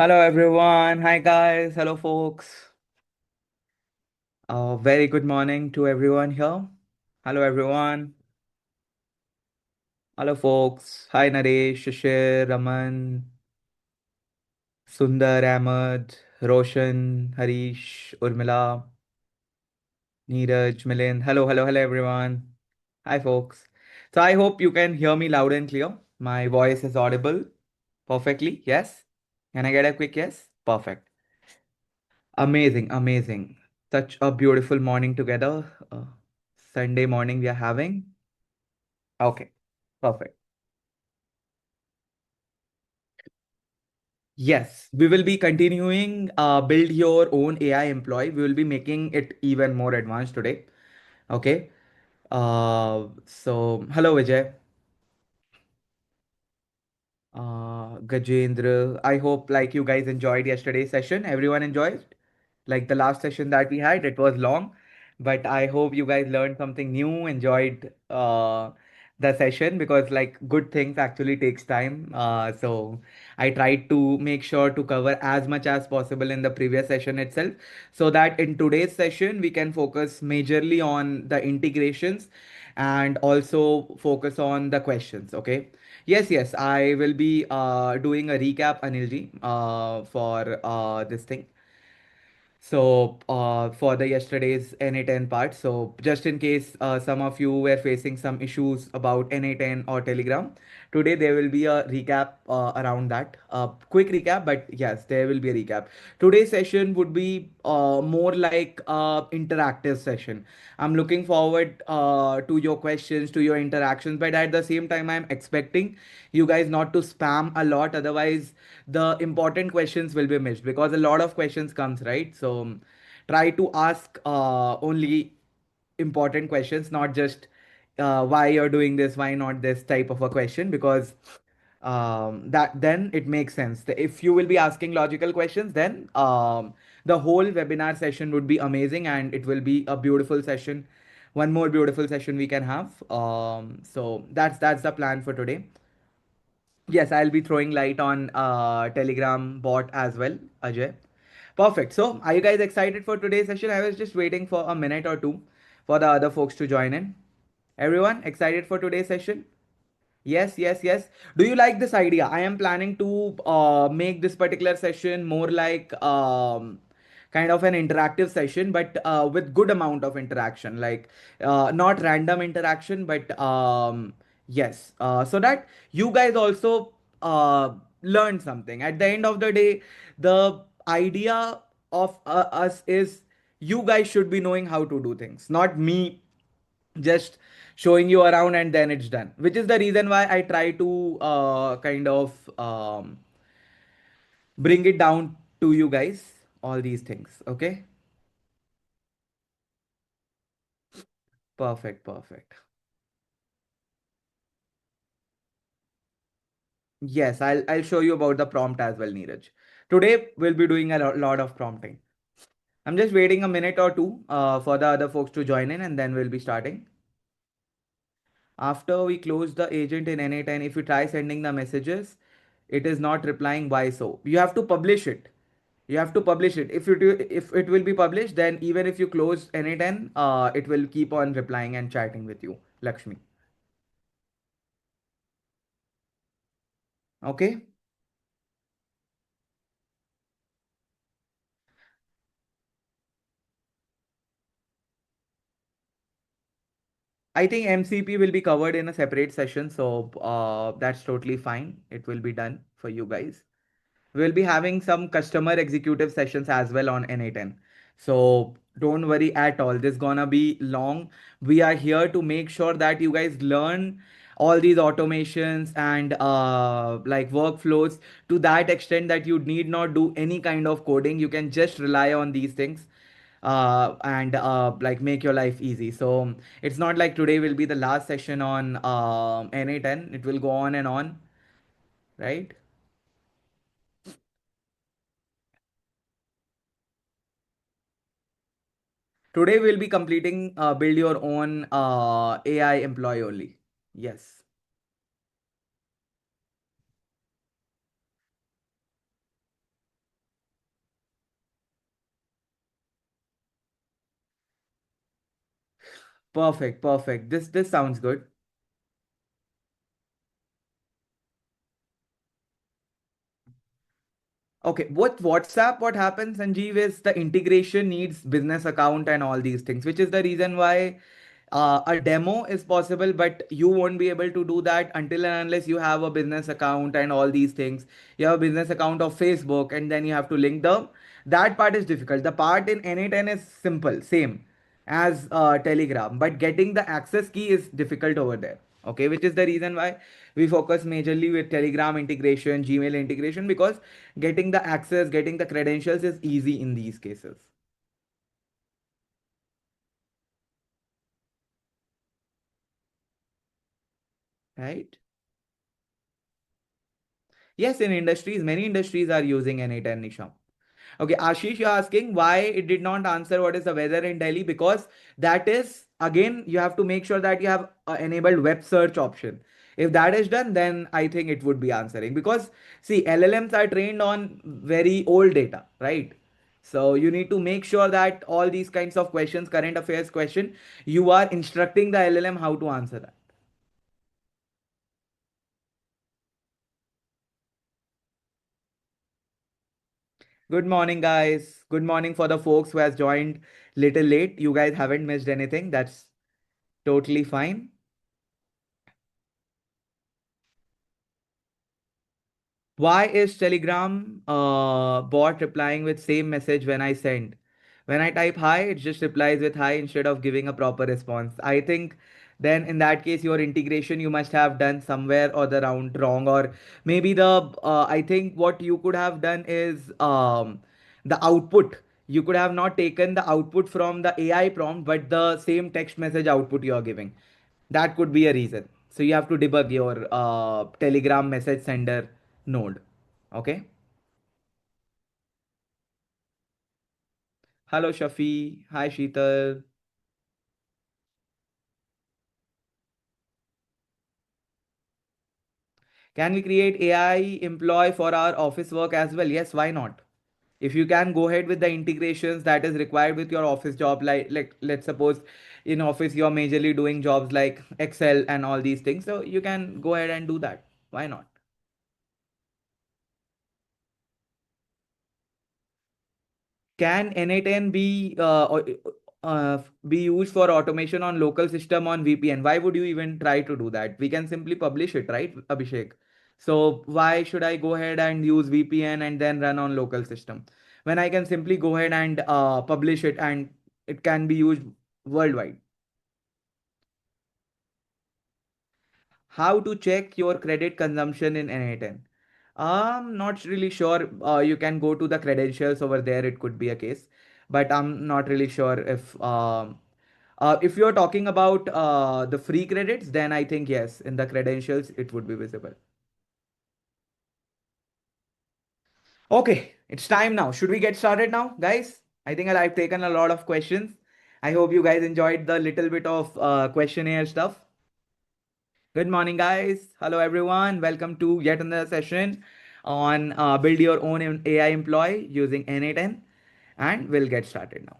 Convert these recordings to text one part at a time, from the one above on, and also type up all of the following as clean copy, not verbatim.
Hello everyone. Hi guys. Hello folks. Very good morning to everyone here. Hello everyone. Hello folks. Hi Naresh, Shishir, Raman, Sundar, Ahmed, Roshan, Harish, Urmila, Neeraj, Milind. Hello everyone. Hi folks. So I hope you can hear me loud and clear. My voice is audible perfectly. Yes? Can I get a quick yes? Perfect. Amazing. Such a beautiful morning together. Sunday morning we are having. Okay, perfect. Yes, we will be continuing build your own AI employee. We will be making it even more advanced today. Okay. Hello Vijay. Gajendra. I hope like you guys enjoyed yesterday's session. Everyone enjoyed? Like the last session that we had, it was long, but I hope you guys learned something new, enjoyed the session because like good things actually takes time. So I tried to make sure to cover as much as possible in the previous session itself, so that in today's session we can focus majorly on the integrations and also focus on the questions. Okay. Yes, I will be doing a recap, Anilji, for this thing. For the yesterday's NA10 part, so just in case some of you were facing some issues about NA10 or Telegram, today there will be a recap around that. Quick recap, but yes, there will be a recap. Today's session would be more like a interactive session. I'm looking forward to your questions, to your interactions, but at the same time, I'm expecting you guys not to spam a lot. Otherwise, the important questions will be missed because a lot of questions comes, right? So try to ask only important questions, not just why you're doing this, why not this type of a question, because that then it makes sense. If you will be asking logical questions, then the whole webinar session would be amazing and it will be a beautiful session. One more beautiful session we can have. So that's the plan for today. Yes, I'll be throwing light on Telegram bot as well, Ajay. Perfect. So, are you guys excited for today's session? I was just waiting for a minute or two for the other folks to join in. Everyone excited for today's session? Yes. Do you like this idea? I am planning to make this particular session more like kind of an interactive session, but with good amount of interaction, like not random interaction, but yes, so that you guys also learn something. At the end of the day, the idea of us is you guys should be knowing how to do things, not me just showing you around and then it's done, which is the reason why I try to kind of bring it down to you guys, all these things. Okay. Perfect. Yes, I'll show you about the prompt as well, Neeraj. Today we'll be doing a lot of prompting. I'm just waiting a minute or two for the other folks to join in and then we'll be starting. After we close the agent in NA10, if you try sending the messages, it is not replying. Why so? You have to publish it. You have to publish it. If it will be published, then even if you close NA10, it will keep on replying and chatting with you, Lakshmi. Okay. I think MCP will be covered in a separate session, so that's totally fine. It will be done for you guys. We'll be having some customer executive sessions as well on NA10. So don't worry at all. This is gonna be long. We are here to make sure that you guys learn all these automations and like workflows to that extent that you need not do any kind of coding. You can just rely on these things and like make your life easy. So it's not like today will be the last session on NA10. It will go on, right? Today we'll be completing build your own AI employee only. Yes. Perfect, perfect. This sounds good. Okay, what WhatsApp, what happens, Sanjeev, is the integration needs business account and all these things, which is the reason why a demo is possible, but you won't be able to do that until and unless you have a business account and all these things. You have a business account of Facebook and then you have to link them. That part is difficult. The part in N8N is simple, same as Telegram, but getting the access key is difficult over there. Okay, which is the reason why we focus majorly with Telegram integration, Gmail integration, because getting the access, getting the credentials is easy in these cases, right? Yes, in industries, many industries are using N8 and Nisham. Okay, Ashish, you're asking why it did not answer what is the weather in Delhi, because that is again you have to make sure that you have enabled web search option. If that is done, then I think it would be answering, because see, LLMs are trained on very old data, right? So you need to make sure that all these kinds of questions, current affairs question, you are instructing the LLM how to answer that. Good morning, guys. Good morning for the folks who has joined little late. You guys haven't missed anything. That's totally fine. Why is Telegram bot replying with same message when I send? When I type hi, it just replies with hi instead of giving a proper response. I think then in that case your integration you must have done somewhere or the round wrong, or maybe the I think what you could have done is the output. You could have not taken the output from the AI prompt, but the same text message output you are giving. That could be a reason. So you have to debug your Telegram message sender node. Okay. Hello, Shafi. Hi, Sheetal. Can we create AI employee for our office work as well? Yes, why not? If you can go ahead with the integrations that is required with your office job, like let's suppose in office you're majorly doing jobs like Excel and all these things, so you can go ahead and do that. Why not? Can N8N be used for automation on local system on VPN? Why would you even try to do that? We can simply publish it, right, Abhishek? So why should I go ahead and use VPN and then run on local system when I can simply go ahead and publish it and it can be used worldwide? How to check your credit consumption in N8N? I'm not really sure. You can go to the credentials over there. It could be a case, but I'm not really sure if you're talking about the free credits, then I think yes, in the credentials it would be visible. Okay, it's time now. Should we get started now, guys? I think I've taken a lot of questions. I hope you guys enjoyed the little bit of questionnaire stuff. Good morning, guys. Hello, everyone. Welcome to yet another session on build your own AI employee using N8N. And we'll get started now.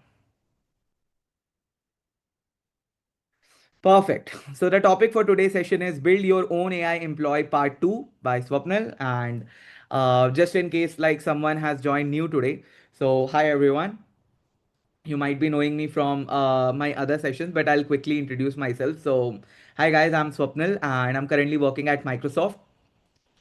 Perfect. So, the topic for today's session is build your own AI employee part 2 by Swapnil. And just in case, like someone has joined new today. So, hi, everyone. You might be knowing me from my other sessions, but I'll quickly introduce myself. So, hi, guys. I'm Swapnil, and I'm currently working at Microsoft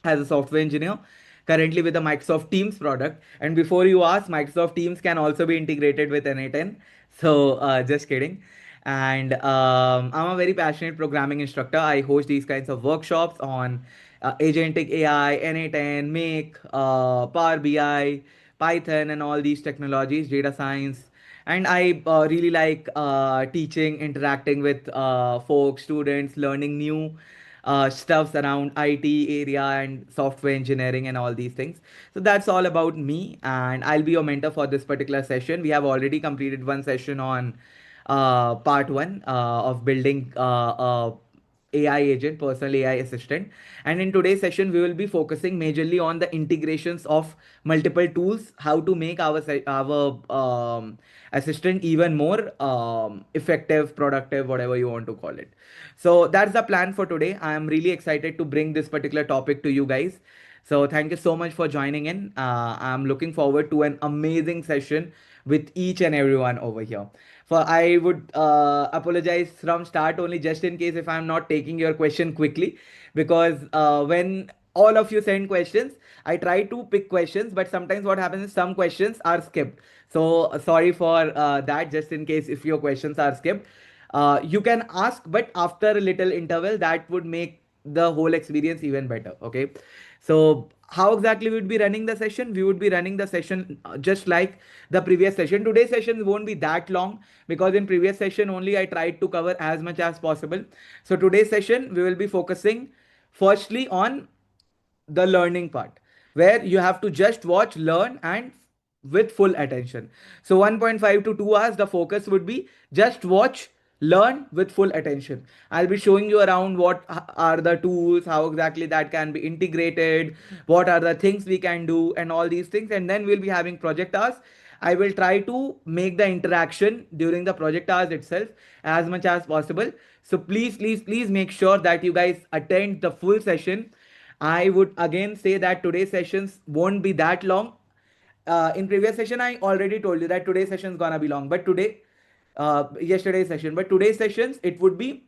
as a software engineer, currently with the Microsoft Teams product. And before you ask, Microsoft Teams can also be integrated with N8N. So just kidding. And I'm a very passionate programming instructor. I host these kinds of workshops on agentic AI, N8N, Make, Power BI, Python, and all these technologies, data science. And I really like teaching, interacting with folks, students, learning new stuffs around IT area and software engineering and all these things. So that's all about me, and I'll be your mentor for this particular session. We have already completed one session on part one of building AI agent, personal AI assistant. And in today's session, we will be focusing majorly on the integrations of multiple tools, how to make our assistant even more effective, productive, whatever you want to call it. So that's the plan for today. I am really excited to bring this particular topic to you guys. So thank you so much for joining in. I'm looking forward to an amazing session with each and everyone over here. For I would apologize from start only, just in case if I'm not taking your question quickly, because when all of you send questions, I try to pick questions, but sometimes what happens is some questions are skipped. So sorry for that. Just in case if your questions are skipped, you can ask, but after a little interval, that would make the whole experience even better. Okay. So how exactly we would be running the session? We would be running the session just like the previous session. Today's session won't be that long because in previous session only I tried to cover as much as possible. So today's session we will be focusing firstly on the learning part, where you have to just watch, learn, and with full attention. So 1.5 to 2 hours, the focus would be just watch, learn with full attention. I'll be showing you around what are the tools, how exactly that can be integrated, what are the things we can do, and all these things. And then we'll be having project hours. I will try to make the interaction during the project hours itself as much as possible. So please, please, please make sure that you guys attend the full session. I would again say that today's sessions won't be that long. In previous session, I already told you that today's session is gonna be long, but yesterday's session, but today's sessions, it would be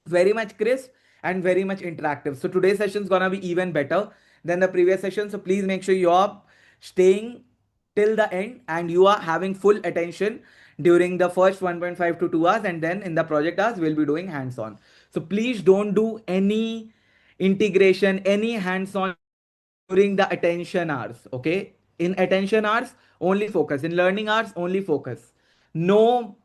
very much crisp and very much interactive. So today's session is gonna be even better than the previous session. So please make sure you are staying till the end and you are having full attention during the first 1.5 to 2 hours, and then in the project hours we'll be doing hands on. So please don't do any integration, any hands on during the attention hours. Okay, in attention hours only focus, in learning hours only focus, no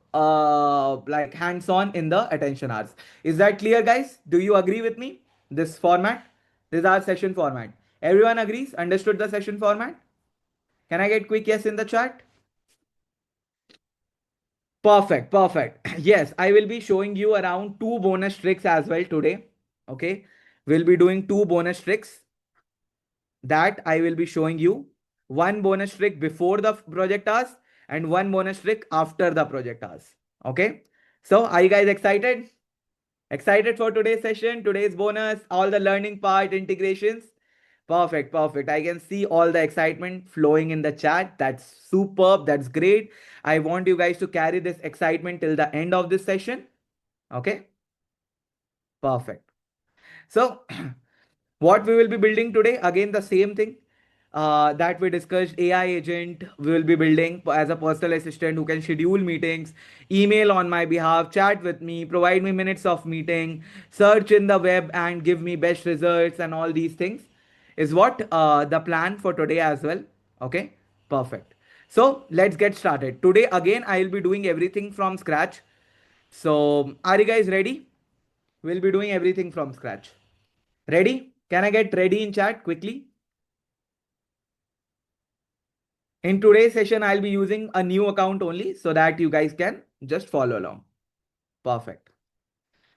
like hands on in the attention hours. Is that clear, guys? Do you agree with me? This format, this is our session format. Everyone agrees, understood the session format? Can I get quick yes in the chat? Perfect, perfect. Yes, I will be showing you around two bonus tricks as well today. Okay, we'll be doing two bonus tricks that I will be showing you. One bonus trick before the project task and one bonus trick after the project task. Okay. So are you guys excited? Excited for today's session, today's bonus, all the learning part, integrations? Perfect, perfect. I can see all the excitement flowing in the chat. That's superb. That's great. I want you guys to carry this excitement till the end of this session. Okay. Perfect. So what we will be building today, again, the same thing that we discussed. AI agent we will be building as a personal assistant who can schedule meetings, email on my behalf, chat with me, provide me minutes of meeting, search in the web and give me best results, and all these things is what the plan for today as well. Okay, perfect. So let's get started. Today again I will be doing everything from scratch. So are you guys ready? We'll be doing everything from scratch. Ready? Can I get ready in chat quickly? In today's session, I'll be using a new account only so that you guys can just follow along. Perfect.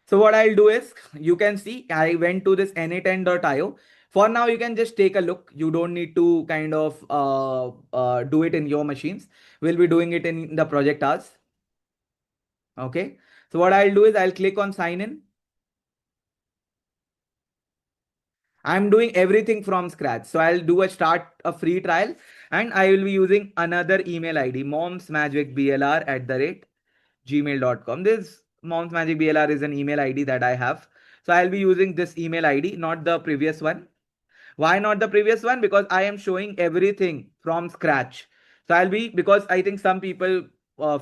So what I'll do is, you can see I went to this na10.io. For now, you can just take a look. You don't need to kind of do it in your machines. We'll be doing it in the project hours. Okay. So what I'll do is I'll click on sign in. I'm doing everything from scratch. So I'll do a free trial, and I will be using another email ID, momsmagicblr@gmail.com. This momsmagicblr is an email ID that I have. So I'll be using this email ID, not the previous one. Why not the previous one? Because I am showing everything from scratch. So I'll be, because I think some people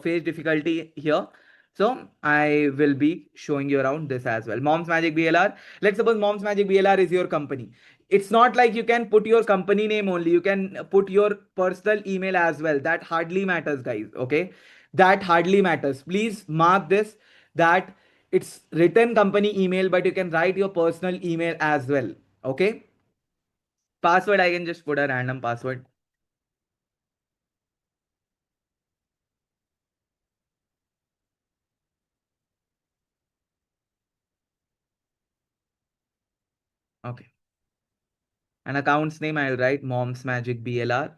face difficulty here. So I will be showing you around this as well. Mom's Magic BLR. Let's suppose Mom's Magic BLR is your company. It's not like you can put your company name only. You can put your personal email as well. That hardly matters, guys. Okay. That hardly matters. Please mark this, that it's written company email, but you can write your personal email as well. Okay. Password, I can just put a random password. Okay. And accounts name, I'll write Mom's Magic BLR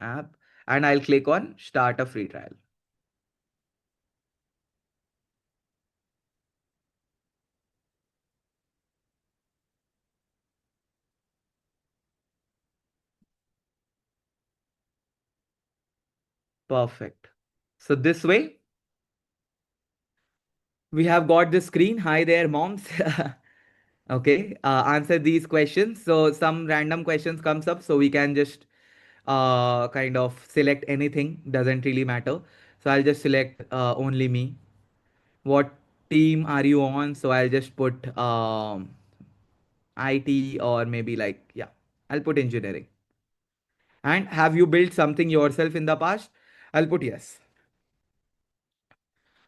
app, and I'll click on start a free trial. Perfect. So this way we have got the screen. Hi there, moms. Okay, answer these questions. So some random questions comes up, so we can just kind of select anything. Doesn't really matter. So I'll just select only me. What team are you on? So I'll just put IT, or maybe like, yeah, I'll put engineering. And have you built something yourself in the past? I'll put yes.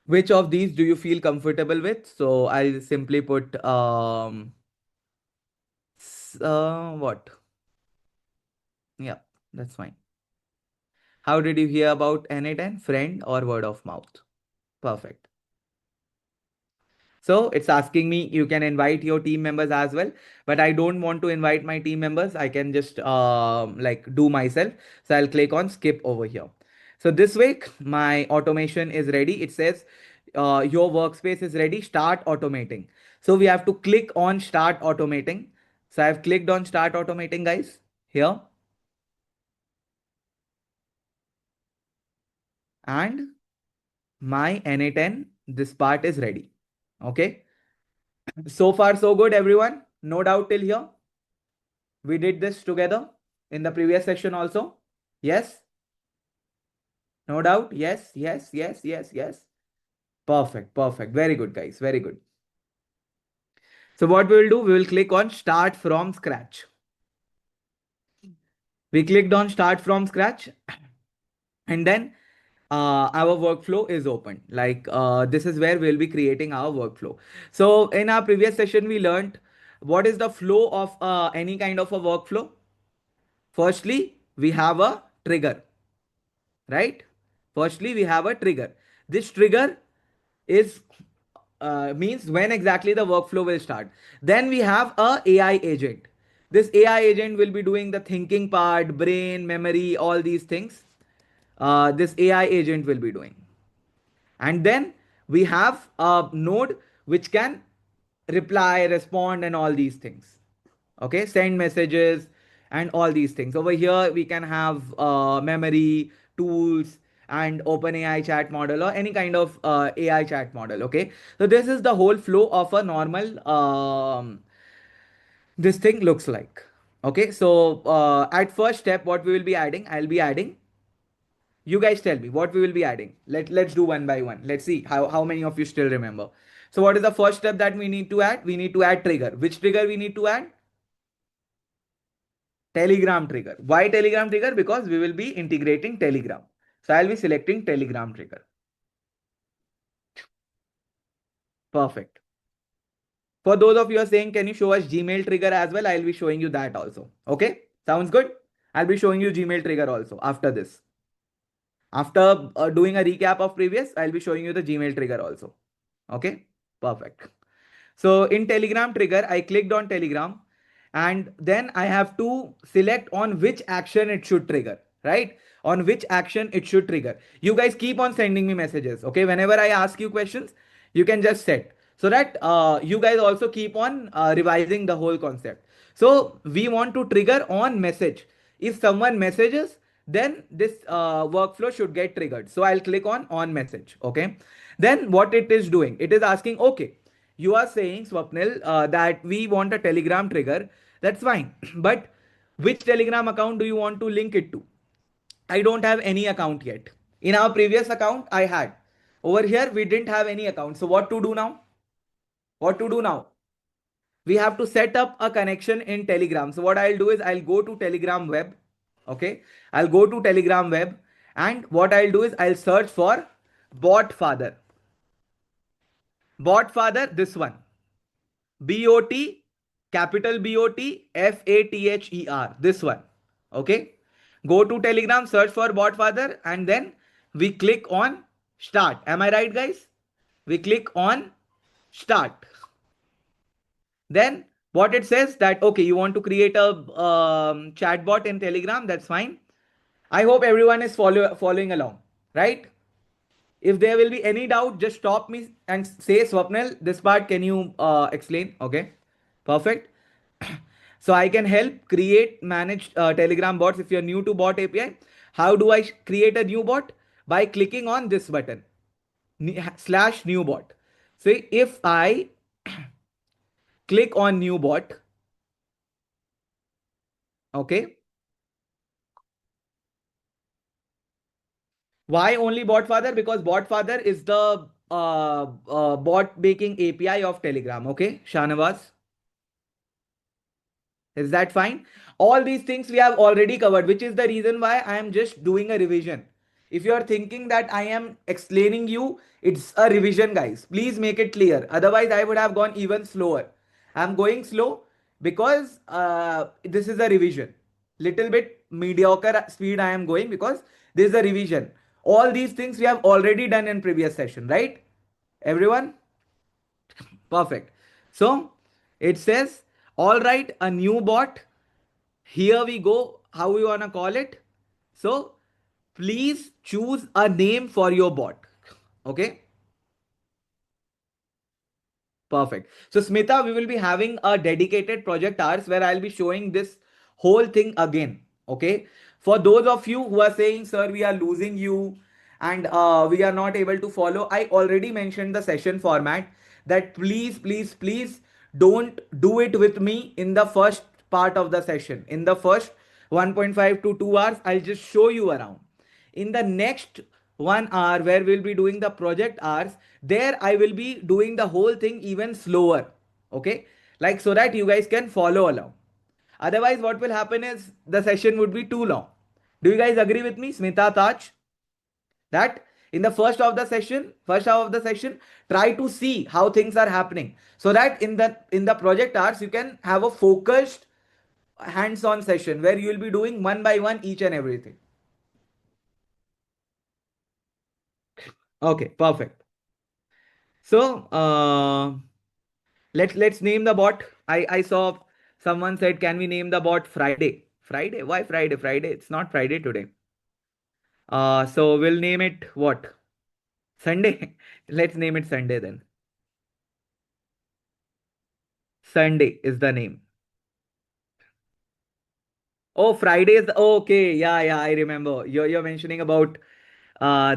Which of these do you feel comfortable with? So I'll simply put what? Yeah, that's fine. How did you hear about N8N? Friend or word of mouth? Perfect. So it's asking me, you can invite your team members as well, but I don't want to invite my team members. I can just like do myself. So I'll click on skip over here. So this way my automation is ready. It says your workspace is ready. Start automating. So we have to click on start automating. So I've clicked on start automating, guys, here. And my N8N, this part is ready. Okay. So far, so good, everyone. No doubt till here. We did this together in the previous session also. Yes, no doubt. Yes, yes, yes, yes, yes. Perfect, perfect. Very good, guys. Very good. So what we will do, we will click on start from scratch. We clicked on start from scratch, and then our workflow is open. Like this is where we'll be creating our workflow. So in our previous session, we learned what is the flow of any kind of a workflow. Firstly, we have a trigger, right? Firstly, we have a trigger. This trigger is means when exactly the workflow will start. Then we have a AI agent. This AI agent will be doing the thinking part, brain, memory, all these things. This AI agent will be doing. And then we have a node which can reply, respond, and all these things. Okay, send messages and all these things. Over here, we can have memory, tools, and OpenAI chat model, or any kind of AI chat model. Okay, so this is the whole flow of a normal this thing looks like. Okay, so at first step, what we will be adding, I'll be adding, you guys tell me what we will be adding. Let's do one by one. Let's see how many of you still remember. So what is the first step that we need to add? We need to add trigger. Which trigger we need to add? Telegram trigger. Why Telegram trigger? Because we will be integrating Telegram. So I'll be selecting Telegram trigger. Perfect. For those of you who are saying, can you show us Gmail trigger as well? I'll be showing you that also. Okay. Sounds good. I'll be showing you Gmail trigger also after this. After doing a recap of previous, I'll be showing you the Gmail trigger also. Okay. Perfect. So in Telegram trigger, I clicked on Telegram, and then I have to select on which action it should trigger, right? On which action it should trigger. You guys keep on sending me messages. Okay. Whenever I ask you questions, you can just set so that you guys also keep on revising the whole concept. So we want to trigger on message. If someone messages, then this workflow should get triggered. So I'll click on message. Okay. Then what it is doing, it is asking, okay, you are saying, Swapnil, that we want a Telegram trigger. That's fine. But which Telegram account do you want to link it to? I don't have any account yet. In our previous account, I had. Over here, we didn't have any account. So what to do now? What to do now? We have to set up a connection in Telegram. So what I'll do is I'll go to Telegram web. Okay. I'll go to Telegram web. And what I'll do is I'll search for bot father. Bot father, this one. BOT, capital BOT, FATHER. This one. Okay. Go to Telegram, search for bot father, and then we click on start. Am I right, guys? We click on start. Then What it says that, okay, you want to create a chatbot in Telegram. That's fine. I hope everyone is following along, right? If there will be any doubt, just stop me and say, Swapnil, this part can you explain? Okay, perfect. So I can help create, manage Telegram bots. If you're new to bot API, how do I create a new bot? By clicking on this button, slash new bot. So if I click on new bot, okay, why only Botfather? Because Botfather is the bot making API of Telegram. Okay, Shanavas. Is that fine? All these things we have already covered, which is the reason why I am just doing a revision. If you are thinking that I am explaining you, it's a revision, guys. Please make it clear. Otherwise, I would have gone even slower. I'm going slow because this is a revision. Little bit mediocre speed I am going because this is a revision. All these things we have already done in previous session, right? Everyone? Perfect. So it says, all right, a new bot. Here we go. How we wanna call it? So please choose a name for your bot. Okay. Perfect. So Smita, we will be having a dedicated project hours where I'll be showing this whole thing again. Okay. For those of you who are saying, sir, we are losing you and we are not able to follow, I already mentioned the session format that please don't do it with me in the first part of the session. In the first 1.5 to 2 hours, I'll just show you around. In the next 1 hour where we'll be doing the project hours, there I will be doing the whole thing even slower. Okay, like so that you guys can follow along. Otherwise what will happen is the session would be too long. Do you guys agree with me, Smita, Taj, that in the first half of the session, try to see how things are happening, so that in the project hours you can have a focused hands-on session where you will be doing one by one each and everything. Okay, perfect. So let's name the bot. I saw someone said, can we name the bot Friday? Friday? Why Friday? Friday? It's not Friday today. So we'll name it what? Sunday. Let's name it Sunday then. Sunday is the name. Oh, Friday is okay. Yeah, I remember. You're mentioning about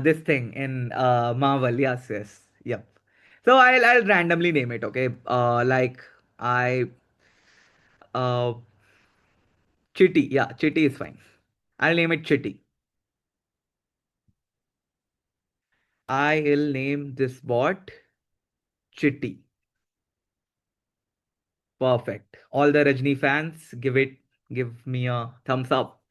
this thing in Marvel. Yes. Yep. So I'll randomly name it, okay? Like I uh Chitty. Yeah, Chitty is fine. I'll name it Chitty. I'll name this bot Chitty. Perfect. All the Rajni fans, give me a thumbs up.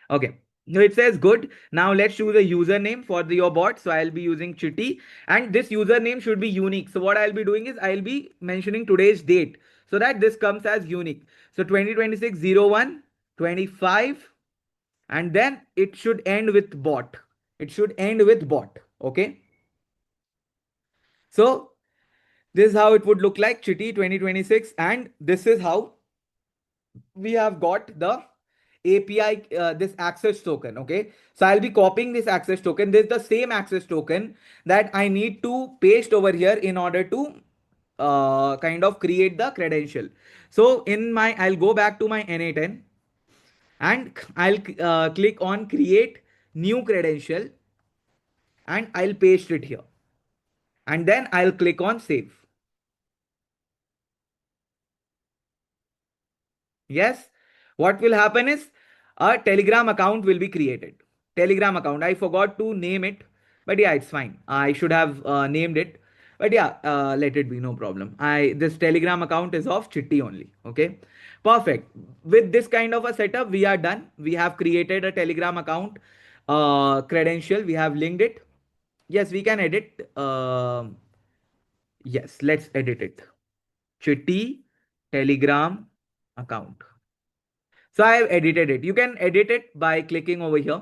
Okay. So it says good. Now let's choose a username for your bot. So I'll be using Chitty, and this username should be unique. So what I'll be doing is I'll be mentioning today's date so that this comes as unique. So 2026 01 25, and then it should end with bot. It should end with bot. Okay. So this is how it would look like, Chitty 2026, and this is how we have got the API, this access token. Okay, so I'll be copying this access token. This is the same access token that I need to paste over here in order to kind of create the credential. So I'll go back to my N8N and I'll click on create new credential and I'll paste it here, and then I'll click on save. Yes. What will happen is a Telegram account will be created. Telegram account. I forgot to name it, but yeah, it's fine. I should have named it, but yeah, let it be. No problem. This Telegram account is of Chitty only. Okay. Perfect. With this kind of a setup, we are done. We have created a Telegram account credential. We have linked it. Yes, we can edit. Yes, let's edit it. Chitty Telegram account. So I have edited it. You can edit it by clicking over here.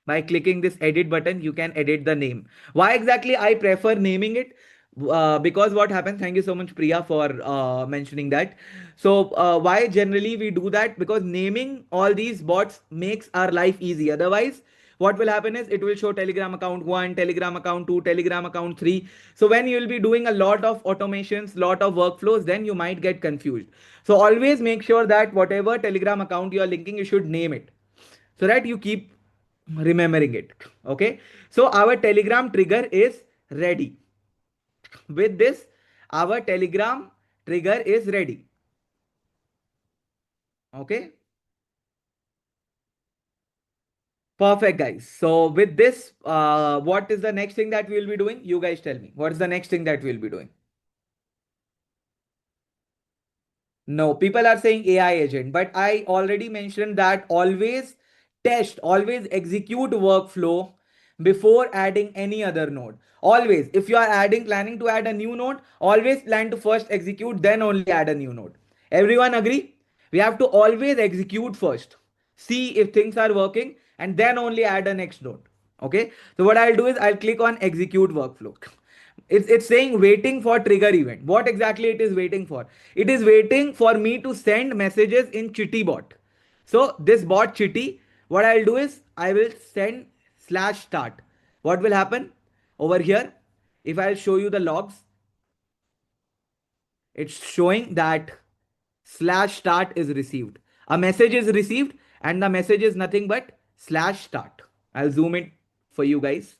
By clicking this edit button, you can edit the name. Why exactly I prefer naming it? Because what happens, thank you so much Priya for mentioning that. So why generally we do that, because naming all these bots makes our life easy. Otherwise what will happen is it will show Telegram account 1, Telegram account 2, Telegram account 3. So when you will be doing a lot of automations, lot of workflows, then you might get confused. So always make sure that whatever Telegram account you are linking, you should name it so that you keep remembering it. Okay, so our Telegram trigger is ready. With this, our Telegram trigger is ready. Okay, perfect guys. So with this, what is the next thing that we will be doing? You guys tell me, what is the next thing that we'll be doing? No, people are saying AI agent, but I already mentioned that always test, always execute workflow before adding any other node. Always, if you are planning to add a new node, always plan to first execute, then only add a new node. Everyone agree? We have to always execute first, see if things are working, and then only add a next node. Okay, so what I'll do is I'll click on execute workflow. It's saying waiting for trigger event. What exactly it is waiting for? It is waiting for me to send messages in Chitty bot. So this bot Chitty, what I'll do is I will send slash start. What will happen over here? If I'll show you the logs, it's showing that slash start is received. A message is received and the message is nothing but slash start. I'll zoom it for you guys.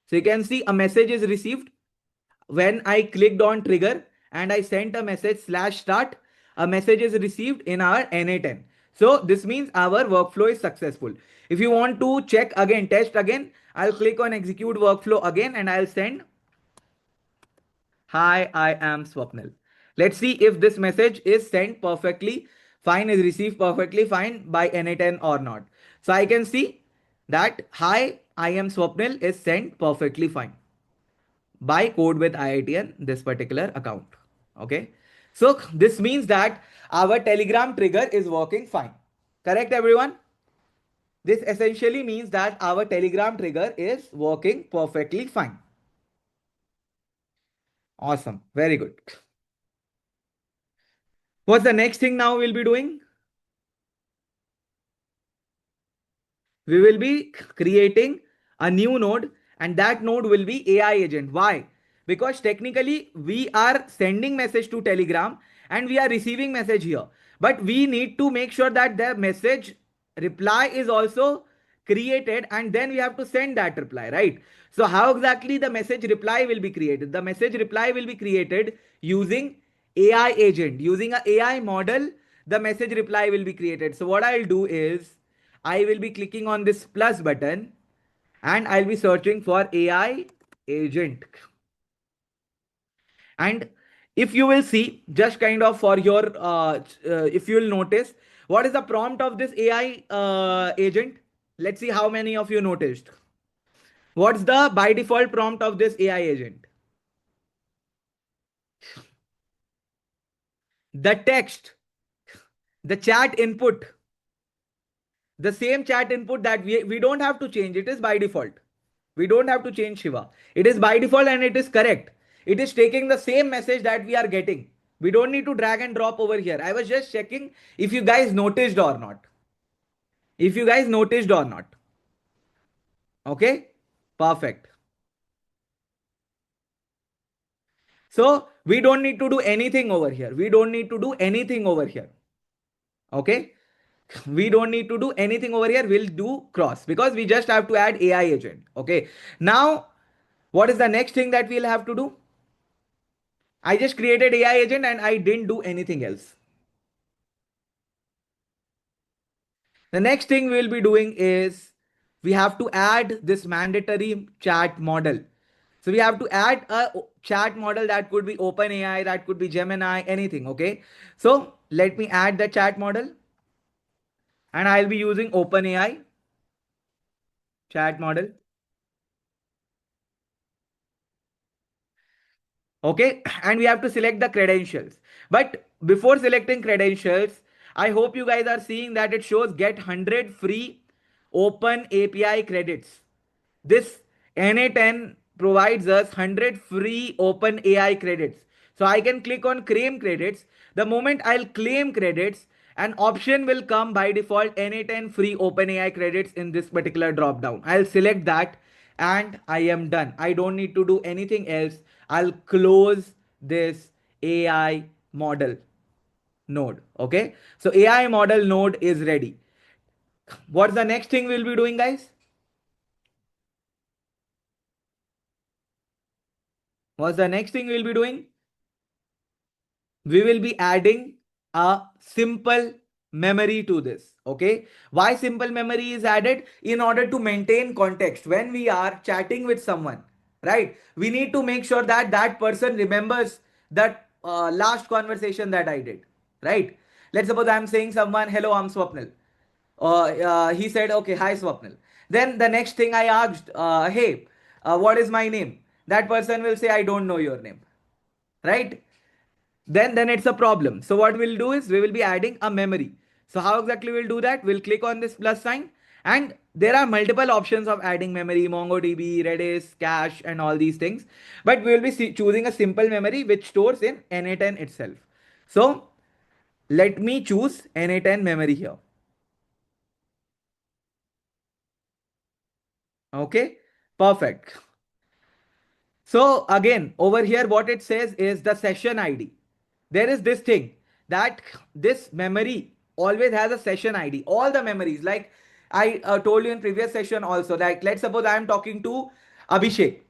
So you can see a message is received. When I clicked on trigger and I sent a message slash start, a message is received in our NA10. So this means our workflow is successful. If you want to check again, test again, I'll click on execute workflow again and I'll send hi, I am Swapnil. Let's see if this message is sent perfectly fine, is received perfectly fine by NA10 or not. So I can see that hi, I am Swapnil is sent perfectly fine by Code with IITN, this particular account. Okay. So this means that our Telegram trigger is working fine. Correct, everyone? This essentially means that our Telegram trigger is working perfectly fine. Awesome. Very good. What's the next thing now we'll be doing? We will be creating a new node and that node will be AI agent. Why? Because technically we are sending message to Telegram and we are receiving message here. But we need to make sure that the message reply is also created and then we have to send that reply, right? So how exactly the message reply will be created? The message reply will be created using AI agent. Using a AI model, the message reply will be created. So what I'll do is I will be clicking on this plus button and I'll be searching for AI agent. And if you will see, just kind of for your, if you will notice, what is the prompt of this AI agent? Let's see how many of you noticed. What's the by default prompt of this AI agent? The text, the chat input, the same chat input that we don't have to change. It is by default. We don't have to change Shiva. It is by default and it is correct. It is taking the same message that we are getting. We don't need to drag and drop over here. I was just checking if you guys noticed or not. If you guys noticed or not. Okay. Perfect. So we don't need to do anything over here. We don't need to do anything over here. Okay. We don't need to do anything over here. We'll do cross because we just have to add AI agent. Okay. Now, what is the next thing that we'll have to do? I just created AI agent and I didn't do anything else. The next thing we'll be doing is we have to add this mandatory chat model. So we have to add a chat model that could be OpenAI, that could be Gemini, anything. Okay. So let me add the chat model and I'll be using OpenAI chat model. Okay. And we have to select the credentials. But before selecting credentials, I hope you guys are seeing that it shows get 100 free open API credits. This Na10 provides us 100 free open AI credits. So I can click on claim credits. The moment I'll claim credits, an option will come by default, Na10 free open AI credits in this particular drop down. I'll select that and I am done. I don't need to do anything else. I'll close this AI model node. Okay. So AI model node is ready. What's the next thing we'll be doing, guys? What's the next thing we'll be doing? We will be adding a simple memory to this. Okay. Why simple memory is added? In order to maintain context. When we are chatting with someone, right? We need to make sure that that person remembers that last conversation that I did, right? Let's suppose I'm saying someone, hello, I'm Swapnil. He said, okay, hi Swapnil. Then the next thing I asked, hey, what is my name? That person will say, I don't know your name, right? Then it's a problem. So what we'll do is we will be adding a memory. So how exactly we'll do that? We'll click on this plus sign, and there are multiple options of adding memory: MongoDB, Redis, cache, and all these things. But we will be choosing a simple memory which stores in Na10 itself. So let me choose Na10 memory here. Okay, perfect. So again, over here, what it says is the session ID. There is this thing that this memory always has a session ID. All the memories, like I told you in previous session also, like let's suppose I am talking to Abhishek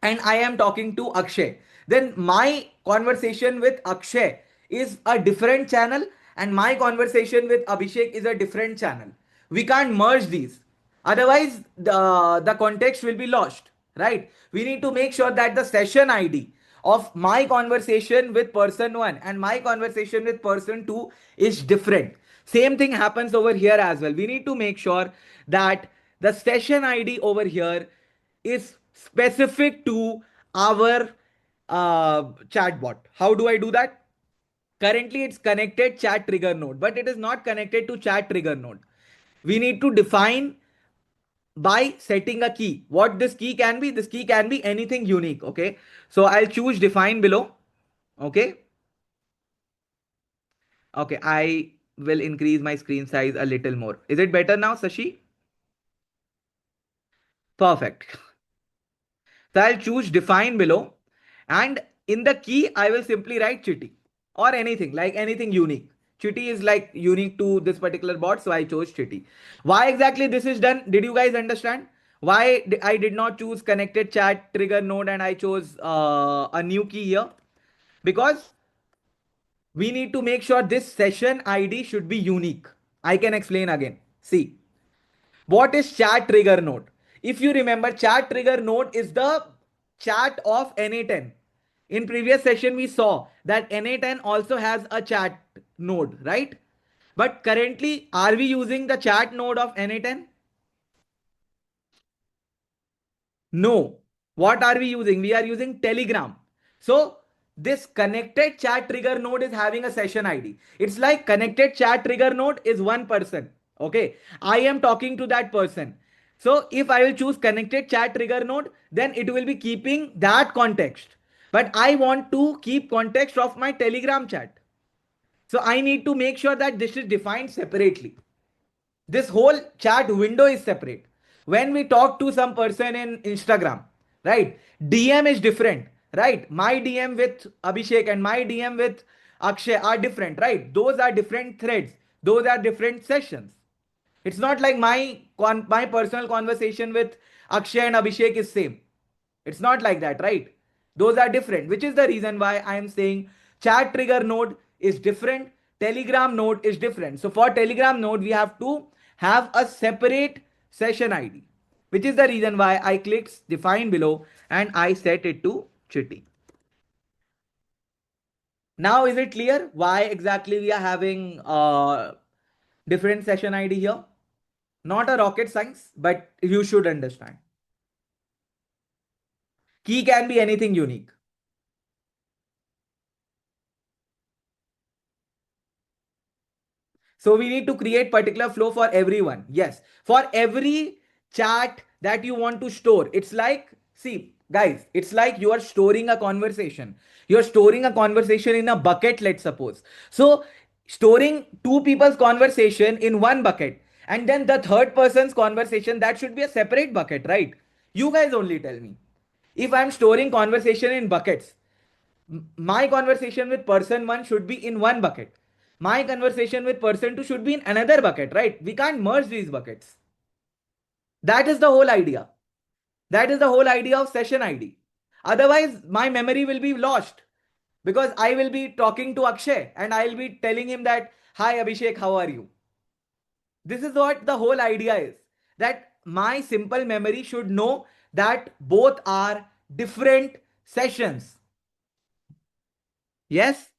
and I am talking to Akshay. Then my conversation with Akshay is a different channel and my conversation with Abhishek is a different channel. We can't merge these. Otherwise, the context will be lost, right? We need to make sure that the session ID of my conversation with person 1 and my conversation with person 2 is different. Same thing happens over here as well. We need to make sure that the session ID over here is specific to our chatbot. How do I do that? Currently, it's connected chat trigger node, but it is not connected to chat trigger node. We need to define by setting a key. What this key can be? This key can be anything unique. Okay. So I'll choose define below. Okay. Okay. I will increase my screen size a little more. Is it better now, Sashi? Perfect. So I'll choose define below, and in the key I will simply write Chitty or anything, like anything unique. Chitty is like unique to this particular bot, so I chose Chitty. Why exactly this is done? Did you guys understand? Why I did not choose connected chat trigger node and I chose a new key here? Because we need to make sure this session ID should be unique. I can explain again. See, what is chat trigger node? If you remember, chat trigger node is the chat of Na10. In previous session, we saw that Na10 also has a chat node, right? But currently, are we using the chat node of Na10? No. What are we using? We are using Telegram. So this connected chat trigger node is having a session ID. It's like connected chat trigger node is one person. Okay. I am talking to that person. So if I will choose connected chat trigger node, then it will be keeping that context. But I want to keep context of my Telegram chat. So I need to make sure that this is defined separately. This whole chat window is separate. When we talk to some person in Instagram, right, DM is different, right? My DM with Abhishek and my DM with Akshay are different, right? Those are different threads, those are different sessions. It's not like my personal conversation with Akshay and Abhishek is same. It's not like that, right? Those are different, which is the reason why I am saying chat trigger node is different, Telegram node is different. So for Telegram node, we have to have a separate session ID, which is the reason why I clicked define below and I set it to Chitty. Now, is it clear why exactly we are having different session ID here? Not a rocket science, but you should understand. Key can be anything unique. So we need to create particular flow for everyone. Yes. For every chat that you want to store. It's like, see, guys, it's like you are storing a conversation. You're storing a conversation in a bucket, let's suppose. So, storing two people's conversation in one bucket, and then the third person's conversation, that should be a separate bucket, right? You guys only tell me. If I'm storing conversation in buckets, my conversation with person one should be in one bucket. My conversation with person two should be in another bucket, right? We can't merge these buckets. That is the whole idea. That is the whole idea of session ID. Otherwise, my memory will be lost because I will be talking to Akshay and I'll be telling him that, hi Abhishek, how are you? This is what the whole idea is, that my simple memory should know that both are different sessions. Yes?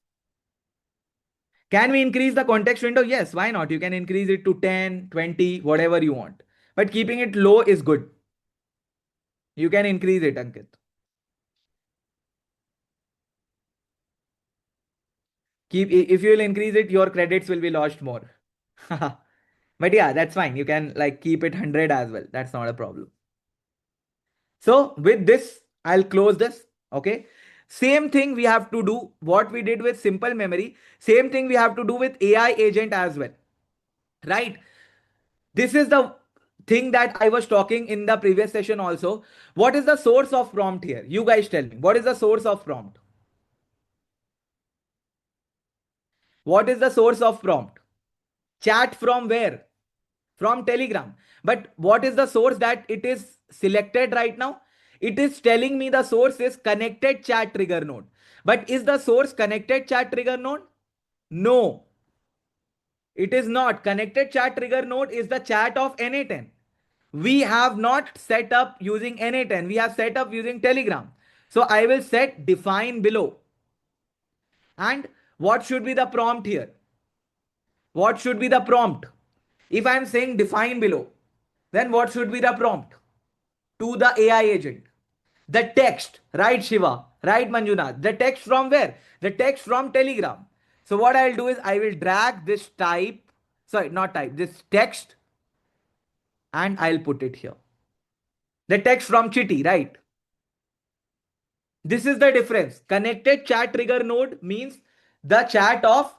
Can we increase the context window? Yes, why not? You can increase it to 10, 20, whatever you want. But keeping it low is good. You can increase it, Ankit. If you will increase it, your credits will be lost more. But yeah, that's fine. You can like keep it 100 as well. That's not a problem. So with this, I'll close this. Okay. Same thing we have to do what we did with simple memory. Same thing we have to do with AI agent as well. Right. This is the thing that I was talking in the previous session also. What is the source of prompt here? You guys tell me. What is the source of prompt? What is the source of prompt? Chat from where? From Telegram. But what is the source that it is selected right now? It is telling me the source is connected chat trigger node. But is the source connected chat trigger node? No, it is not. Connected chat trigger node is the chat of NA10. We have not set up using NA10. We have set up using Telegram. So I will set define below. And what should be the prompt here? What should be the prompt? If I am saying define below, then what should be the prompt to the AI agent? The text, right, Shiva? Right, Manjunath? The text from where? The text from Telegram. So what I'll do is I will drag this type, sorry, not type, this text, and I'll put it here. The text from Chitty, right? This is the difference. Connected chat trigger node means the chat of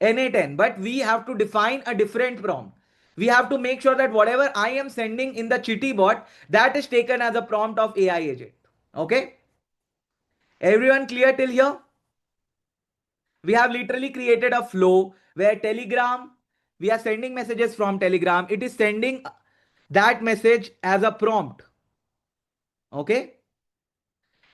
NA10, but we have to define a different prompt. We have to make sure that whatever I am sending in the Chitty bot, that is taken as a prompt of AI agent. Okay? Everyone clear till here? We have literally created a flow where Telegram, we are sending messages from Telegram. It is sending that message as a prompt. Okay?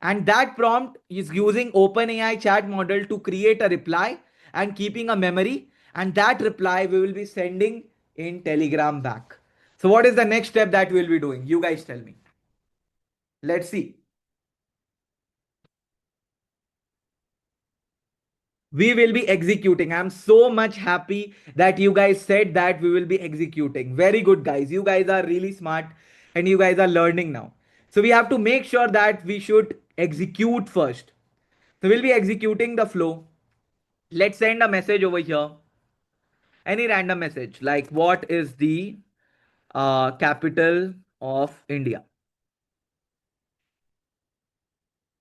And that prompt is using OpenAI chat model to create a reply and keeping a memory. And that reply we will be sending in Telegram back. So what is the next step that we'll be doing? You guys tell me. Let's see. We will be executing. I'm so much happy that you guys said that we will be executing. Very good, guys. You guys are really smart and you guys are learning now. So we have to make sure that we should execute first. So we'll be executing the flow. Let's send a message over here. Any random message like what is the capital of India?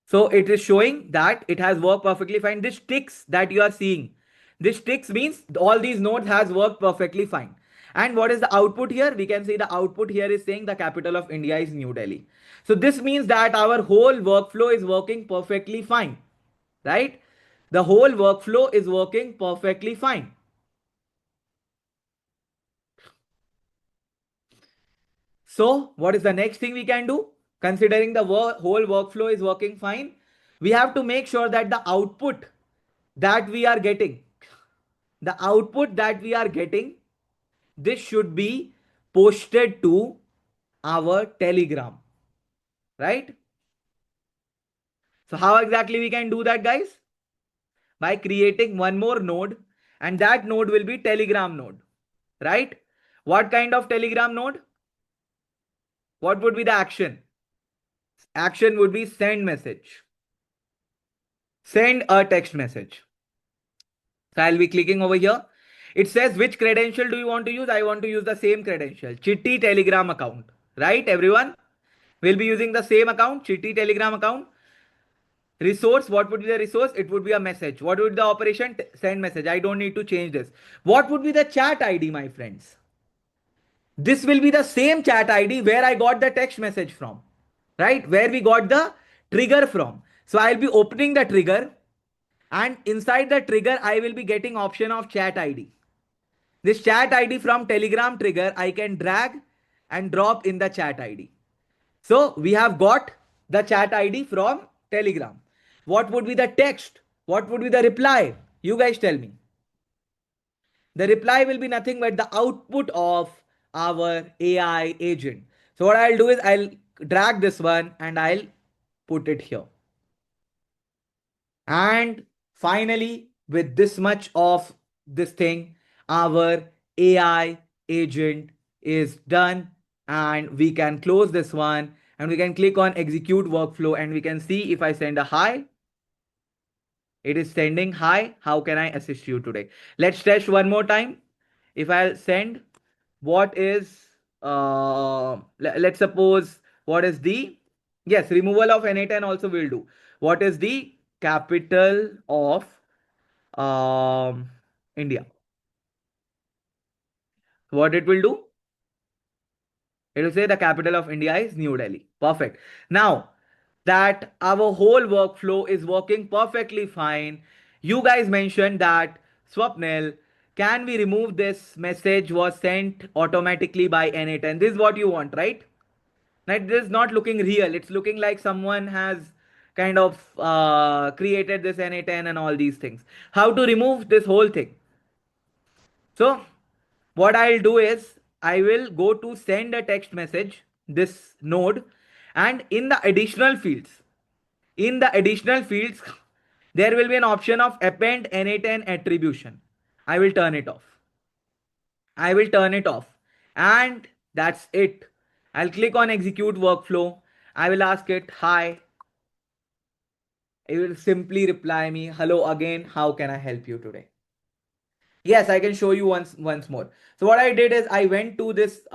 So it is showing that it has worked perfectly fine. This ticks that you are seeing, this ticks means all these nodes has worked perfectly fine. And what is the output here? We can see the output here is saying the capital of India is New Delhi. So this means that our whole workflow is working perfectly fine, right? The whole workflow is working perfectly fine. So what is the next thing we can do? Considering the whole workflow is working fine, we have to make sure that the output that we are getting, this should be posted to our Telegram, right? So how exactly we can do that, guys? By creating one more node, and that node will be Telegram node, right? What kind of Telegram node? What would be the action? Action would be send message. Send a text message. So I'll be clicking over here. It says which credential do you want to use? I want to use the same credential, Chitty Telegram account, right everyone? We'll be using the same account, Chitty Telegram account. Resource, what would be the resource? It would be a message. What would be the operation? Send message. I don't need to change this. What would be the chat ID, my friends? This will be the same chat ID where I got the text message from, right? Where we got the trigger from. So I'll be opening the trigger, and inside the trigger, I will be getting option of chat ID. This chat ID from Telegram trigger, I can drag and drop in the chat ID. So we have got the chat ID from Telegram. What would be the text? What would be the reply? You guys tell me. The reply will be nothing but the output of our AI agent. So what I'll do is I'll drag this one and I'll put it here. And finally, with this much of this thing, our AI agent is done, and we can close this one and we can click on execute workflow, and we can see if I send a hi, it is sending hi. How can I assist you today? Let's test one more time. If I'll send, what is, let's suppose, what is the, yes, removal of N8 also will do. What is the capital of India? What it will do? It will say the capital of India is New Delhi. Perfect. Now that our whole workflow is working perfectly fine, you guys mentioned that, Swapnil, can we remove this message was sent automatically by N8? And this is what you want, right? Like, this is not looking real. It's looking like someone has kind of created this N8 and all these things. How to remove this whole thing? So what I'll do is I will go to send a text message, this node, and in the additional fields, there will be an option of append N8 attribution. I will turn it off. I will turn it off. And that's it. I'll click on execute workflow. I will ask it, hi. It will simply reply me, hello again. How can I help you today? Yes, I can show you once more. So what I did is I went to this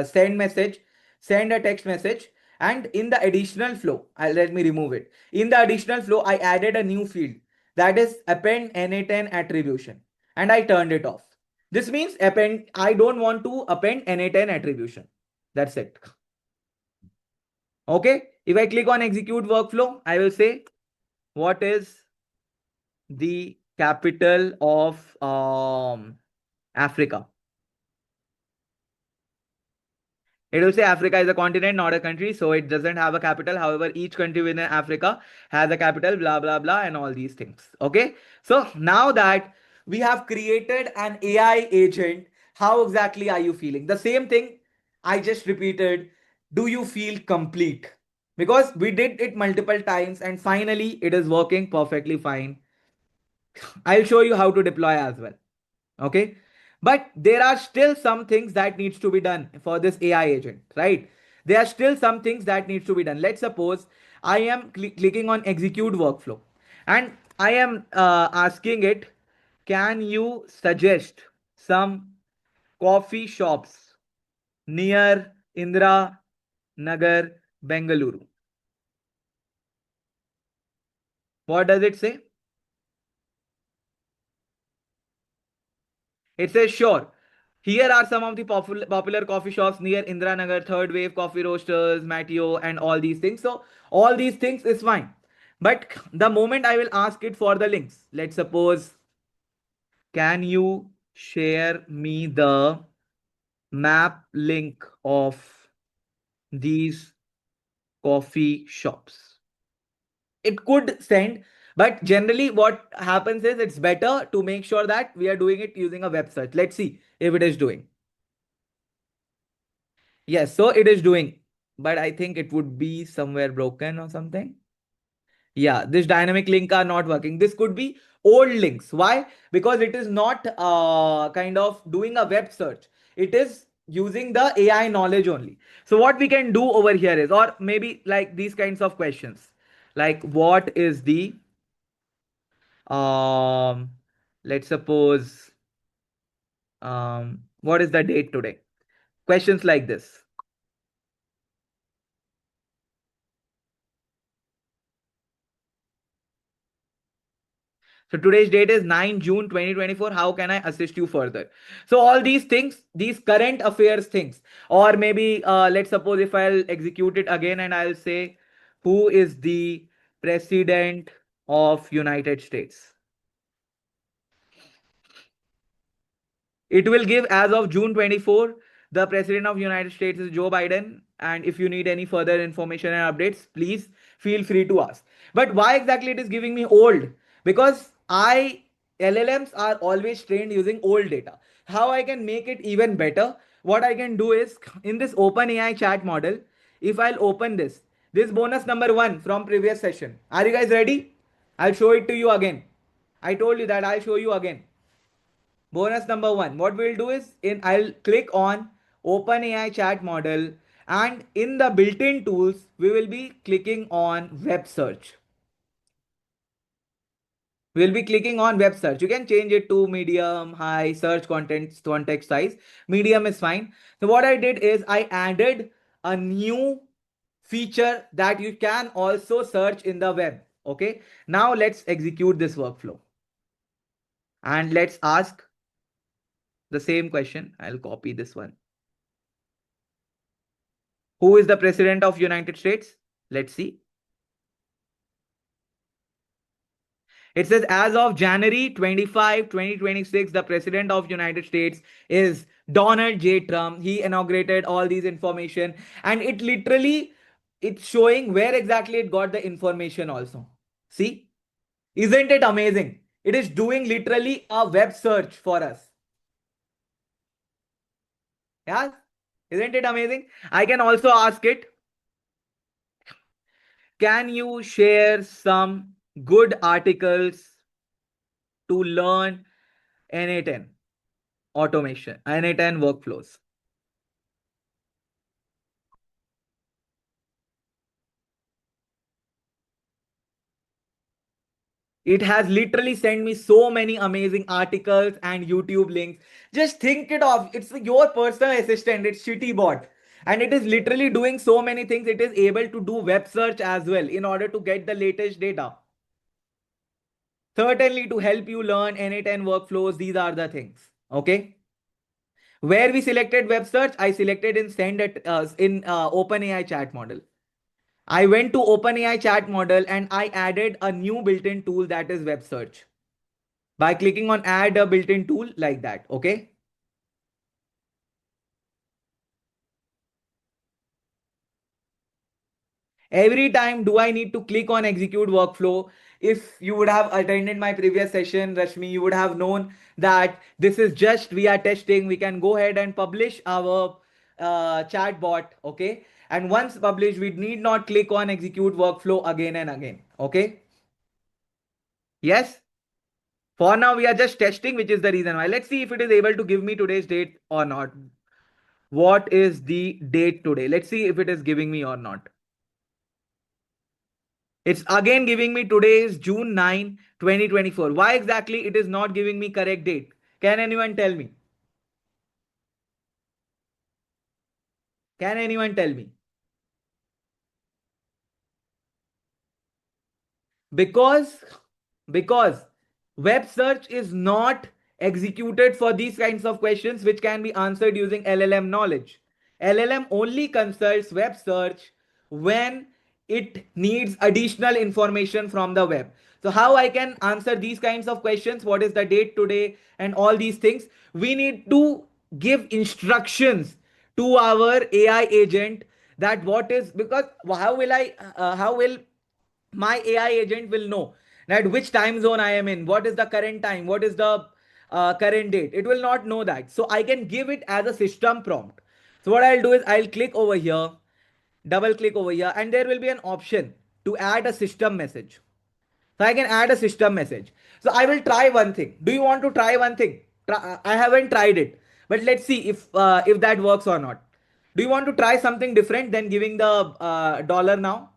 send message, send a text message, and in the additional flow, let me remove it. In the additional flow, I added a new field, that is append N8 attribution, and I turned it off. This means append. I don't want to append N8 attribution. That's it. Okay. If I click on execute workflow, I will say what is the capital of Africa. It will say Africa is a continent, not a country, so it doesn't have a capital. However, each country within Africa has a capital, blah, blah, blah, and all these things. Okay. So now that we have created an AI agent, how exactly are you feeling? The same thing I just repeated. Do you feel complete? Because we did it multiple times and finally it is working perfectly fine. I'll show you how to deploy as well. Okay. But there are still some things that needs to be done for this AI agent, right? There are still some things that needs to be done. Let's suppose I am clicking on execute workflow and I am asking it, can you suggest some coffee shops near Indira Nagar, Bengaluru? What does it say? It says, sure. Here are some of the popular coffee shops near Indira Nagar, Third Wave, Coffee Roasters, Mateo, and all these things. So, all these things is fine. But the moment I will ask it for the links, let's suppose, can you share me the map link of these coffee shops? It could send, but generally, what happens is it's better to make sure that we are doing it using a web search. Let's see if it is doing. Yes, so it is doing, but I think it would be somewhere broken or something. Yeah, this dynamic link are not working. This could be old links. Why? Because it is not kind of doing a web search. It is using the AI knowledge only. So what we can do over here is, or maybe like these kinds of questions, like what is the um, let's suppose what is the date today? Questions like this. So today's date is 9 June 2024. How can I assist you further? So all these things, these current affairs things, or maybe let's suppose if I'll execute it again and I'll say, who is the president of United States? It will give as of June 24, the President of United States is Joe Biden. And if you need any further information and updates, please feel free to ask. But why exactly it is giving me old? Because LLMs are always trained using old data. How I can make it even better? What I can do is in this OpenAI chat model, if I'll open this bonus number one from previous session. Are you guys ready? I'll show it to you again. I told you that I'll show you again. Bonus number one, what we'll do is I'll click on OpenAI chat model, and in the built-in tools, we will be clicking on web search. We'll be clicking on web search. You can change it to medium, high, search context size. Medium is fine. So what I did is I added a new feature that you can also search in the web. Okay. Now let's execute this workflow. And let's ask the same question. I'll copy this one. Who is the president of United States? Let's see. It says as of January 25, 2026, the president of United States is Donald J. Trump. He inaugurated all these information, and it literally it's showing where exactly it got the information also. See? Isn't it amazing? It is doing literally a web search for us. Yeah? Isn't it amazing? I can also ask it, can you share some good articles to learn NA10 automation, NA10 workflows? It has literally sent me so many amazing articles and YouTube links. Just think it of. It's your personal assistant. It's Shitty Bot. And it is literally doing so many things. It is able to do web search as well in order to get the latest data. Certainly to help you learn NA10 workflows, these are the things. Okay. Where we selected web search, I selected in send it in OpenAI chat model. I went to OpenAI chat model and I added a new built-in tool that is web search by clicking on add a built-in tool like that. Okay. Every time do I need to click on execute workflow? If you would have attended my previous session, Rashmi, you would have known that this is just we are testing. We can go ahead and publish our chat bot. Okay. And once published, we need not click on execute workflow again and again. Okay. Yes. For now, we are just testing, which is the reason why. Let's see if it is able to give me today's date or not. What is the date today? Let's see if it is giving me or not. It's again giving me today is June 9, 2024. Why exactly it is not giving me correct date? Can anyone tell me? Can anyone tell me? Because because web search is not executed for these kinds of questions which can be answered using LLM knowledge. LLM only consults web search when it needs additional information from the web. So how I can answer these kinds of questions? What is the date today and all these things? We need to give instructions to our AI agent that what is, because how will my AI agent will know that which time zone I am in, what is the current time, what is the current date. It will not know that. So I can give it as a system prompt. So what I'll do is I'll click over here, double click over here, and there will be an option to add a system message. So I can add a system message. So I will try one thing. Do you want to try one thing? I haven't tried it, but let's see if that works or not. Do you want to try something different than giving the dollar now?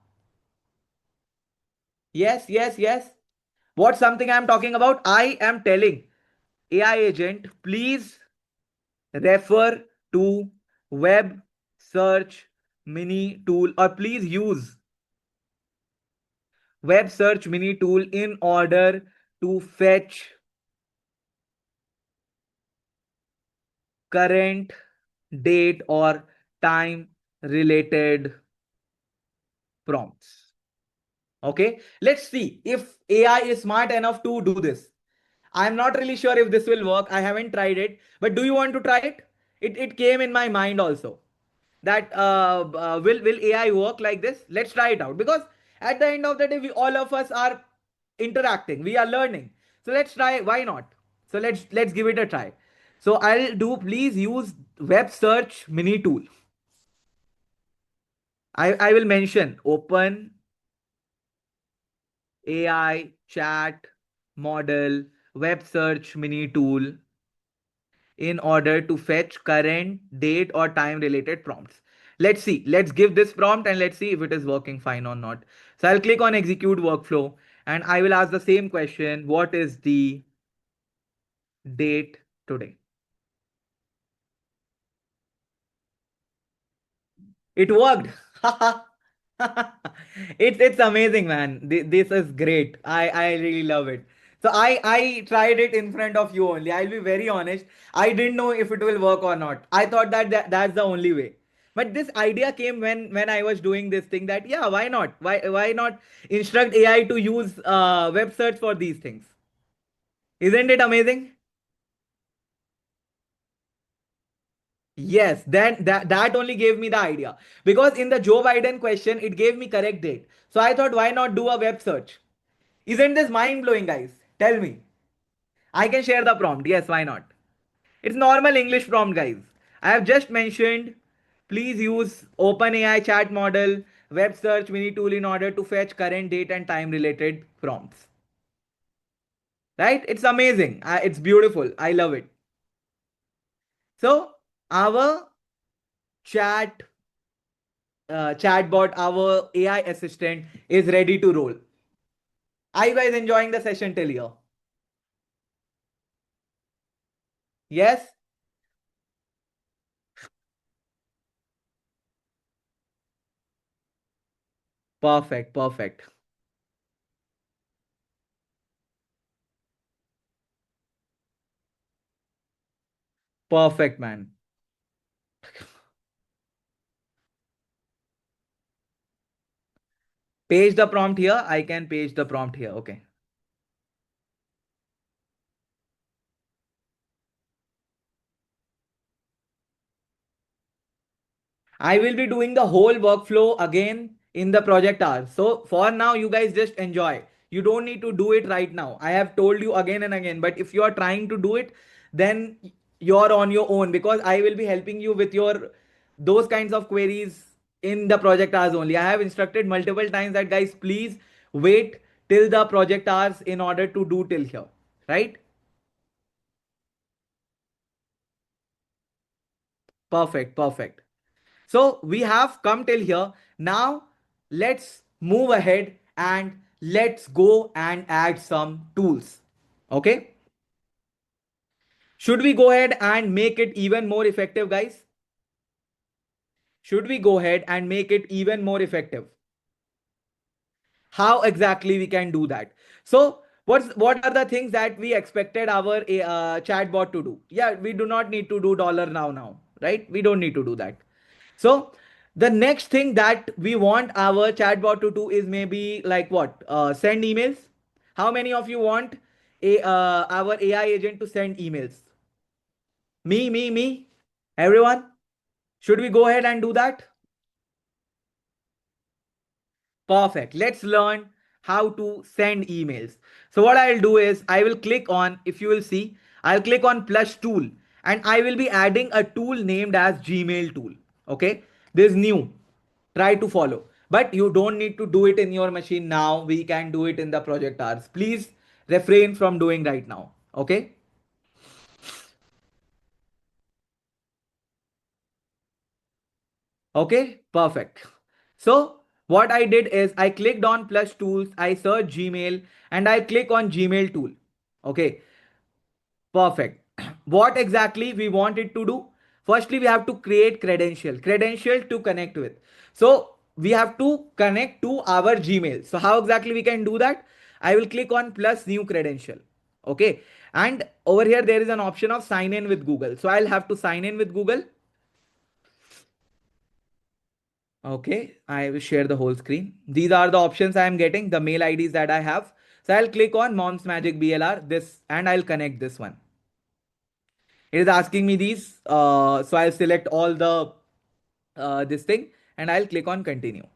Yes, yes, yes. What something I'm talking about? I am telling AI agent, please refer to web search mini tool, or please use web search mini tool in order to fetch current date or time related prompts. Okay, let's see if AI is smart enough to do this. I'm not really sure if this will work. I haven't tried it, but do you want to try it? It came in my mind also that will AI work like this? Let's try it out, because at the end of the day, we all of us are interacting, we are learning. So let's try. Why not? So let's give it a try. So I'll do. Please use web search mini tool. I will mention open AI chat model web search mini tool in order to fetch current date or time related prompts. Let's see. Let's give this prompt and let's see if it is working fine or not. So I'll click on execute workflow and I will ask the same question. What is the date today? It worked. It's amazing, man. This is great. I really love it. So I tried it in front of you only. I'll be very honest. I didn't know if it will work or not. I thought that's the only way. But this idea came when I was doing this thing, that yeah, why not? Why not instruct AI to use web search for these things? Isn't it amazing? Yes, then that only gave me the idea. Because in the Joe Biden question, it gave me correct date. So I thought, why not do a web search? Isn't this mind blowing, guys? Tell me. I can share the prompt. Yes, why not? It's normal English prompt, guys. I have just mentioned, please use OpenAI chat model, web search mini tool in order to fetch current date and time related prompts. Right? It's amazing. It's beautiful. I love it. So, our chat chatbot, our AI assistant is ready to roll. Are you guys enjoying the session till here? Yes? Perfect, perfect. Perfect, man. Page the prompt here. I can page the prompt here. Okay. I will be doing the whole workflow again in the project hours. So for now, you guys just enjoy. You don't need to do it right now. I have told you again and again. But if you are trying to do it, then you're on your own, because I will be helping you with your those kinds of queries in the project hours only. I have instructed multiple times that guys, please wait till the project hours in order to do till here. Right? Perfect, perfect. So we have come till here. Now let's move ahead and let's go and add some tools. Okay. Should we go ahead and make it even more effective, guys? Should we go ahead and make it even more effective? How exactly we can do that? So what are the things that we expected our chatbot to do? Yeah, we do not need to do dollar now, right? We don't need to do that. So the next thing that we want our chatbot to do is maybe like what? Send emails. How many of you want our AI agent to send emails? Me. Everyone? Should we go ahead and do that? Perfect. Let's learn how to send emails. So what I'll do is I will click on, if you will see, I'll click on plus tool and I will be adding a tool named as Gmail tool. Okay. This is new. Try to follow. But you don't need to do it in your machine now. We can do it in the project hours. Please refrain from doing right now. Okay. Okay, perfect. So what I did is I clicked on plus tools, I searched Gmail and I click on Gmail tool. Okay, perfect. What exactly we want it to do? Firstly, we have to create credential to connect with. So we have to connect to our Gmail. So how exactly we can do that? I will click on plus new credential. Okay. And over here, there is an option of sign in with Google. So I'll have to sign in with Google. Okay, I will share the whole screen. These are the options I am getting, the mail IDs that I have. So I'll click on Mom's Magic BLR, this, and I'll connect this one. It is asking me these. So I'll select all the this thing and I'll click on continue.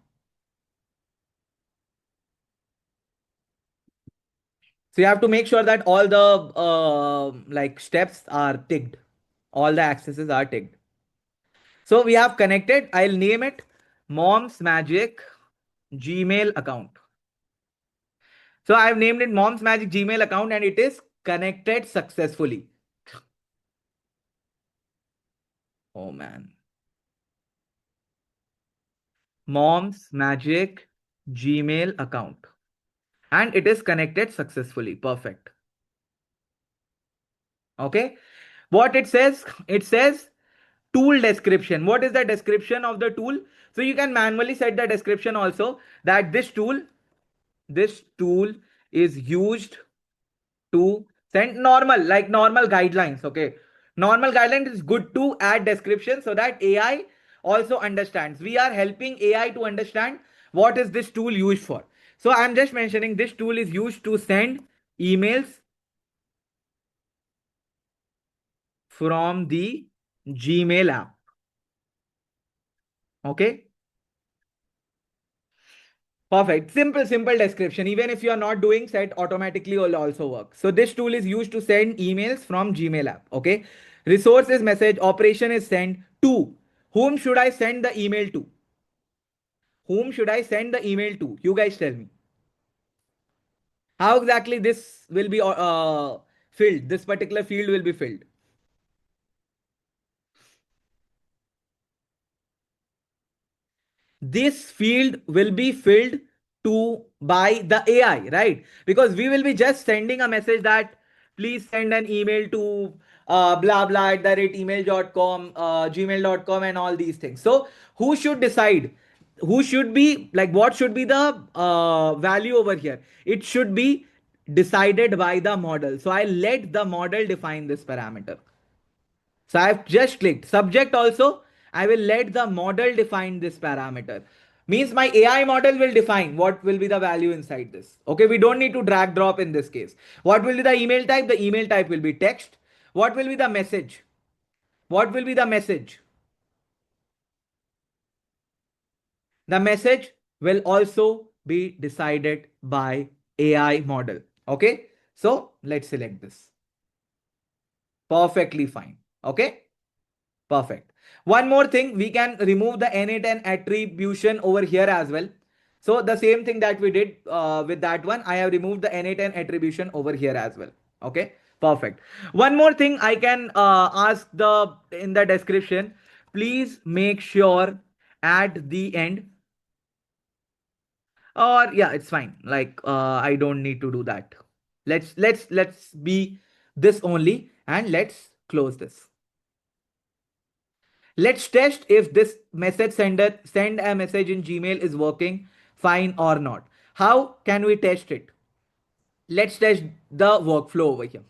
So you have to make sure that all the like steps are ticked. All the accesses are ticked. So we have connected. I'll name it Mom's Magic Gmail account. So I've named it Mom's Magic Gmail account and it is connected successfully. Oh man. Mom's Magic Gmail account. And it is connected successfully. Perfect. Okay. What it says tool description. What is the description of the tool? So you can manually set the description also that this tool is used to send normal guidelines. Okay. Normal guidelines is good to add description so that AI also understands. We are helping AI to understand what is this tool used for. So I'm just mentioning this tool is used to send emails from the Gmail app. Okay. Perfect. Simple description. Even if you are not doing, set automatically will also work. So this tool is used to send emails from Gmail app. Okay. Resource is message. Operation is send to. Whom should I send the email to? Whom should I send the email to? You guys tell me. How exactly this will be filled? This particular field will be filled. This field will be filled to by the AI, right? Because we will be just sending a message that please send an email to blah blah at the rate email.com, gmail.com, and all these things. So who should decide? Who should be like what should be the value over here? It should be decided by the model. So I let the model define this parameter. So I've just clicked subject also. I will let the model define this parameter. Means my AI model will define what will be the value inside this. Okay, we don't need to drag drop in this case. What will be the email type? The email type will be text. What will be the message? What will be the message? The message will also be decided by AI model. Okay, so let's select this. Perfectly fine. Okay. Perfect. One more thing, we can remove the N8N attribution over here as well. So the same thing that we did with that one, I have removed the N8N attribution over here as well. Okay, perfect. One more thing I can ask in the description, please make sure at the end, or yeah, it's fine. Like I don't need to do that. Let's be this only and let's close this. Let's test if this message send a message in Gmail is working fine or not. How can we test it? Let's test the workflow over here.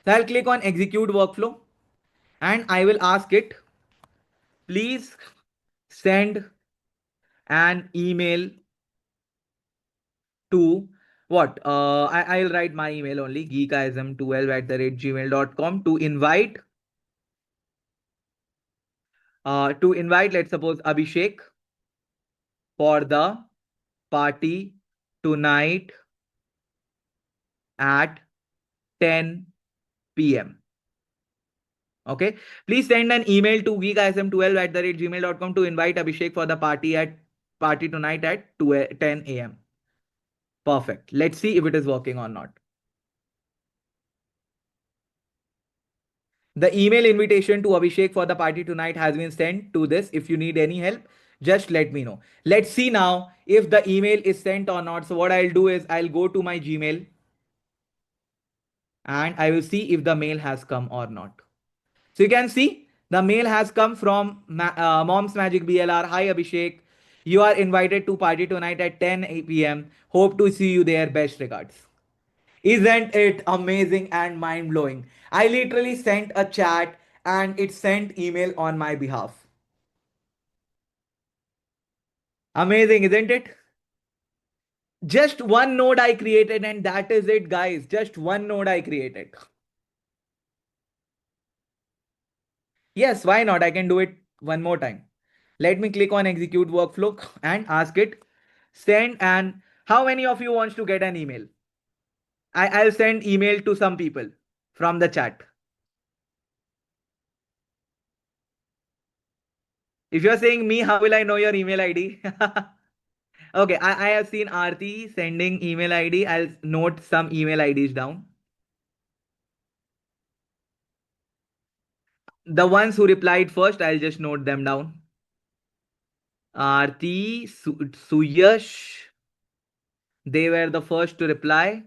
So I'll click on execute workflow and I will ask it, please send an email to what? I'll write my email only geekism12 at the rate gmail.com to invite, let's suppose Abhishek for the party tonight at 10 p.m. Okay. Please send an email to geekism12 at the rate gmail.com to invite Abhishek for the party tonight at 10 a.m. Perfect. Let's see if it is working or not. The email invitation to Abhishek for the party tonight has been sent to this. If you need any help, just let me know. Let's see now if the email is sent or not. So what I'll do is I'll go to my Gmail and I will see if the mail has come or not. So you can see the mail has come from Mom's Magic BLR. Hi Abhishek, you are invited to party tonight at 10 p.m. Hope to see you there. Best regards. Isn't it amazing and mind blowing? I literally sent a chat and it sent email on my behalf. Amazing, isn't it? Just one node I created, and that is it, guys. Just one node I created. Yes, why not? I can do it one more time. Let me click on execute workflow and ask it send. And how many of you wants to get an email? I'll send email to some people from the chat. If you're saying me, how will I know your email ID? Okay, I have seen Aarti sending email ID. I'll note some email IDs down. The ones who replied first, I'll just note them down. Aarti, Suyash, they were the first to reply.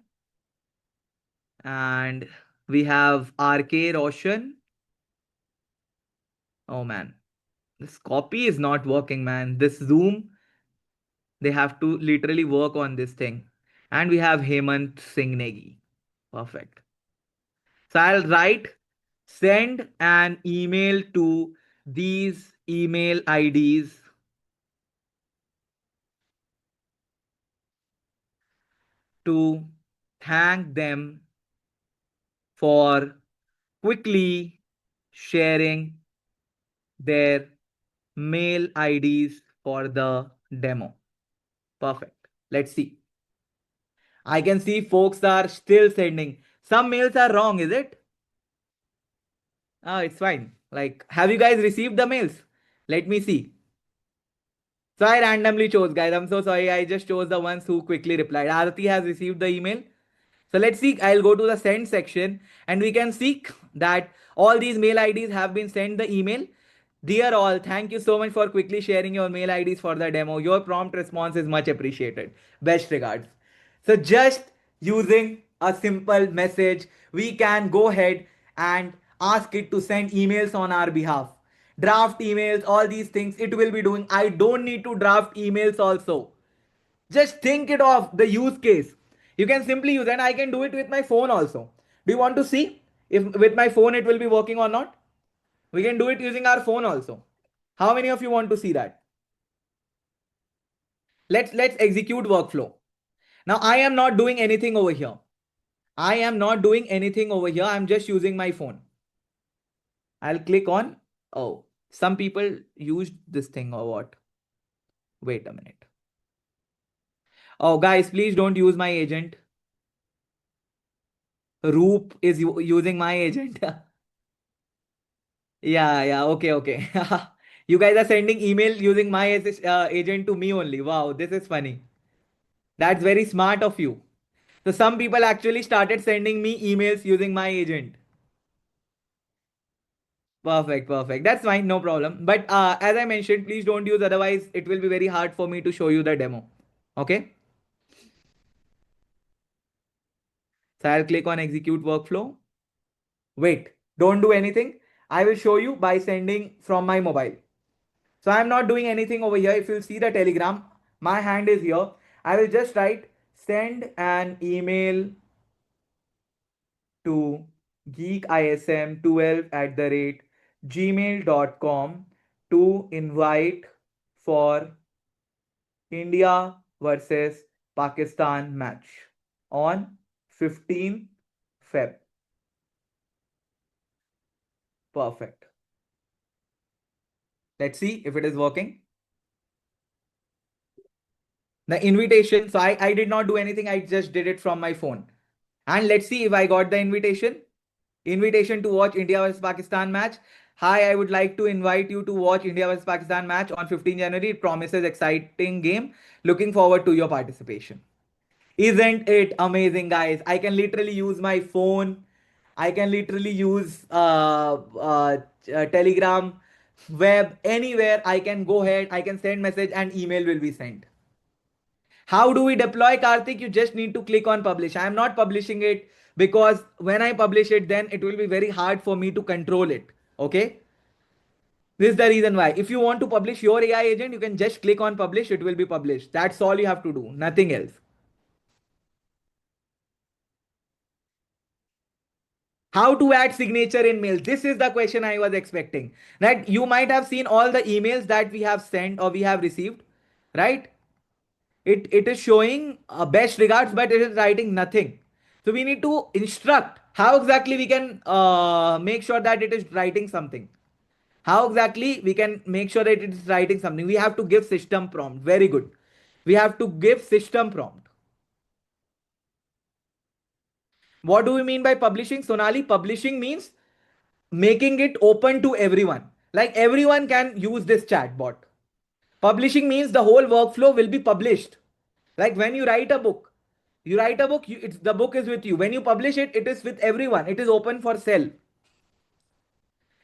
And we have RK Roshan. Oh man, this copy is not working, man. This Zoom, they have to literally work on this thing. And we have Hemant Singh Negi. Perfect. So I'll write send an email to these email IDs to thank them for quickly sharing their mail IDs for the demo. Perfect. Let's see. I can see folks are still sending. Some mails are wrong, is it? Oh, it's fine. Like, have you guys received the mails? Let me see. So I randomly chose, guys. I'm so sorry. I just chose the ones who quickly replied. Aarti has received the email. So let's see. I'll go to the send section and we can see that all these mail IDs have been sent the email. Dear all, thank you so much for quickly sharing your mail IDs for the demo. Your prompt response is much appreciated. Best regards. So just using a simple message, we can go ahead and ask it to send emails on our behalf. Draft emails, all these things it will be doing. I don't need to draft emails also. Just think it of the use case. You can simply use, and I can do it with my phone also. Do you want to see if with my phone it will be working or not? We can do it using our phone also. How many of you want to see that? Let's execute workflow. Now I am not doing anything over here. I am not doing anything over here. I'm just using my phone. I'll click on. Oh, some people used this thing or what? Wait a minute. Oh, guys, please don't use my agent. Roop is using my agent. Yeah, yeah. Okay, okay. You guys are sending email using my agent to me only. Wow, this is funny. That's very smart of you. So some people actually started sending me emails using my agent. Perfect, perfect. That's fine, no problem. But as I mentioned, please don't use, otherwise it will be very hard for me to show you the demo. Okay. So I'll click on execute workflow. Wait, don't do anything. I will show you by sending from my mobile. So I'm not doing anything over here. If you see the telegram, my hand is here. I will just write send an email to geekism12 at the rate gmail.com to invite for India versus Pakistan match on 15 Feb. Perfect. Let's see if it is working. The invitation, so I did not do anything. I just did it from my phone. And let's see if I got the invitation. Invitation to watch India vs Pakistan match. Hi, I would like to invite you to watch India vs Pakistan match on 15 January. It promises exciting game. Looking forward to your participation. Isn't it amazing, guys? I can literally use my phone. I can literally use Telegram, web, anywhere. I can go ahead. I can send message and email will be sent. How do we deploy, Karthik? You just need to click on publish. I am not publishing it because when I publish it, then it will be very hard for me to control it. Okay. This is the reason why. If you want to publish your AI agent, you can just click on publish. It will be published. That's all you have to do. Nothing else. How to add signature in mail? This is the question I was expecting. Right? You might have seen all the emails that we have sent or we have received, right? It is showing best regards, but it is writing nothing. So we need to instruct how exactly we can make sure that it is writing something. How exactly we can make sure that it is writing something? We have to give system prompt. Very good. We have to give system prompt. What do we mean by publishing, Sonali? Publishing means making it open to everyone. Like everyone can use this chatbot. Publishing means the whole workflow will be published. Like when you write a book, it's the book is with you. When you publish it, it is with everyone. It is open for sale.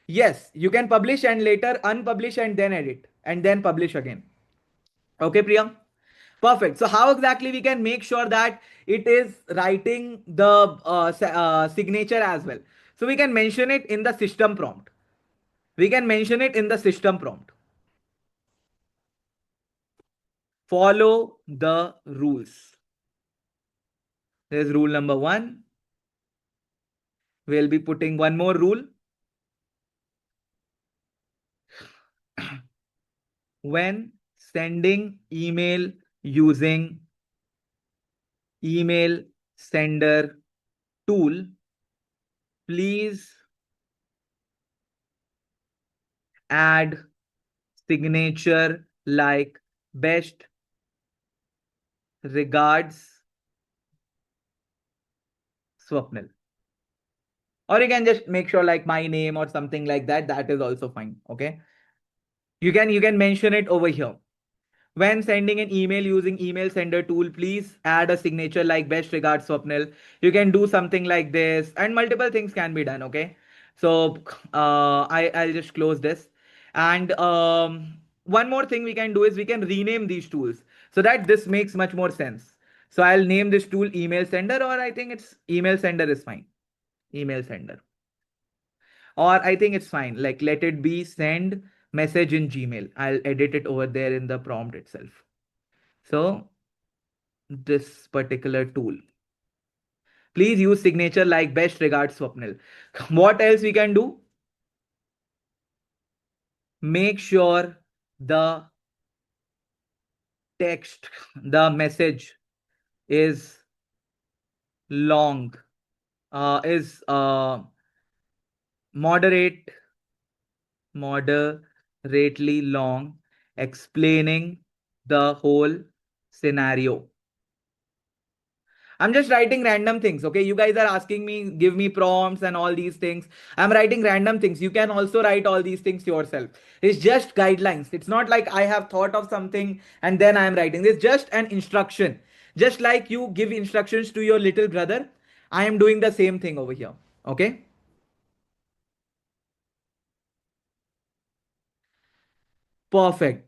Yes, you can publish and later unpublish and then edit and then publish again. Okay, Priya? Perfect. So how exactly we can make sure that it is writing the signature as well? So we can mention it in the system prompt. We can mention it in the system prompt. Follow the rules. There's rule number one. We'll be putting one more rule. When sending email using email sender tool, please add signature like best regards Swapnil. Or you can just make sure like my name or something like that. That is also fine. Okay. You can mention it over here. When sending an email using email sender tool, please add a signature like best regards Swapnil. You can do something like this and multiple things can be done. Okay. So I'll just close this. And one more thing we can do is we can rename these tools so that this makes much more sense. So I'll name this tool email sender, or I think it's email sender is fine. Email sender. Or I think it's fine. Like let it be send message in Gmail. I'll edit it over there in the prompt itself. So this particular tool. Please use signature like best regards Swapnil. What else we can do? Make sure the text, the message is long, is moderate, moderately long, explaining the whole scenario. I'm just writing random things. Okay. You guys are asking me, give me prompts and all these things. I'm writing random things. You can also write all these things yourself. It's just guidelines. It's not like I have thought of something and then I'm writing. It's just an instruction. Just like you give instructions to your little brother, I am doing the same thing over here. Okay. Perfect.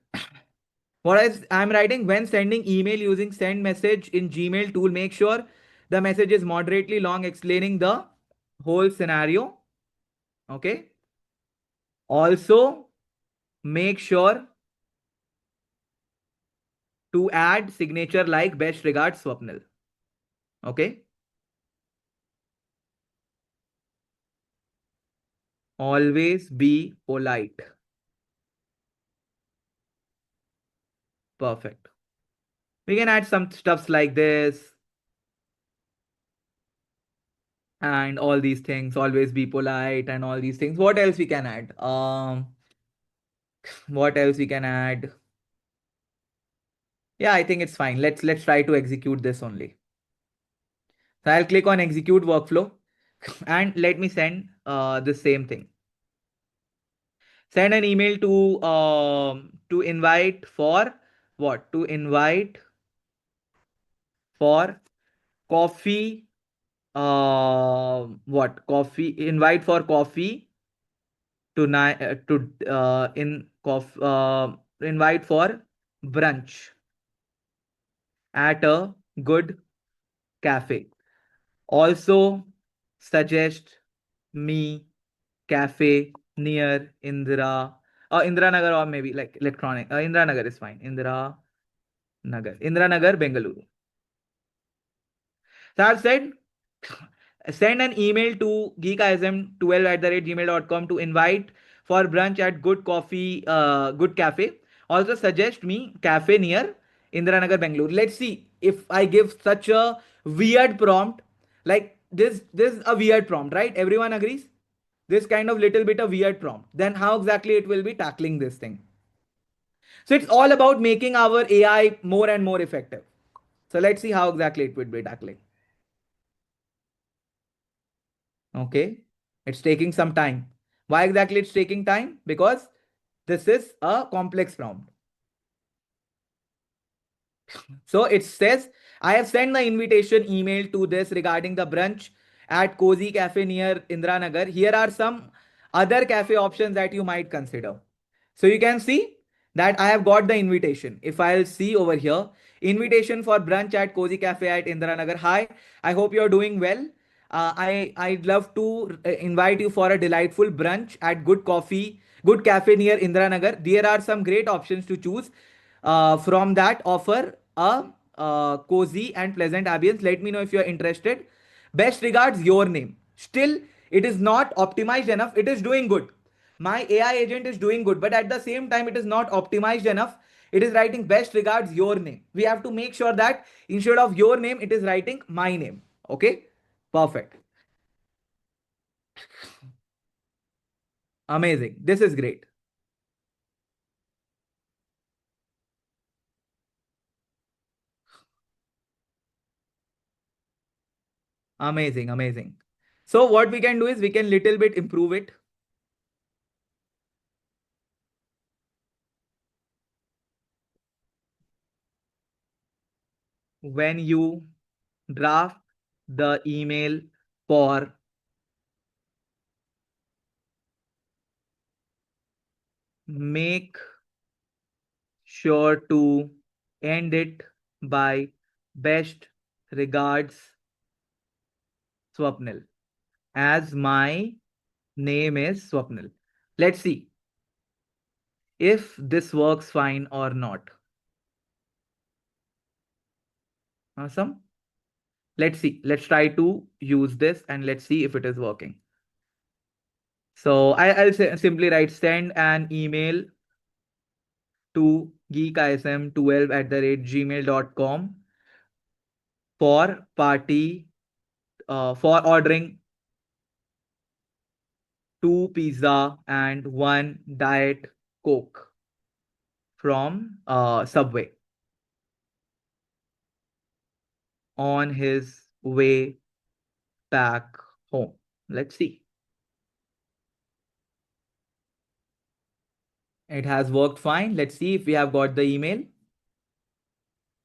What else I'm writing? When sending email using send message in Gmail tool, make sure the message is moderately long, explaining the whole scenario. Okay. Also, make sure to add signature like best regards Swapnil. Okay. Always be polite. Perfect. We can add some stuffs like this and all these things. Always be polite and all these things. What else we can add? What else we can add? Yeah, I think it's fine. Let's try to execute this only. So I'll click on execute workflow and let me send the same thing. Send an email to invite for what? To invite for coffee. What? Coffee. Invite for coffee tonight. To in coffee. Invite for brunch at a good cafe. Also suggest me cafe near Indira. Indira Nagar, or maybe like electronic. Indira Nagar is fine. Indira Nagar. Indira Nagar, Bengaluru. So I've said Send an email to geekism12 at the rate gmail.com to invite for brunch at Good Coffee, Good Cafe. Also suggest me cafe near Indiranagar, Bangalore. Let's see if I give such a weird prompt. Like this is a weird prompt, right? Everyone agrees? This kind of little bit of weird prompt. Then how exactly it will be tackling this thing? So it's all about making our AI more and more effective. So let's see how exactly it would be tackling. Okay. It's taking some time. Why exactly it's taking time? Because this is a complex prompt. So it says, I have sent the invitation email to this regarding the brunch at Cozy Cafe near Indranagar. Here are some other cafe options that you might consider. So you can see that I have got the invitation. If I'll see over here, invitation for brunch at Cozy Cafe at Indranagar. Hi, I hope you're doing well. I'd love to invite you for a delightful brunch at Good Cafe near Indranagar. There are some great options to choose. From that offer a cozy and pleasant ambience. Let me know if you're interested. Best regards, your name. Still, it is not optimized enough. It is doing good. My AI agent is doing good, but at the same time, it is not optimized enough. It is writing best regards, your name. We have to make sure that instead of your name, it is writing my name. Okay, perfect. Amazing. This is great. Amazing, amazing. So what we can do is we can little bit improve it. When you draft the email for make sure to end it by best regards Swapnil, as my name is Swapnil. Let's see if this works fine or not. Awesome. Let's see. Let's try to use this and let's see if it is working. So I'll simply write send an email to geekism12 at the rate gmail.com for for ordering two pizza and one diet coke from Subway on his way back home. Let's see. It has worked fine. Let's see if we have got the email.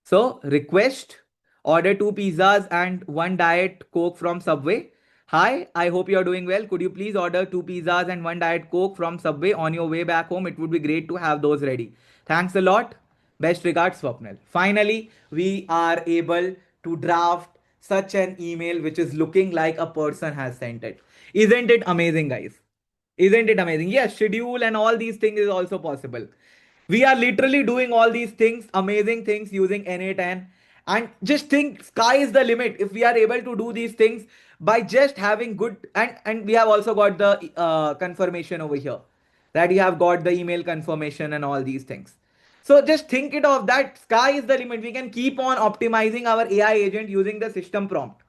So request order two pizzas and one diet coke from Subway. Hi, I hope you're doing well. Could you please order two pizzas and one diet coke from Subway on your way back home? It would be great to have those ready. Thanks a lot. Best regards, Swapnil. Finally, we are able to draft such an email which is looking like a person has sent it. Isn't it amazing, guys? Isn't it amazing? Yes, schedule and all these things is also possible. We are literally doing all these things, amazing things using N8N. And just think, sky is the limit. If we are able to do these things by just having good, and we have also got the confirmation over here that you have got the email confirmation and all these things. So just think it of that sky is the limit. We can keep on optimizing our AI agent using the system prompt,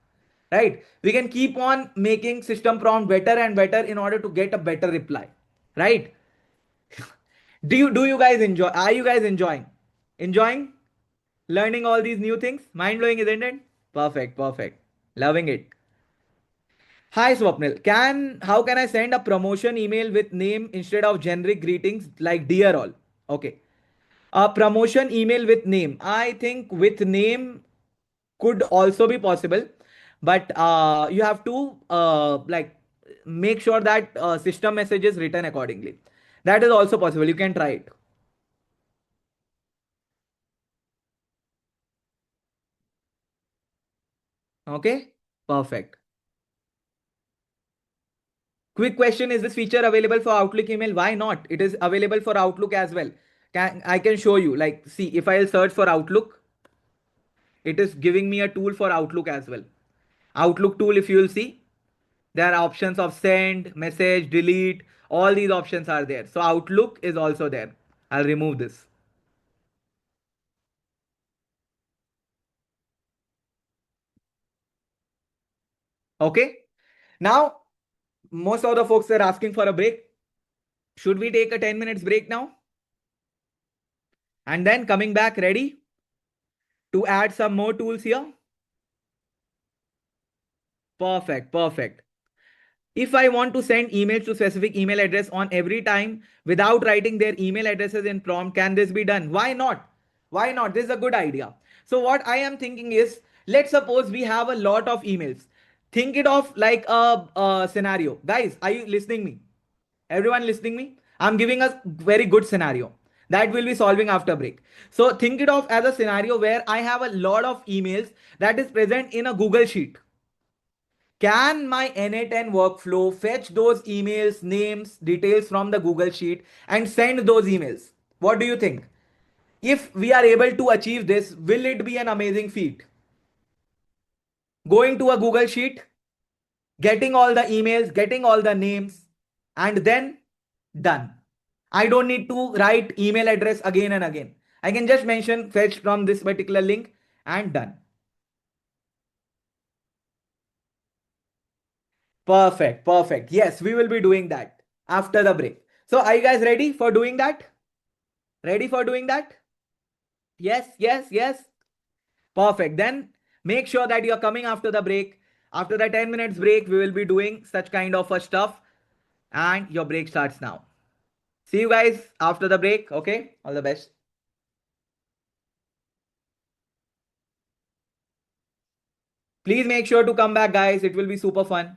right? We can keep on making system prompt better and better in order to get a better reply, right? Do you guys enjoy? Are you guys enjoying learning all these new things? Mind blowing, isn't it? Perfect, perfect. Loving it. Hi Swapnil. How can I send a promotion email with name instead of generic greetings like dear all? Okay. A promotion email with name. I think with name could also be possible, but you have to like make sure that system message is written accordingly. That is also possible. You can try it. Okay. Perfect. Quick question, is this feature available for Outlook email? Why not? It is available for Outlook as well. I can show you. Like, see, if I'll search for Outlook, it is giving me a tool for Outlook as well. Outlook tool, if you will see. There are options of send, message, delete. All these options are there. So Outlook is also there. I'll remove this. Okay. Now, most of the folks are asking for a break. Should we take a 10 minutes break now? And then coming back ready to add some more tools here? Perfect. Perfect. If I want to send emails to specific email address on every time without writing their email addresses in prompt, can this be done? Why not? Why not? This is a good idea. So what I am thinking is, let's suppose we have a lot of emails. Think it of like a scenario. Guys, are you listening me? Everyone listening me? I'm giving a very good scenario that will be solving after break. So think it of as a scenario where I have a lot of emails that is present in a Google Sheet. Can my N8N workflow fetch those emails, names, details from the Google Sheet and send those emails? What do you think? If we are able to achieve this, will it be an amazing feat? Going to a Google Sheet, getting all the emails, getting all the names, and then done. I don't need to write email address again and again. I can just mention fetch from this particular link and done. Perfect, perfect. Yes, we will be doing that after the break. So, are you guys ready for doing that? Ready for doing that? Yes, yes, yes. Perfect. Then make sure that you're coming after the break. After the 10 minutes break, we will be doing such kind of a stuff. And your break starts now. See you guys after the break. Okay. All the best. Please make sure to come back, guys. It will be super fun.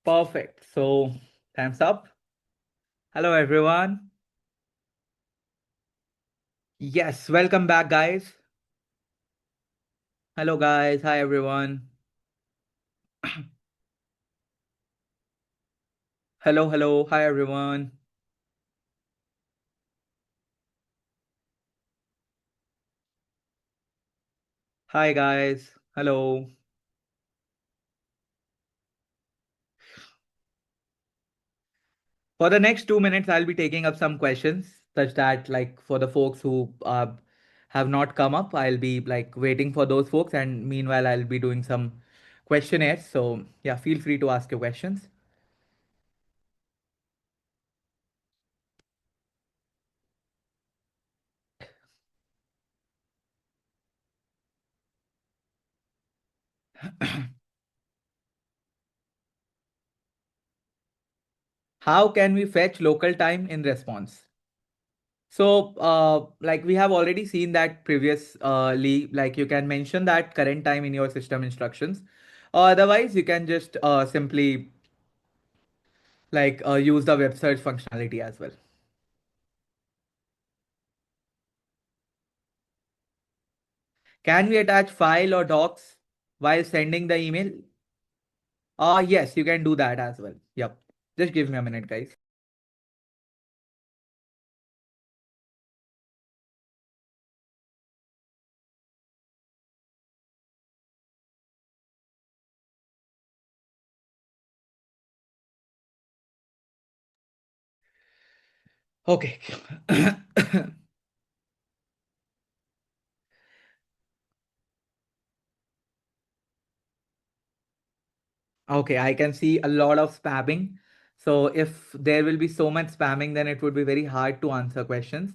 Perfect. So, thumbs up. Hello, everyone. Yes, welcome back, guys. Hello, guys. Hi, everyone. Hello, hello. Hi, everyone. Hi, guys. Hello. For the next 2 minutes, I'll be taking up some questions, such that, like, for the folks who have not come up, I'll be like waiting for those folks, and meanwhile, I'll be doing some questionnaires. So, yeah, feel free to ask your questions. How can we fetch local time in response? So, like we have already seen that previously, like you can mention that current time in your system instructions. Otherwise, you can just simply use the web search functionality as well. Can we attach file or docs while sending the email? Yes, you can do that as well. Yep. Just give me a minute, guys. Okay. Okay, I can see a lot of spamming. So if there will be so much spamming, then it would be very hard to answer questions.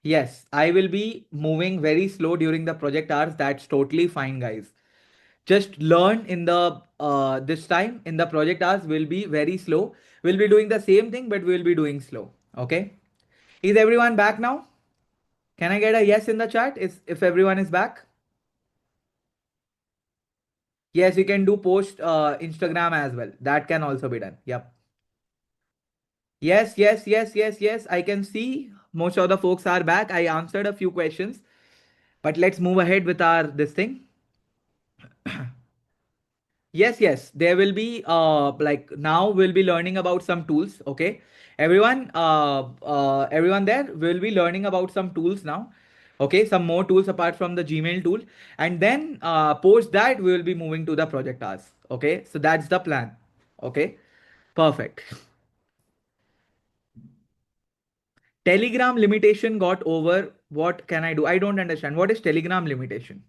Yes, I will be moving very slow during the project hours. That's totally fine, guys. Just learn in the this time in the project hours will be very slow. We'll be doing the same thing, but we'll be doing slow. Okay. Is everyone back now? Can I get a yes in the chat? Is if everyone is back? Yes, you can do post Instagram as well. That can also be done. Yep. Yes, yes, yes, yes, yes. I can see most of the folks are back. I answered a few questions, but let's move ahead with our this thing. Yes, yes, there will be like now we'll be learning about some tools. Okay, everyone there will be learning about some tools now. Okay, some more tools apart from the Gmail tool, and then post that we will be moving to the project tasks. Okay, so that's the plan. Okay, perfect. Telegram limitation got over. What can I do? I don't understand. What is Telegram limitation?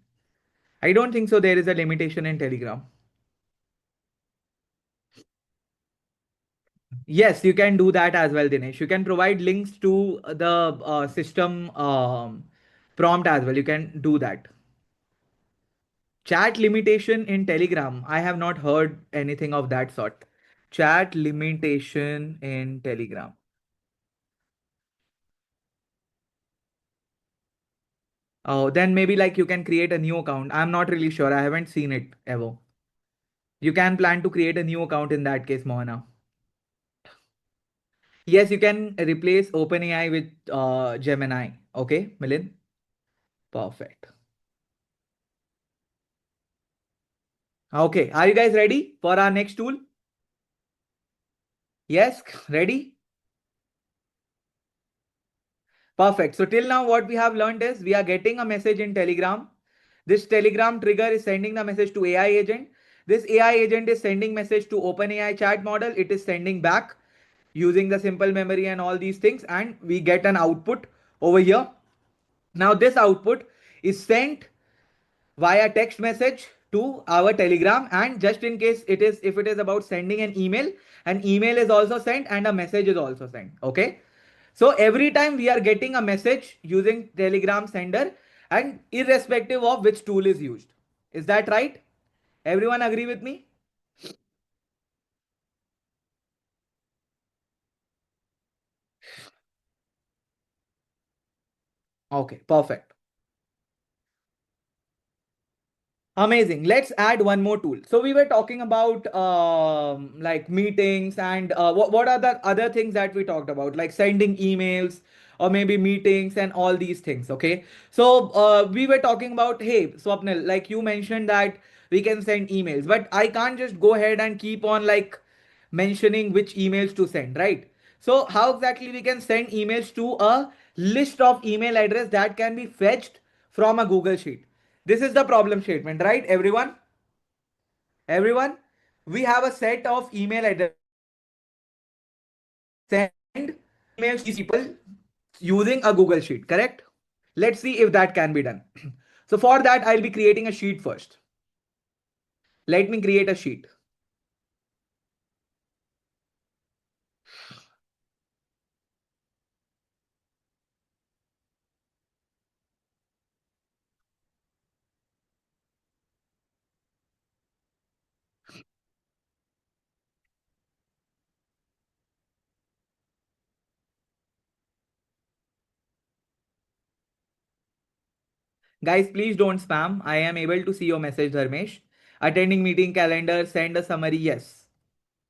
I don't think so. There is a limitation in Telegram. Yes, you can do that as well, Dinesh. You can provide links to the system prompt as well. You can do that. Chat limitation in Telegram. I have not heard anything of that sort. Chat limitation in Telegram. Oh, then maybe like you can create a new account. I'm not really sure. I haven't seen it ever. You can plan to create a new account in that case, Mohana. Yes, you can replace OpenAI with Gemini. Okay, Milin? Perfect. Okay, are you guys ready for our next tool? Yes, ready? Perfect. So till now, what we have learned is we are getting a message in Telegram. This Telegram trigger is sending the message to AI agent. This AI agent is sending message to OpenAI chat model. It is sending back using the simple memory and all these things, and we get an output over here. Now this output is sent via text message to our telegram, and just in case it is if it is about sending an email is also sent and a message is also sent. Okay, so every time we are getting a message using telegram sender, and irrespective of which tool is used. Is that right? Everyone agree with me? Okay, perfect. Amazing. Let's add one more tool. So we were talking about like meetings and what are the other things that we talked about, like sending emails or maybe meetings and all these things. Okay. So we were talking about, hey, Swapnil, like you mentioned that we can send emails, but I can't just go ahead and keep on like mentioning which emails to send, right? So how exactly we can send emails to a list of email address that can be fetched from a Google Sheet? This is the problem statement, right? Everyone, we have a set of email addresses send emails to these people using a Google Sheet, correct? Let's see if that can be done. So for that, I'll be creating a sheet first. Let me create a sheet. Guys, please don't spam. I am able to see your message, Dharmesh. Attending meeting calendar, send a summary. Yes,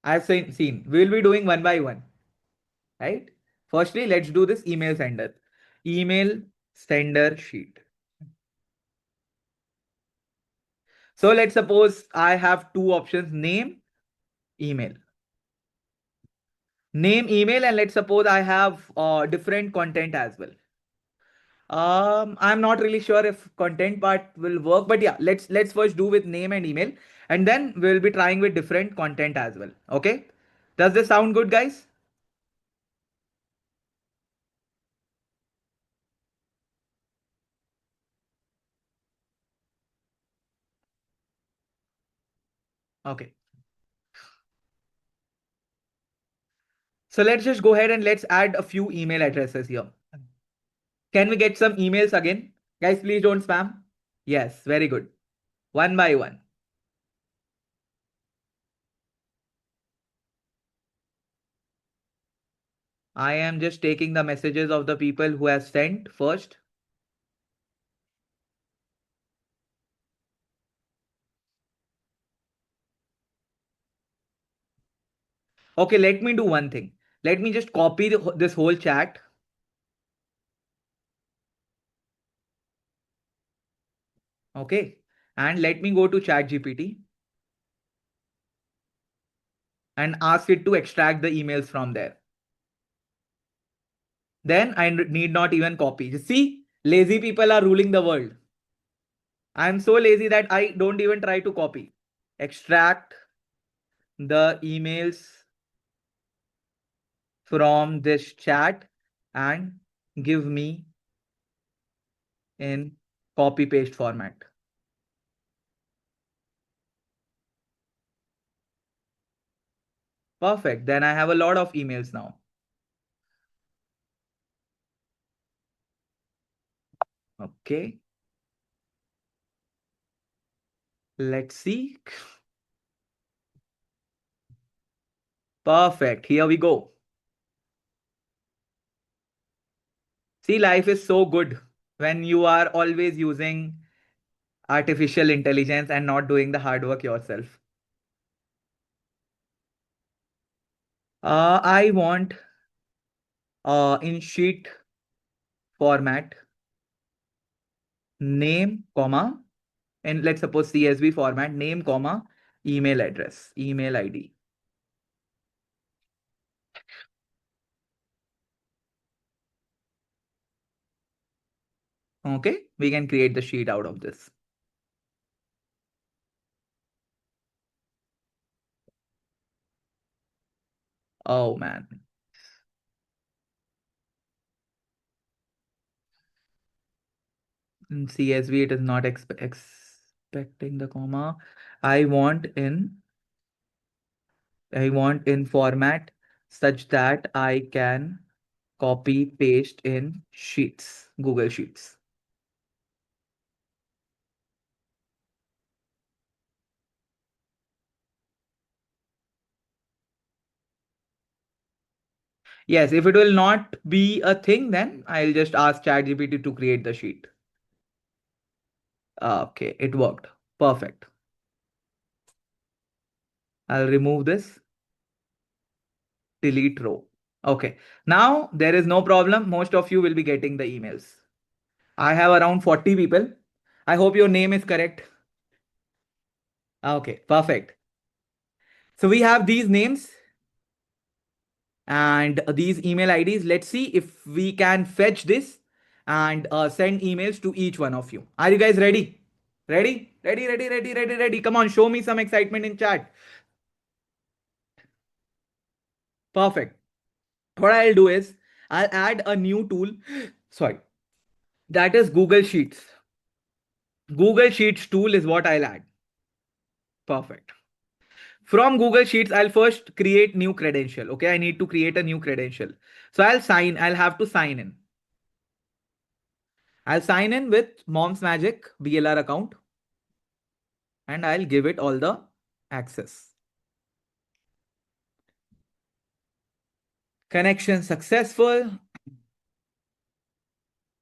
I've seen. We will be doing one by one, right? Firstly, let's do this email sender. Email sender sheet. So let's suppose I have two options, email. Name, email, and let's suppose I have different content as well. I'm not really sure if content part will work, but yeah, let's first do with name and email, and then we'll be trying with different content as well. Okay? Does this sound good, guys? Okay. So let's just go ahead and let's add a few email addresses here. Can we get some emails again? Guys, please don't spam. Yes, very good. One by one. I am just taking the messages of the people who have sent first. Okay, let me do one thing. Let me just copy this whole chat. Okay. And let me go to ChatGPT and ask it to extract the emails from there. Then I need not even copy. See, lazy people are ruling the world. I am so lazy that I don't even try to copy. Extract the emails from this chat and give me in copy paste format. Perfect. Then I have a lot of emails now. Okay. Let's see. Perfect. Here we go. See, life is so good when you are always using artificial intelligence and not doing the hard work yourself. I want in sheet format name, comma, and let's suppose CSV format name, comma, email address, email ID. Okay, we can create the sheet out of this. Oh man. In CSV, it is not expecting the comma. I want in I want in format such that I can copy paste in Sheets, Google Sheets. Yes, if it will not be a thing, then I'll just ask ChatGPT to create the sheet. Okay, it worked. Perfect. I'll remove this, delete row. Okay. Now there is no problem. Most of you will be getting the emails. I have around 40 people. I hope your name is correct. Okay, perfect. So we have these names and these email IDs. Let's see if we can fetch this and send emails to each one of you. Are you guys ready? Ready? Ready, ready, ready, ready, ready. Come on, show me some excitement in chat. Perfect. What I'll do is I'll add a new tool. Sorry, that is Google Sheets. Google Sheets tool is what I'll add. Perfect. From Google Sheets, I'll first create new credential. Okay, I need to create a new credential. So I'll have to sign in. I'll sign in with Mom's Magic BLR account and I'll give it all the access. Connection successful.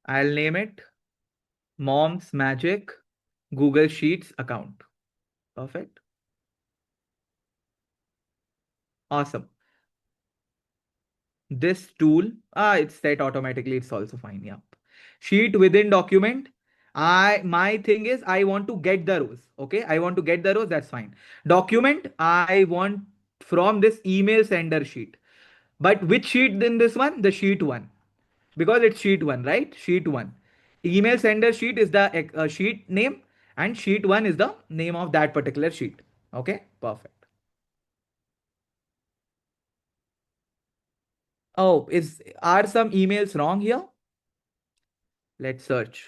I'll name it Mom's Magic Google Sheets account. Perfect. Awesome. This tool, it's set automatically. It's also fine. Yeah. Sheet within document. My thing is I want to get the rows. Okay. I want to get the rows. That's fine. Document. I want from this email sender sheet. But which sheet in this one? The sheet one. Because it's sheet one, right? Sheet one. Email sender sheet is the sheet name and sheet one is the name of that particular sheet. Okay. Perfect. Oh, are some emails wrong here? Let's search.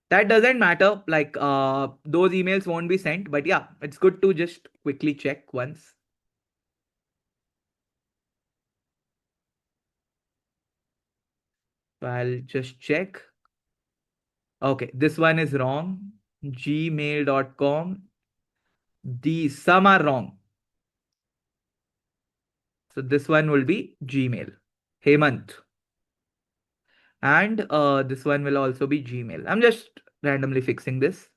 That doesn't matter. Like those emails won't be sent, but yeah, it's good to just quickly check once. So I'll just check. Okay, this one is wrong. Gmail.com. These some are wrong. So this one will be Gmail. Hemant. And this one will also be Gmail. I'm just randomly fixing this.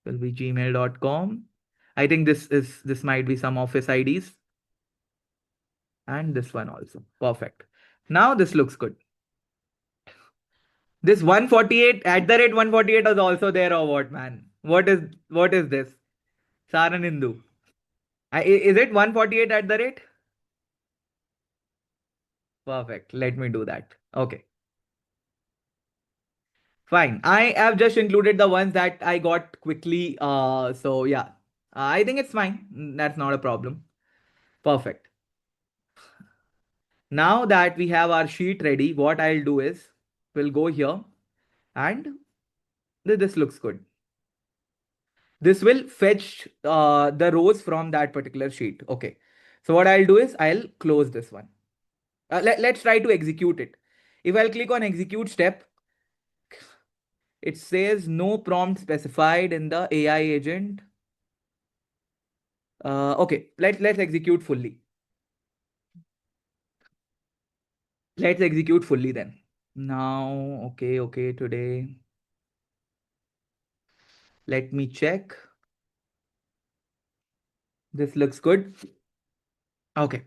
Will be gmail.com. I think this might be some office IDs. And this one also. Perfect. Now this looks good. This 148 at the rate 148 is also there or what, man? What is this? Saranindu. Is it 148 at the rate? Perfect. Let me do that. Okay. Fine. I have just included the ones that I got quickly. So yeah. I think it's fine. That's not a problem. Perfect. Now that we have our sheet ready, what I'll do is we'll go here and this looks good. This will fetch the rows from that particular sheet. Okay. So what I'll do is I'll close this one. Let's try to execute it. If I'll click on execute step, it says no prompt specified in the AI agent. Okay, let's execute fully. Let's execute fully then. Now, okay, today. Let me check. This looks good. Okay.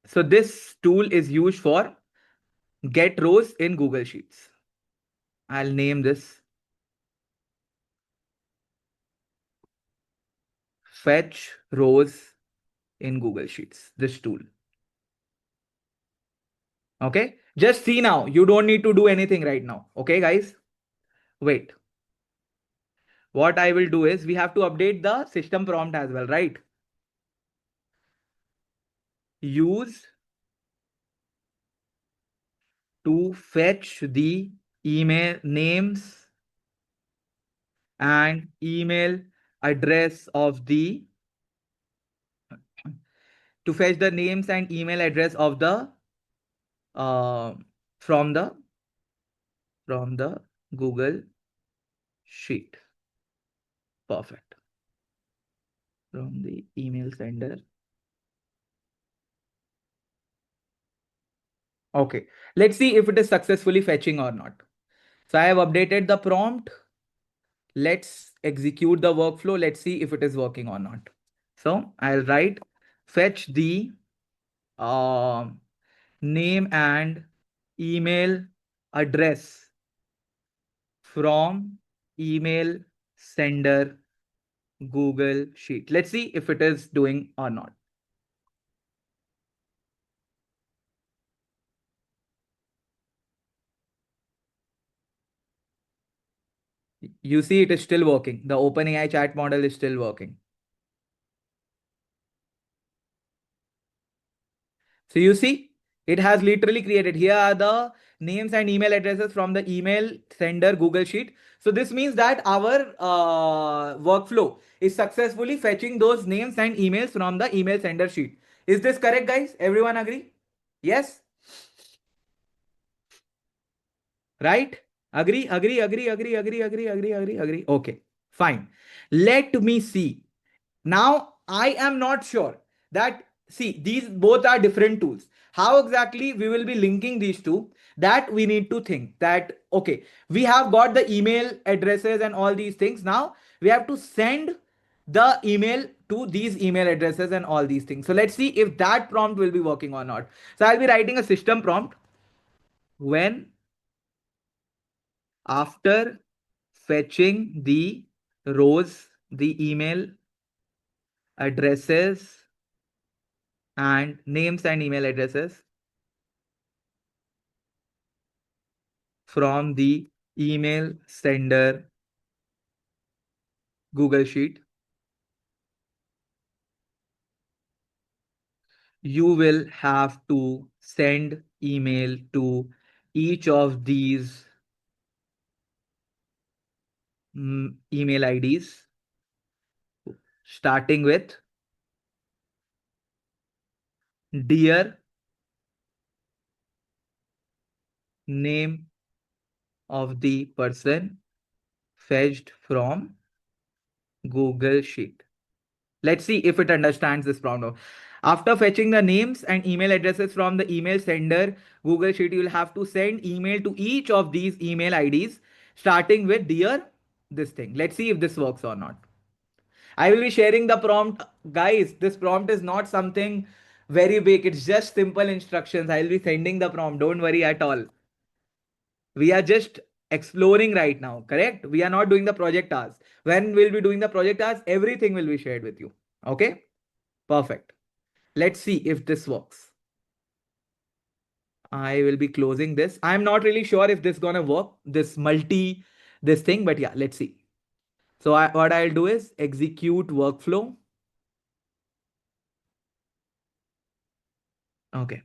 So this tool is used for get rows in Google Sheets. I'll name this fetch rows in Google Sheets, this tool. Okay. Just see now. You don't need to do anything right now. Okay, guys. Wait. What I will do is we have to update the system prompt as well, right? Use to fetch the email names and email address of the to fetch the names and email address of the uh, from the Google sheet. Perfect. From the email sender. Okay. Let's see if it is successfully fetching or not. So I have updated the prompt. Let's execute the workflow. Let's see if it is working or not. So I'll write fetch the um name and email address from email sender Google Sheet. Let's see if it is doing or not. You see, it is still working. The OpenAI chat model is still working. So you see, it has literally created. Here are the names and email addresses from the email sender Google Sheet. So this means that our workflow is successfully fetching those names and emails from the email sender sheet. Is this correct, guys? Everyone agree? Yes? Right? Agree. Okay, fine. Let me see. Now, I am not sure that, see, these both are different tools. How exactly we will be linking these two, that we need to think that, okay, we have got the email addresses and all these things. Now, we have to send the email to these email addresses and all these things. So let's see if that prompt will be working or not. So I'll be writing a system prompt when after fetching the rows, the email addresses and names and email addresses from the email sender Google Sheet, you will have to send email to each of these email IDs, starting with dear name of the person fetched from Google Sheet. Let's see if it understands this prompt. After fetching the names and email addresses from the email sender Google Sheet, you will have to send email to each of these email IDs, starting with dear this thing. Let's see if this works or not. I will be sharing the prompt. Guys, this prompt is not something very big. It's just simple instructions. I will be sending the prompt. Don't worry at all. We are just exploring right now, correct? We are not doing the project tasks. When we'll be doing the project tasks, everything will be shared with you. Okay? Perfect. Let's see if this works. I will be closing this. I'm not really sure if this gonna work, this thing, but yeah, let's see. So what I'll do is execute workflow. Okay.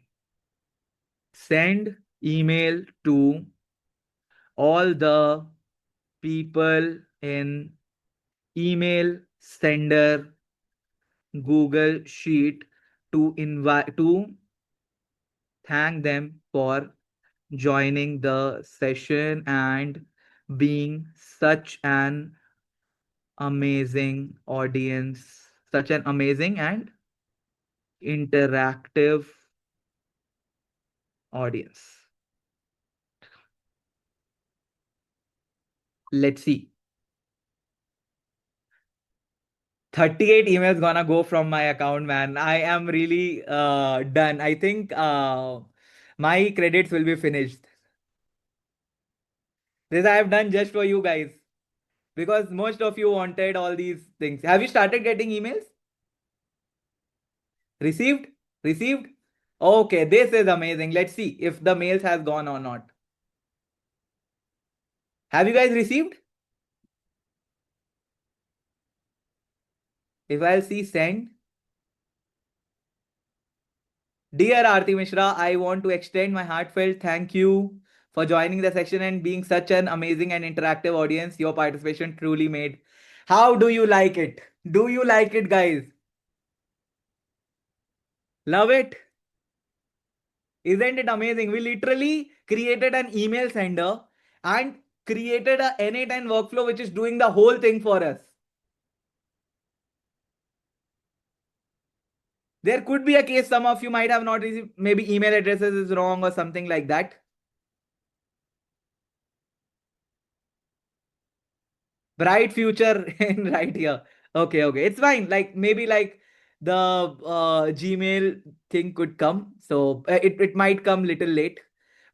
Send email to all the people in email sender Google Sheet to invite to thank them for joining the session and being such an amazing audience, such an amazing and interactive audience. Let's see. 38 emails gonna go from my account, man. I am really done. I think my credits will be finished. This I have done just for you guys because most of you wanted all these things. Have you started getting emails? Received? Received? Okay, this is amazing. Let's see if the mails has gone or not. Have you guys received? If I'll see send. Dear Aarti Mishra, I want to extend my heartfelt thank you for joining the section and being such an amazing and interactive audience. Your participation truly made. How do you like it? Do you like it, guys? Love it? Isn't it amazing? We literally created an email sender and created a N8N workflow which is doing the whole thing for us. There could be a case some of you might have not received, maybe email addresses is wrong or something like that. Bright future in right here. Okay, okay. It's fine. Like maybe like the Gmail thing could come. So it might come little late.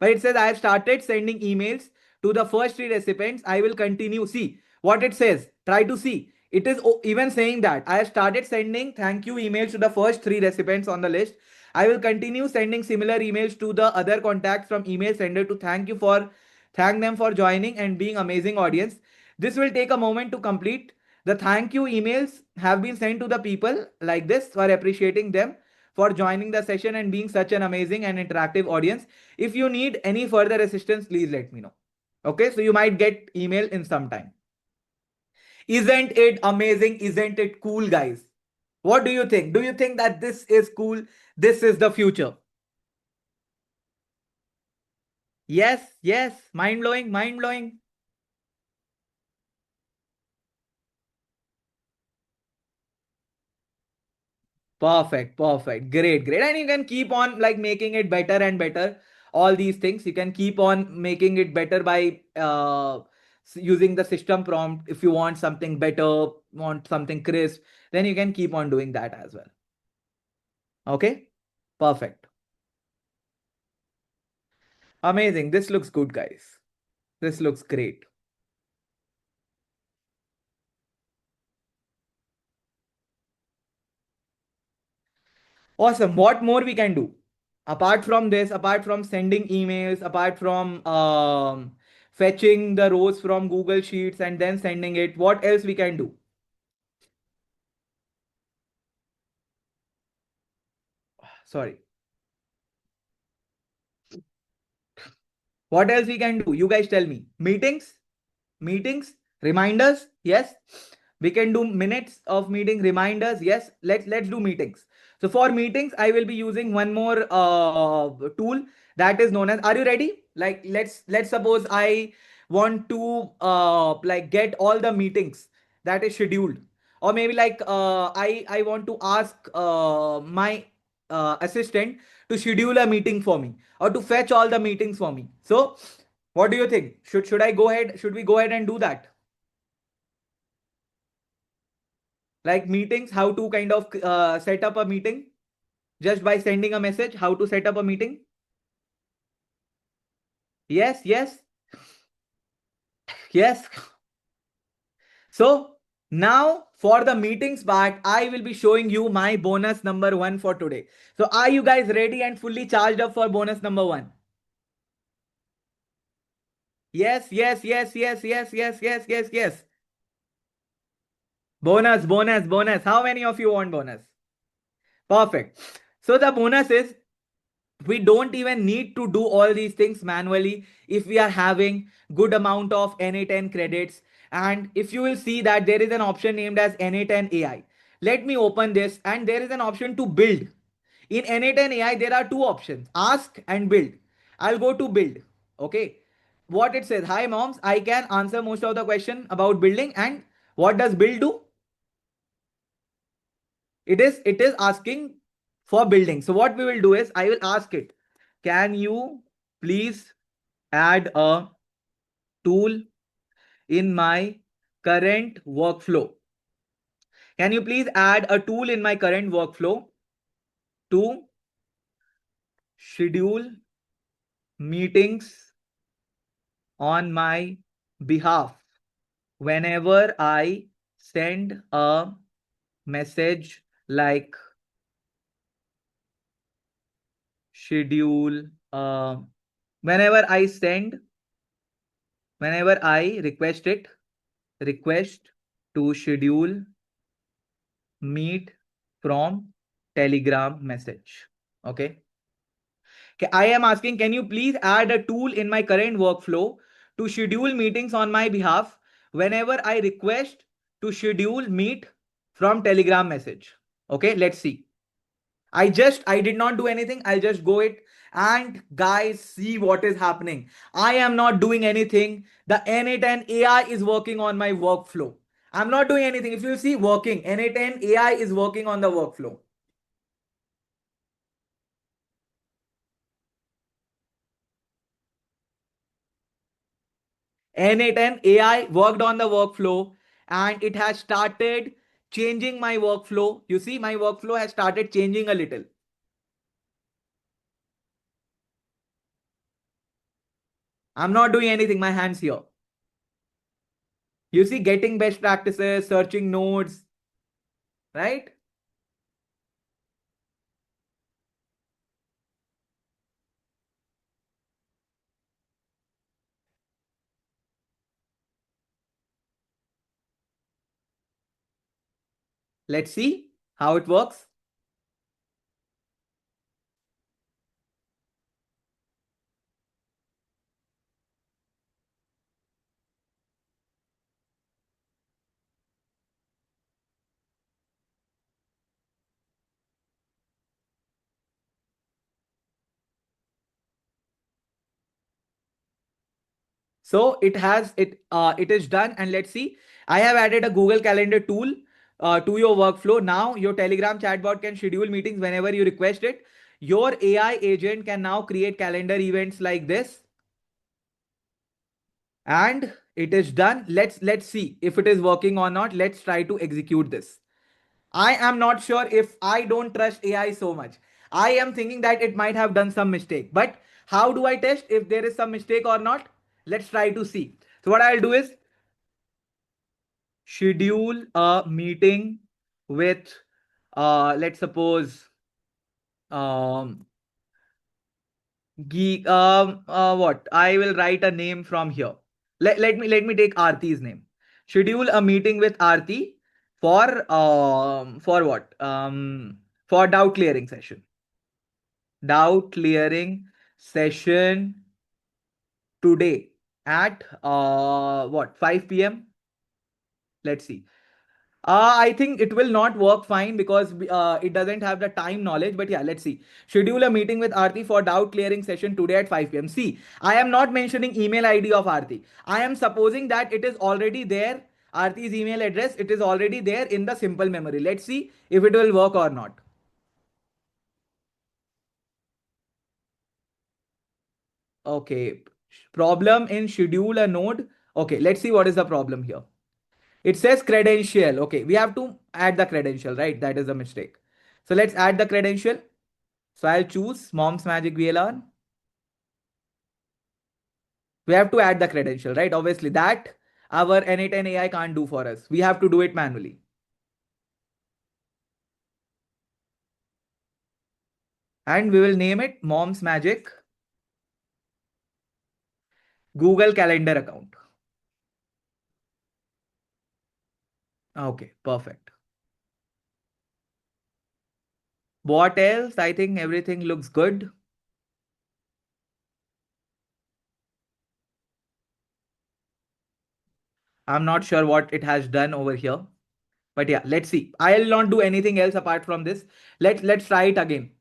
But it says I have started sending emails to the first three recipients. I will continue. See what it says. Try to see. It is even saying that I have started sending thank you emails to the first three recipients on the list. I will continue sending similar emails to the other contacts from email sender to thank them for joining and being amazing audience. This will take a moment to complete. The thank you emails have been sent to the people like this for appreciating them for joining the session and being such an amazing and interactive audience. If you need any further assistance, please let me know. Okay, so you might get email in some time. Isn't it amazing? Isn't it cool, guys? What do you think? Do you think that this is cool? This is the future. Yes, yes, mind blowing, mind blowing. Perfect, perfect. Great, great. And you can keep on like making it better and better. All these things you can keep on making it better by using the system prompt. If you want something better, want something crisp, then you can keep on doing that as well. Okay, perfect. Amazing. This looks good, guys. This looks great. Awesome. What more we can do? Apart from this, apart from sending emails, apart from fetching the rows from Google Sheets and then sending it, what else we can do? Sorry. What else we can do? You guys tell me. Meetings, reminders. Yes, we can do minutes of meeting reminders. Yes, let's do meetings. So for meetings, I will be using one more tool that is known as. Are you ready? Like let's suppose I want to like get all the meetings that is scheduled, or maybe like I want to ask my assistant to schedule a meeting for me or to fetch all the meetings for me. So what do you think? Should I go ahead? Should we go ahead and do that? Like meetings, how to kind of set up a meeting just by sending a message, how to set up a meeting? Yes, yes, yes. So now for the meetings part, I will be showing you my bonus number one for today. So are you guys ready and fully charged up for bonus number one? Yes, yes, yes, yes, yes, yes, yes, yes, yes. Bonus, bonus, bonus. How many of you want bonus? Perfect. So the bonus is we don't even need to do all these things manually if we are having good amount of na10 credits. And if you will see that there is an option named as na10 ai, let me open this and there is an option to build. In na10 ai there are two options, ask and build. I'll go to build. Okay, what it says, hi moms, I can answer most of the question about building. And what does build do? It is asking for building. So what we will do is I will ask it, can you please add a tool in my current workflow? Can you please add a tool in my current workflow to schedule meetings on my behalf whenever I send a message like schedule whenever I send whenever I request to schedule meet from Telegram message. Okay. Okay, I am asking, can you please add a tool in my current workflow to schedule meetings on my behalf whenever I request to schedule meet from Telegram message? Okay, let's see. I did not do anything. I'll just go it and guys see what is happening. I am not doing anything. The N8 AI is working on my workflow. I'm not doing anything. If you see working, N8 AI is working on the workflow. N8N AI worked on the workflow and it has started changing my workflow. You see, my workflow has started changing a little. I'm not doing anything, my hands here. You see, getting best practices, searching nodes, right? Let's see how it works. So it is done, and let's see. I have added a Google Calendar tool to your workflow. Now your Telegram chatbot can schedule meetings whenever you request it. Your AI agent can now create calendar events like this, and it is done. Let's see if it is working or not. Let's try to execute this. I am not sure if I don't trust AI so much. I am thinking that it might have done some mistake. But how do I test if there is some mistake or not? Let's try to see. So what I'll do is schedule a meeting with let's suppose um geek what I will write a name from here. Let me take Arti's name. Schedule a meeting with Arti for what for doubt clearing session. Doubt clearing session today at what 5 p.m. Let's see. I think it will not work fine because it doesn't have the time knowledge. But yeah, let's see. Schedule a meeting with Aarti for doubt clearing session today at 5 p.m. See, I am not mentioning email ID of Aarti. I am supposing that it is already there. Aarti's email address, it is already there in the simple memory. Let's see if it will work or not. Okay. Problem in schedule a node. Okay, let's see what is the problem here. It says credential. Okay, we have to add the credential, right? That is a mistake. So let's add the credential. So I'll choose Mom's Magic VLR. We have to add the credential, right? Obviously, that our N8N AI can't do for us. We have to do it manually. And we will name it Mom's Magic Google Calendar account. Okay, perfect. What else? I think everything looks good. I'm not sure what it has done over here. But yeah, let's see. I'll not do anything else apart from this. Let's try it again.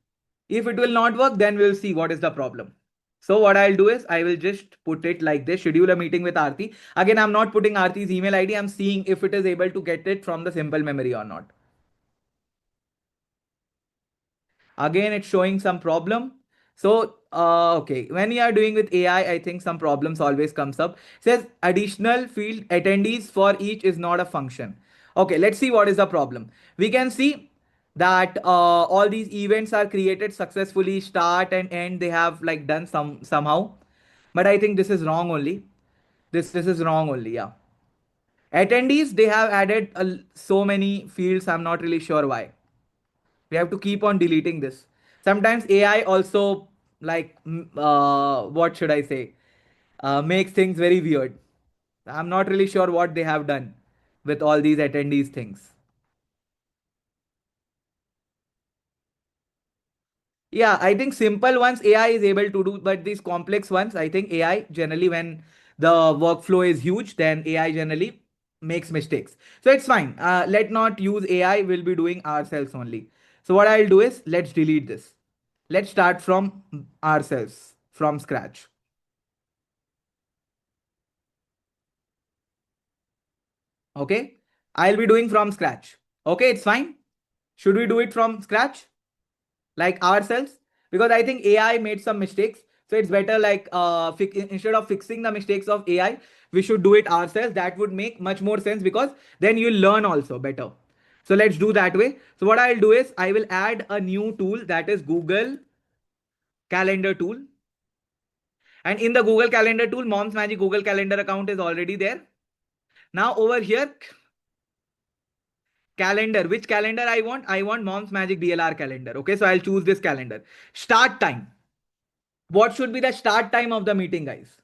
If it will not work, then we'll see what is the problem. So what I'll do is I will just put it like this, schedule a meeting with Aarti. Again, I'm not putting Aarti's email ID. I'm seeing if it is able to get it from the simple memory or not. Again, it's showing some problem. So, okay, when you are doing with AI, I think some problems always comes up. It says additional field attendees for each is not a function. Okay, let's see what is the problem. We can see that all these events are created successfully, start and end. They have like done somehow, but I think this is wrong only. This is wrong only. Yeah, attendees they have added so many fields. I'm not really sure why. We have to keep on deleting this. Sometimes AI also like what should I say makes things very weird. I'm not really sure what they have done with all these attendees things. Yeah, I think simple ones AI is able to do, but these complex ones, I think AI generally, when the workflow is huge, then AI generally makes mistakes. So it's fine. Let not use AI. We'll be doing ourselves only. So what I'll do is let's delete this. Let's start from ourselves from scratch. Okay. I'll be doing from scratch. Okay, it's fine. Should we do it from scratch? Like ourselves? Because I think AI made some mistakes. So it's better like instead of fixing the mistakes of AI, we should do it ourselves. That would make much more sense because then you'll learn also better. So let's do that way. So what I'll do is I will add a new tool, that is Google Calendar tool. And in the Google Calendar tool, Mom's Magic Google Calendar account is already there. Now over here, calendar, which calendar I want? I want Mom's Magic DLR calendar. Okay, so I'll choose this calendar. Start time. What should be the start time of the meeting, guys?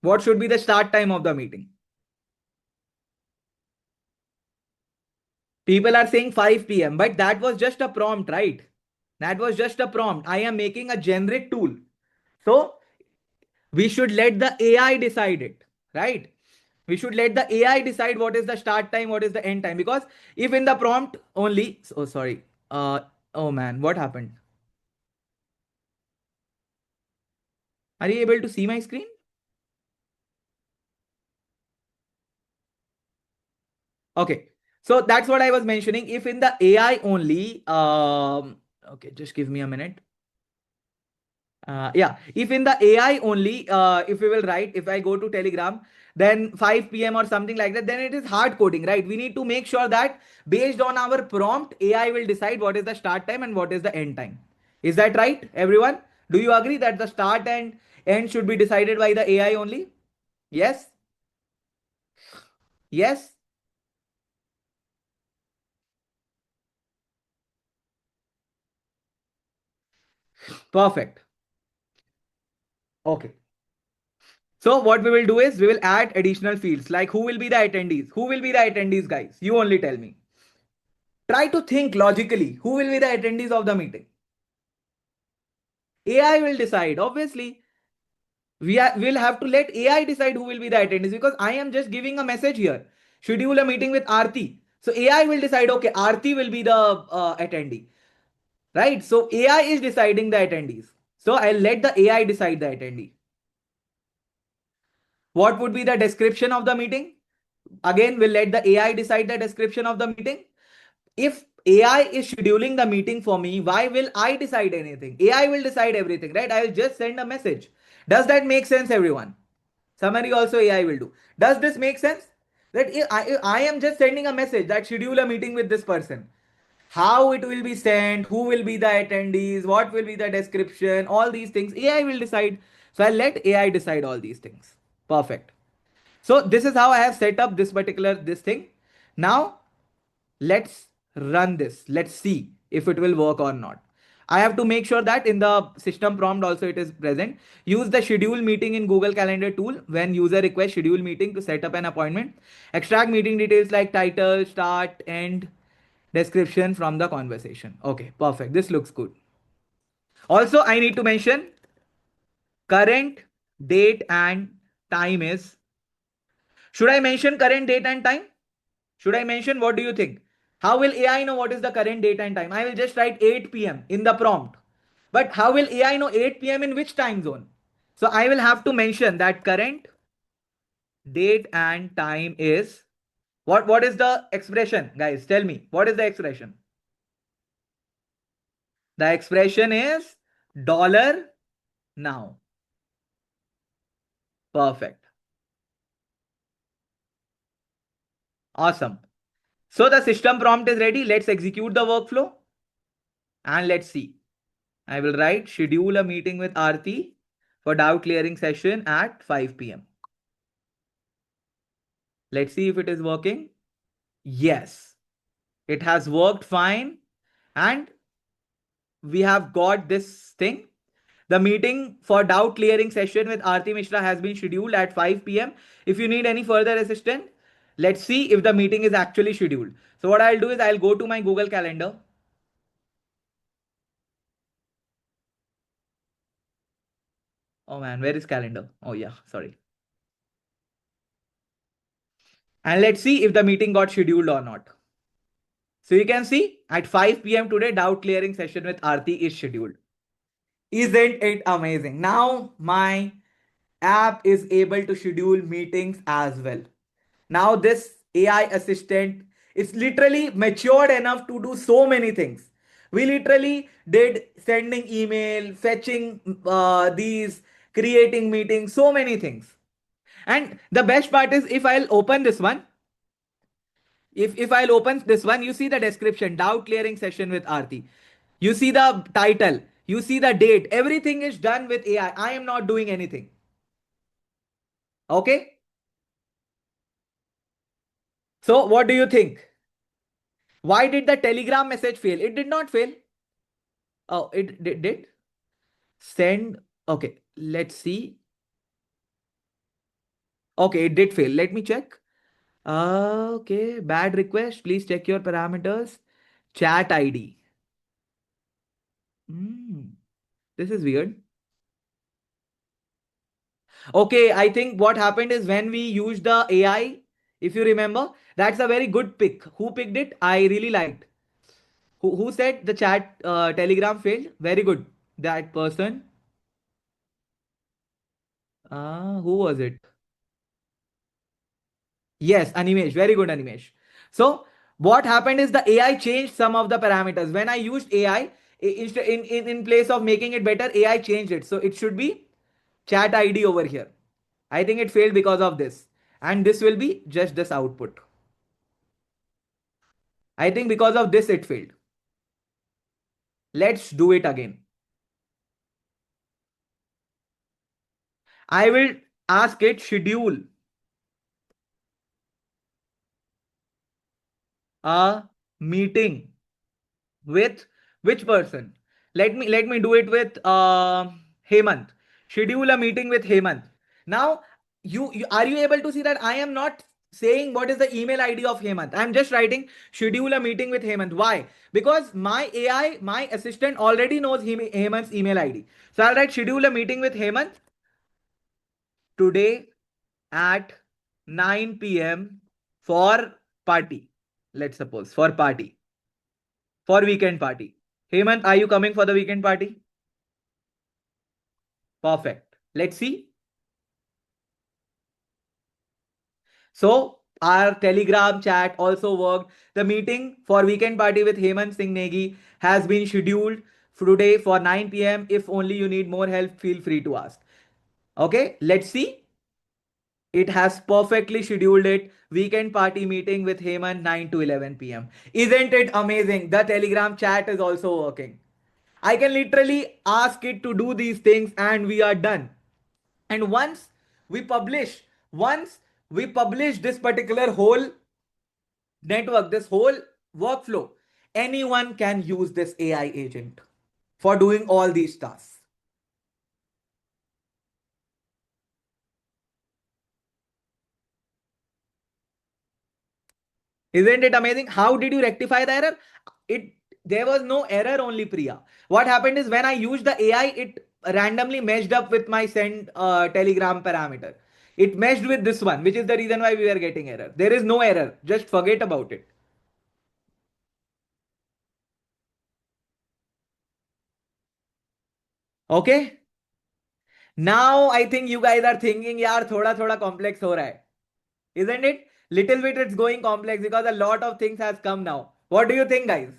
What should be the start time of the meeting? People are saying 5 p.m., but that was just a prompt, right? That was just a prompt. I am making a generic tool. So we should let the AI decide it, right? We should let the AI decide what is the start time, what is the end time. Because if in the prompt only, oh, sorry. Oh man, what happened? Are you able to see my screen? Okay. So that's what I was mentioning. If in the AI only, okay, just give me a minute. Yeah, if in the AI only, if we will write, if I go to Telegram, then 5 p.m. or something like that, then it is hard coding, right? We need to make sure that based on our prompt, AI will decide what is the start time and what is the end time. Is that right, everyone? Do you agree that the start and end should be decided by the AI only? Yes? Yes? Perfect. Okay. So what we will do is we will add additional fields like who will be the attendees? Who will be the attendees, guys? You only tell me. Try to think logically. Who will be the attendees of the meeting? AI will decide. Obviously, will have to let AI decide who will be the attendees because I am just giving a message here. Schedule a meeting with Aarti. So AI will decide, okay, Aarti will be the attendee. Right? So AI is deciding the attendees. So I'll let the AI decide the attendee. What would be the description of the meeting? Again, we'll let the AI decide the description of the meeting. If AI is scheduling the meeting for me, why will I decide anything? AI will decide everything, right? I will just send a message. Does that make sense, everyone? Summary also AI will do. Does this make sense? That I am just sending a message that schedule a meeting with this person. How it will be sent, who will be the attendees, what will be the description, all these things, AI will decide. So I'll let AI decide all these things. Perfect. So this is how I have set up this particular this thing. Now let's run this. Let's see if it will work or not. I have to make sure that in the system prompt also it is present. Use the schedule meeting in Google Calendar tool when user requests schedule meeting to set up an appointment. Extract meeting details like title, start, end, description from the conversation. Okay, perfect. This looks good. Also, I need to mention current date and time is. Should I mention current date and time? Should I mention? What do you think? How will AI know what is the current date and time? I will just write 8 p.m. in the prompt. But how will AI know 8 p.m. in which time zone? So I will have to mention that current date and time is what is the expression, guys? Tell me. What is the expression? The expression is dollar now. Perfect. Awesome. So the system prompt is ready. Let's execute the workflow and let's see. I will write schedule a meeting with Aarti for doubt clearing session at 5 p.m. Let's see if it is working. Yes, it has worked fine. And we have got this thing. The meeting for doubt clearing session with Aarti Mishra has been scheduled at 5 p.m. If you need any further assistance, let's see if the meeting is actually scheduled. So what I'll do is I'll go to my Google Calendar. Oh man, where is calendar? Oh yeah, sorry. And let's see if the meeting got scheduled or not. So you can see at 5 p.m. today, doubt clearing session with Aarti is scheduled. Isn't it amazing? Now my app is able to schedule meetings as well. Now this AI assistant is literally matured enough to do so many things. We literally did sending email, fetching these, creating meetings, so many things. And the best part is, if I'll open this one, you see the description, doubt clearing session with Aarti. You see the title, you see the date, everything is done with AI. I am not doing anything. Okay? So what do you think? Why did the Telegram message fail? It did not fail. Oh, it did. Send. Okay, let's see. Okay, it did fail. Let me check. Okay, bad request. Please check your parameters. Chat ID. Hmm, this is weird. Okay, I think what happened is when we used the AI, if you remember, that's a very good pick. Who picked it? I really liked. Who said the chat Telegram failed? Very good. That person. Who was it? Yes, Animesh. Very good, Animesh. So what happened is the AI changed some of the parameters. When I used AI, in place of making it better, AI changed it. So it should be chat ID over here. I think it failed because of this. And this will be just this output. I think because of this it failed. Let's do it again. I will ask it schedule a meeting with which person? Let me do it with Hemant. Schedule a meeting with Hemant. Now, you are you able to see that I am not saying what is the email ID of Hemant. I'm just writing schedule a meeting with Hemant. Why? Because my AI, my assistant already knows Hemant's email ID. So I'll write schedule a meeting with Hemant today at 9 p.m. for party. Let's suppose for party, for weekend party. Hemant, are you coming for the weekend party? Perfect. Let's see. So our Telegram chat also worked. The meeting for weekend party with Hemant Singh Negi has been scheduled for today for 9 p.m. If only you need more help, feel free to ask. Okay, let's see. It has perfectly scheduled it. Weekend party meeting with Hemant 9 to 11 p.m. Isn't it amazing? The Telegram chat is also working. I can literally ask it to do these things and we are done. And we publish, once we publish this particular whole network, this whole workflow, anyone can use this AI agent for doing all these tasks. Isn't it amazing? How did you rectify the error? It There was no error, only Priya. What happened is when I used the AI, it randomly meshed up with my send Telegram parameter. It meshed with this one, which is the reason why we were getting error. There is no error. Just forget about it. Okay. Now I think you guys are thinking, यार थोड़ा थोड़ा complex हो रहा है, isn't it? Little bit it's going complex because a lot of things has come now. What do you think, guys?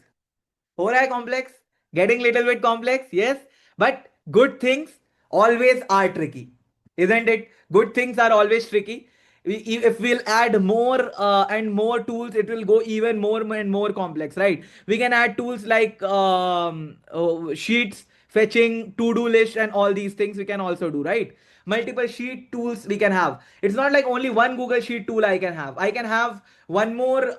हो रहा है complex? Getting little bit complex? Yes. But good things always are tricky, isn't it? Good things are always tricky. If we'll add more and more tools, it will go even more and more complex, right? We can add tools like sheets, fetching, to-do list, and all these things we can also do, right? Multiple sheet tools we can have. It's not like only one Google Sheet tool I can have. I can have one more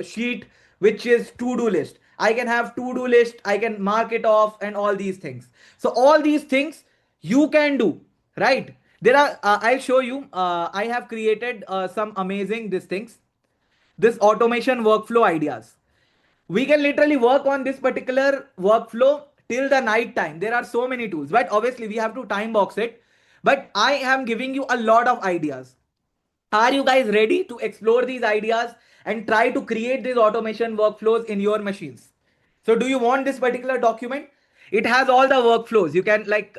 sheet which is to-do list. I can have to-do list. I can mark it off and all these things. So all these things you can do, right? There are I'll show you. I have created some amazing these things, this automation workflow ideas. We can literally work on this particular workflow till the night time. There are so many tools, but obviously we have to time box it. But I am giving you a lot of ideas. Are you guys ready to explore these ideas and try to create these automation workflows in your machines? So do you want this particular document? It has all the workflows. You can like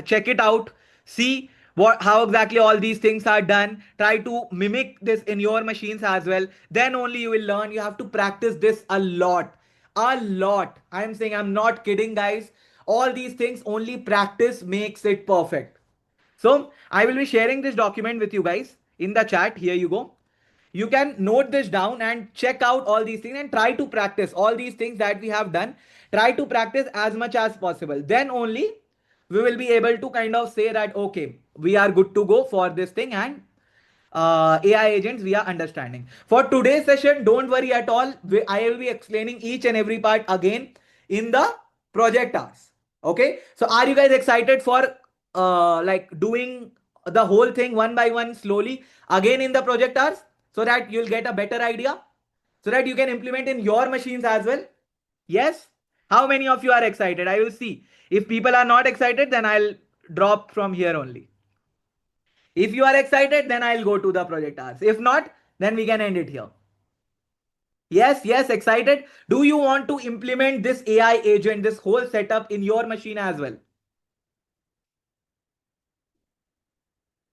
check it out, see how exactly all these things are done. Try to mimic this in your machines as well. Then only you will learn. You have to practice this a lot. a lot. I'm saying, I'm not kidding, guys. All these things, only practice makes it perfect. So I will be sharing this document with you guys in the chat. Here you go. You can note this down and check out all these things and try to practice all these things that we have done. Try to practice as much as possible. Then only we will be able to kind of say that, okay, we are good to go for this thing, and AI agents we are understanding. For today's session, don't worry at all. I will be explaining each and every part again in the project hours. Okay. So are you guys excited for like doing the whole thing one by one slowly again in the project hours so that you'll get a better idea so that you can implement in your machines as well? Yes. How many of you are excited? I will see. If people are not excited, then I'll drop from here only. If you are excited, then I'll go to the project hours. If not, then we can end it here. Yes, yes, excited. Do you want to implement this AI agent, this whole setup in your machine as well?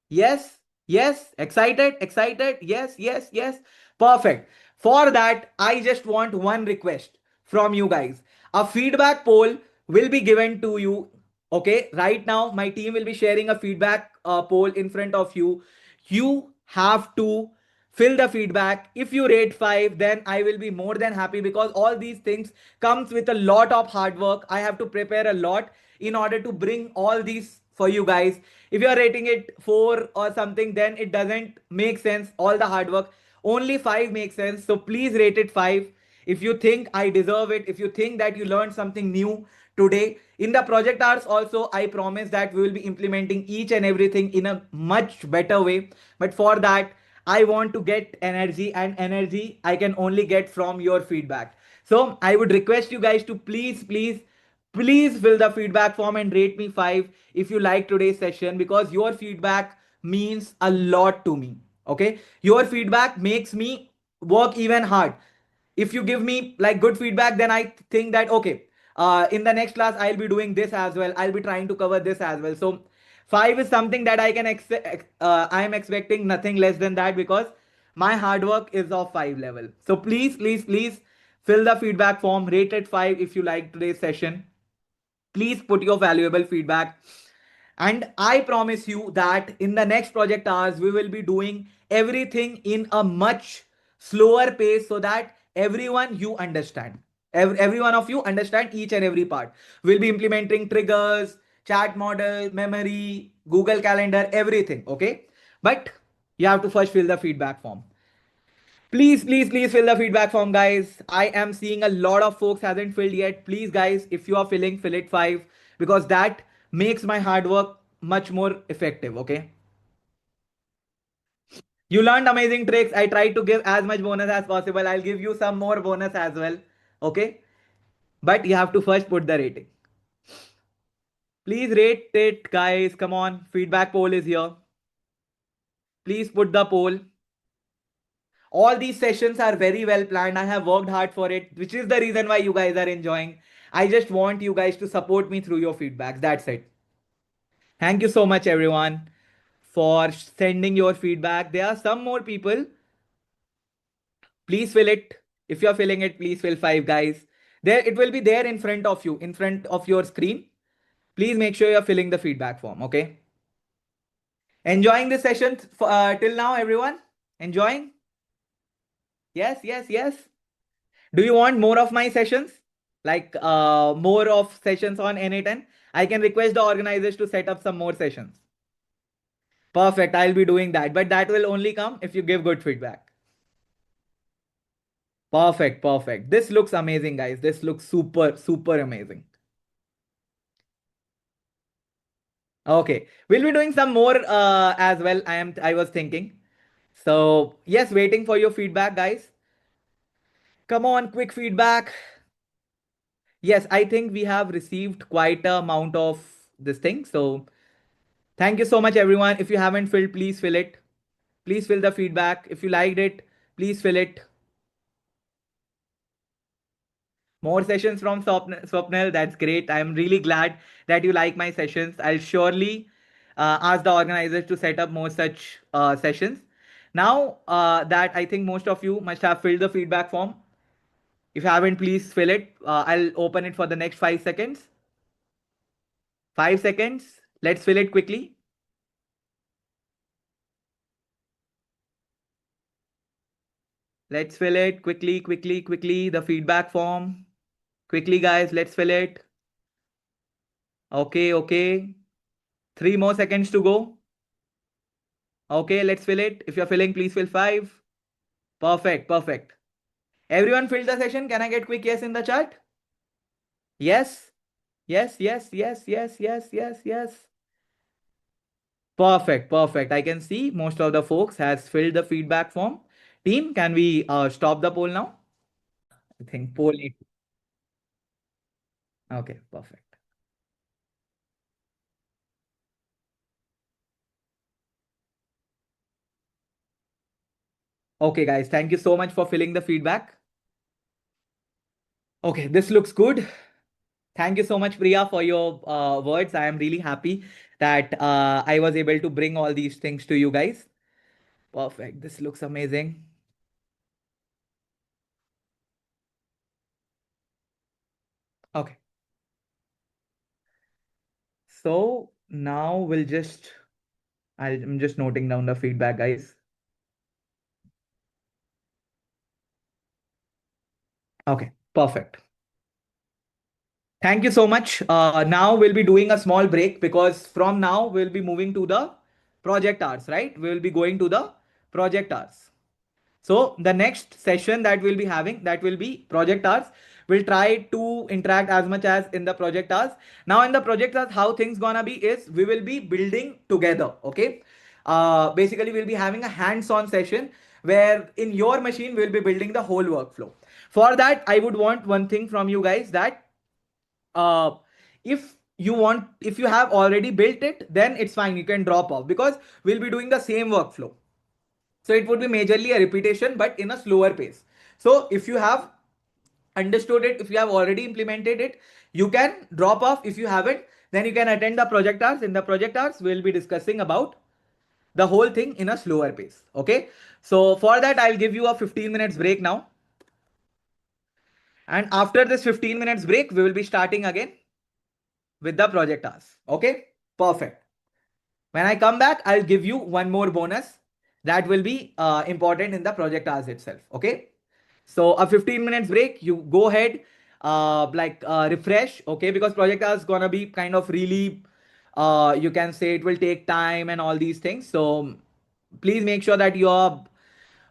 Yes, yes, excited, excited. Yes, yes, yes. Perfect. For that, I just want one request from you guys. A feedback poll will be given to you. Okay, right now, my team will be sharing a feedback poll in front of you. You have to fill the feedback. If you rate 5, then I will be more than happy because all these things comes with a lot of hard work. I have to prepare a lot in order to bring all these for you guys. If you are rating it 4 or something, then it doesn't make sense. All the hard work, only 5 makes sense. So please rate it 5 if you think I deserve it, if you think that you learned something new today. In the project hours also, I promise that we will be implementing each and everything in a much better way. But for that, I want to get energy, and energy I can only get from your feedback. So I would request you guys to please fill the feedback form and rate me 5 if you like today's session, because your feedback means a lot to me. Okay, your feedback makes me work even hard. If you give me like good feedback, then I think that, okay, in the next class I'll be doing this as well, I'll be trying to cover this as well. So 5 is something that I can I am expecting nothing less than that, because my hard work is of 5 level. So please fill the feedback form, rate it 5 if you like today's session. Please put your valuable feedback. And I promise you that in the next project hours, we will be doing everything in a much slower pace so that everyone you understand. Every one of you understand each and every part. We'll be implementing triggers, chat model, memory, Google Calendar, everything. Okay. But you have to first fill the feedback form. Please fill the feedback form, guys. I am seeing a lot of folks hasn't filled yet. Please, guys, if you are filling, fill it 5, because that makes my hard work much more effective. Okay. You learned amazing tricks. I tried to give as much bonus as possible. I'll give you some more bonus as well. Okay. But you have to first put the rating. Please rate it, guys. Come on. Feedback poll is here. Please put the poll. All these sessions are very well planned. I have worked hard for it, which is the reason why you guys are enjoying. I just want you guys to support me through your feedbacks. That's it. Thank you so much, everyone, for sending your feedback. There are some more people. Please fill it. If you're filling it, please fill 5, guys. There, it will be there in front of you, in front of your screen. Please make sure you're filling the feedback form. Okay. Enjoying this session till now, everyone? Enjoying? Yes, yes, yes. Do you want more of my sessions? Like more of sessions on N8N? I can request the organizers to set up some more sessions. Perfect. I'll be doing that. But that will only come if you give good feedback. Perfect. Perfect. This looks amazing, guys. This looks super amazing. Okay. We'll be doing some more as well. I was thinking. So yes, waiting for your feedback, guys. Come on, quick feedback. Yes, I think we have received quite a amount of this thing. So thank you so much, everyone. If you haven't filled, please fill it. Please fill the feedback. If you liked it, please fill it. More sessions from Swapnil. That's great. I'm really glad that you like my sessions. I'll surely ask the organizers to set up more such sessions. Now that I think most of you must have filled the feedback form, If you haven't, please fill it. I'll open it for the next 5 seconds. 5 seconds. Let's fill it quickly. Let's fill it quickly, quickly, quickly. The feedback form. Quickly, guys, let's fill it. Okay, okay. 3 more seconds to go. Okay, let's fill it. If you're filling, please fill five. Perfect, perfect. Everyone filled the session. Can I get quick yes in the chat? Yes, yes, yes, yes, yes, yes, yes, yes. Perfect, perfect. I can see most of the folks has filled the feedback form. Team, can we stop the poll now? I think poll need. Okay, perfect. Okay, guys, thank you so much for filling the feedback. Okay, this looks good. Thank you so much, Priya, for your words. I am really happy that I was able to bring all these things to you guys. Perfect. This looks amazing. Okay. So now we'll just, I'm just noting down the feedback, guys. Okay, perfect. Thank you so much. Now we'll be doing a small break because from now we'll be moving to the project hours, right? We'll be going to the project hours. So the next session that we'll be having, that will be project hours. We'll try to interact as much as in the project hours. Now in the project hours, how things gonna be is we will be building together. Okay. Basically, we'll be having a hands-on session where in your machine we'll be building the whole workflow. For that, I would want one thing from you guys that uh, if you have already built it, then it's fine. You can drop off because we'll be doing the same workflow. So it would be majorly a repetition, but in a slower pace. So if you have understood it, if you have already implemented it, you can drop off. If you haven't, then you can attend the project hours. In the project hours, we'll be discussing about the whole thing in a slower pace. Okay. So for that, I'll give you a 15 minutes break now. And after this 15 minutes break, we will be starting again with the project hours. Okay. Perfect. When I come back, I'll give you one more bonus that will be important in the project hours itself. Okay. So a 15 minutes break, you go ahead, refresh, okay, because project hours gonna be kind of really, you can say it will take time and all these things. So please make sure that you're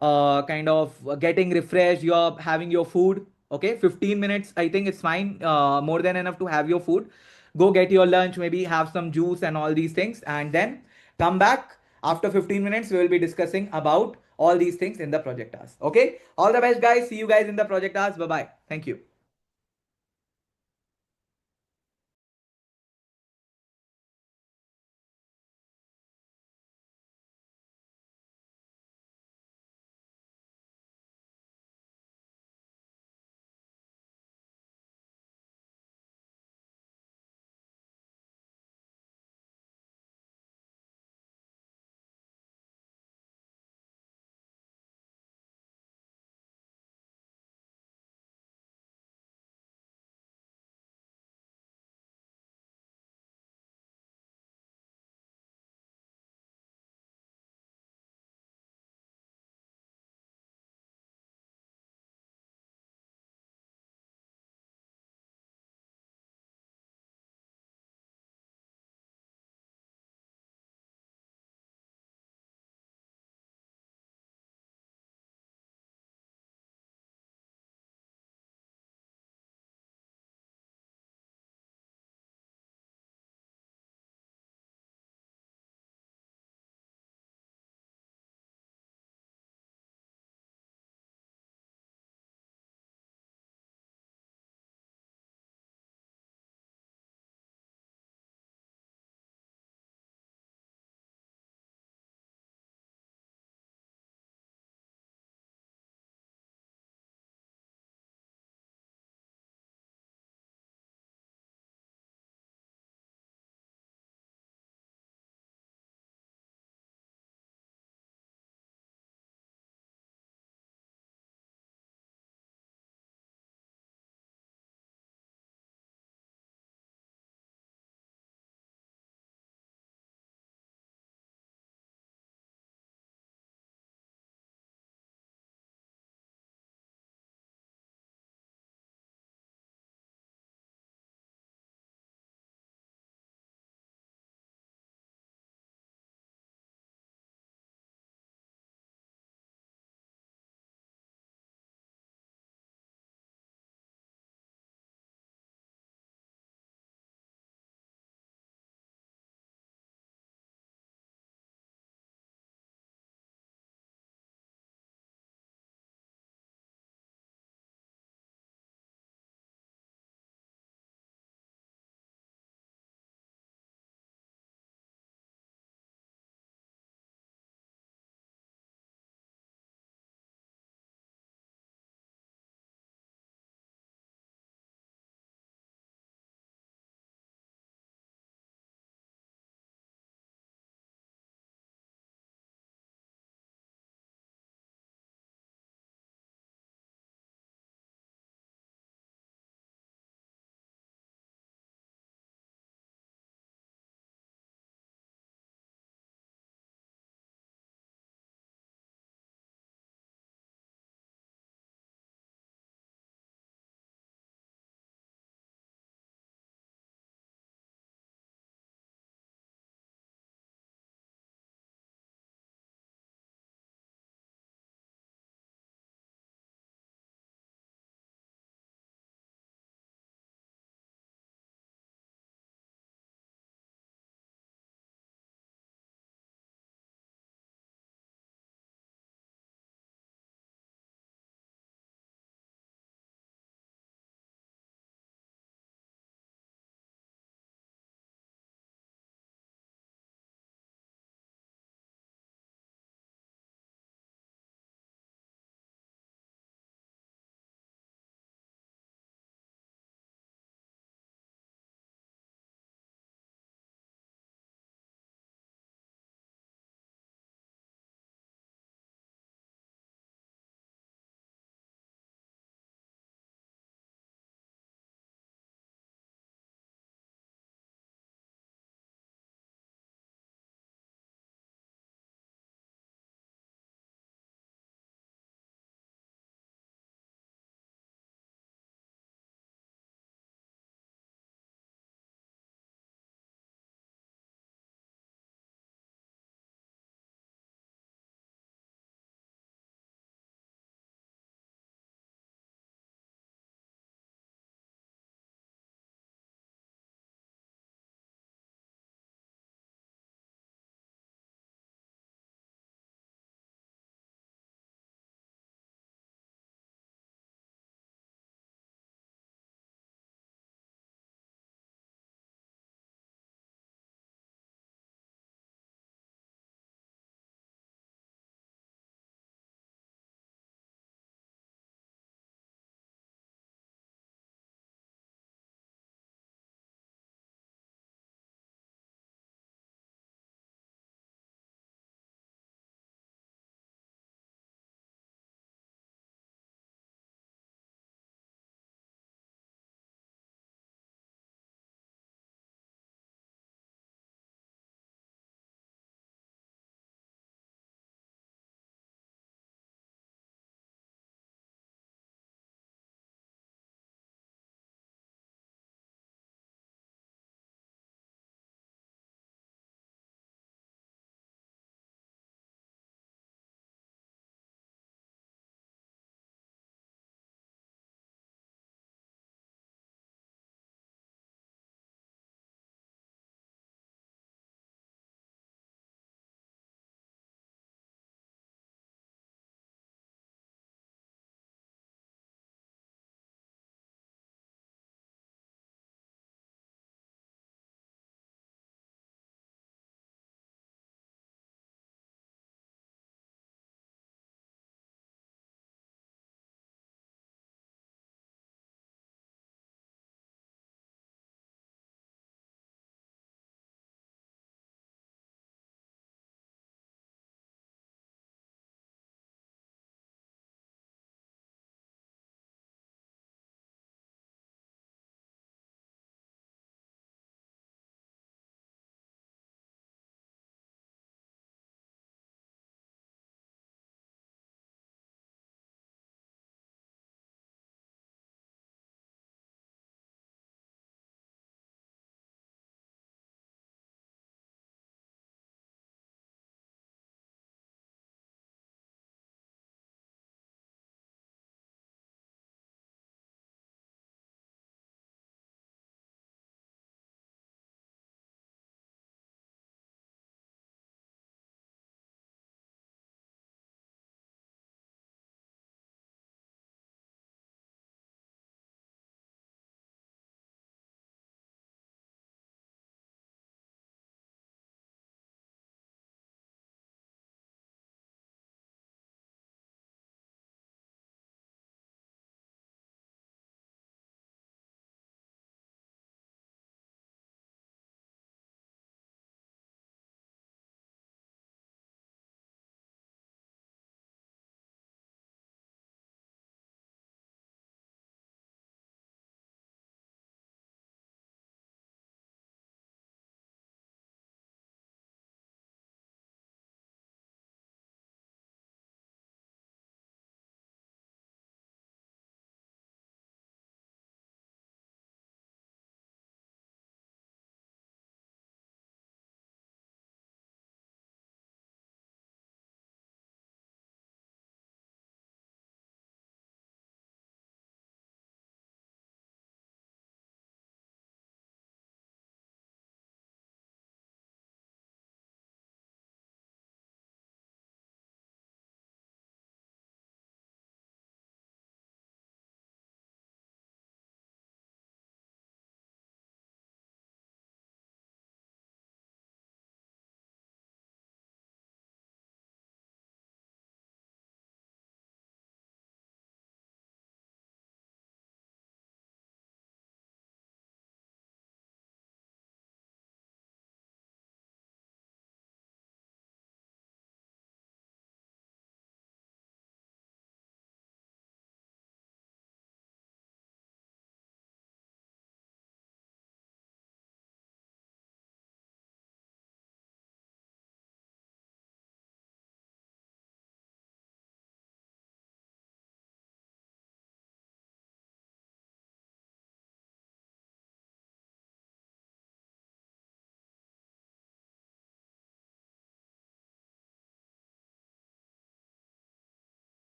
kind of getting refreshed, you're having your food. Okay, 15 minutes, I think it's fine, more than enough to have your food. Go get your lunch, maybe have some juice and all these things, and then come back. After 15 minutes, we will be discussing about all these things in the project task. Okay, all the best, guys. See you guys in the project task. Bye bye. Thank you.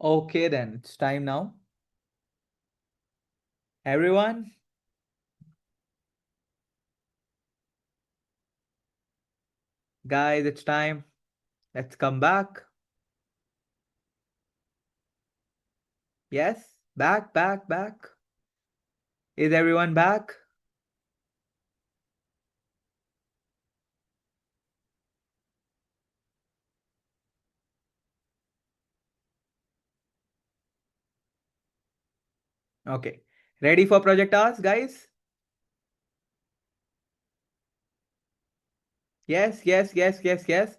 Okay, then it's time now. Everyone, guys, it's time. Let's come back. Yes, back, back, back. Is everyone back? Okay. Ready for project hours, guys? Yes, yes, yes, yes, yes.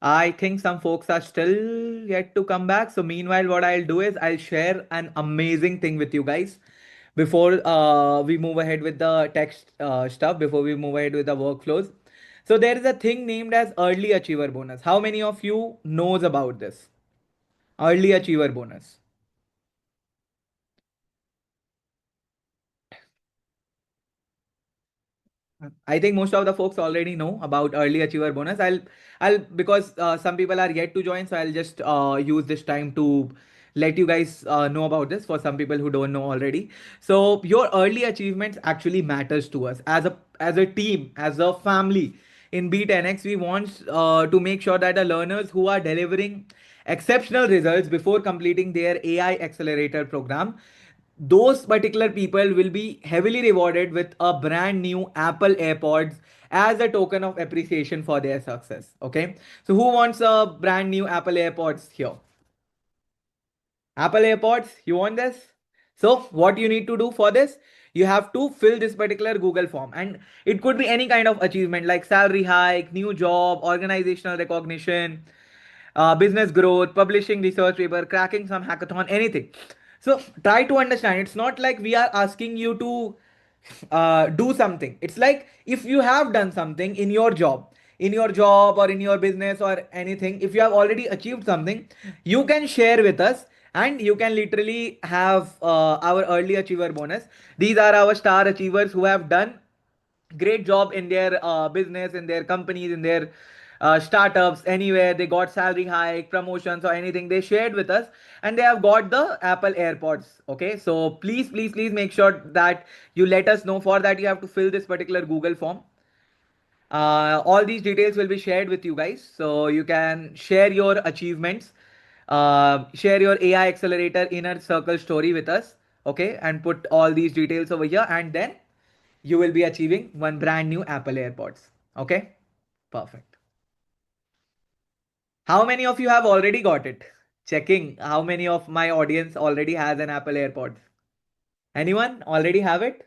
I think some folks are still yet to come back. So meanwhile, what I'll do is I'll share an amazing thing with you guys before we move ahead with the text stuff, before we move ahead with the workflows. So there is a thing named as early achiever bonus. How many of you knows about this? Early achiever bonus. I think most of the folks already know about early achiever bonus. I'll because some people are yet to join, so I'll just use this time to let you guys know about this for some people who don't know already. So your early achievements actually matters to us as a team, as a family. In B10X, we want to make sure that the learners who are delivering exceptional results before completing their AI accelerator program, those particular people will be heavily rewarded with a brand new Apple AirPods as a token of appreciation for their success. Okay. So who wants a brand new Apple AirPods here? Apple AirPods, you want this? So what you need to do for this? You have to fill this particular Google form, and it could be any kind of achievement like salary hike, new job, organizational recognition, business growth, publishing research paper, cracking some hackathon, anything. So try to understand. It's not like we are asking you to do something. It's like if you have done something in your job or in your business or anything, if you have already achieved something, you can share with us and you can literally have our early achiever bonus. These are our star achievers who have done great job in their business, in their companies, in their startups, anywhere they got salary hike, promotions, or anything. They shared with us, and they have got the Apple AirPods. Okay, so please, please, please make sure that you let us know. For that, you have to fill this particular Google form. All these details will be shared with you guys, so you can share your achievements, share your AI accelerator inner circle story with us. Okay, and put all these details over here, and then you will be achieving one brand new Apple AirPods. Okay, perfect. How many of you have already got it? Checking how many of my audience already has an Apple AirPods. Anyone already have it?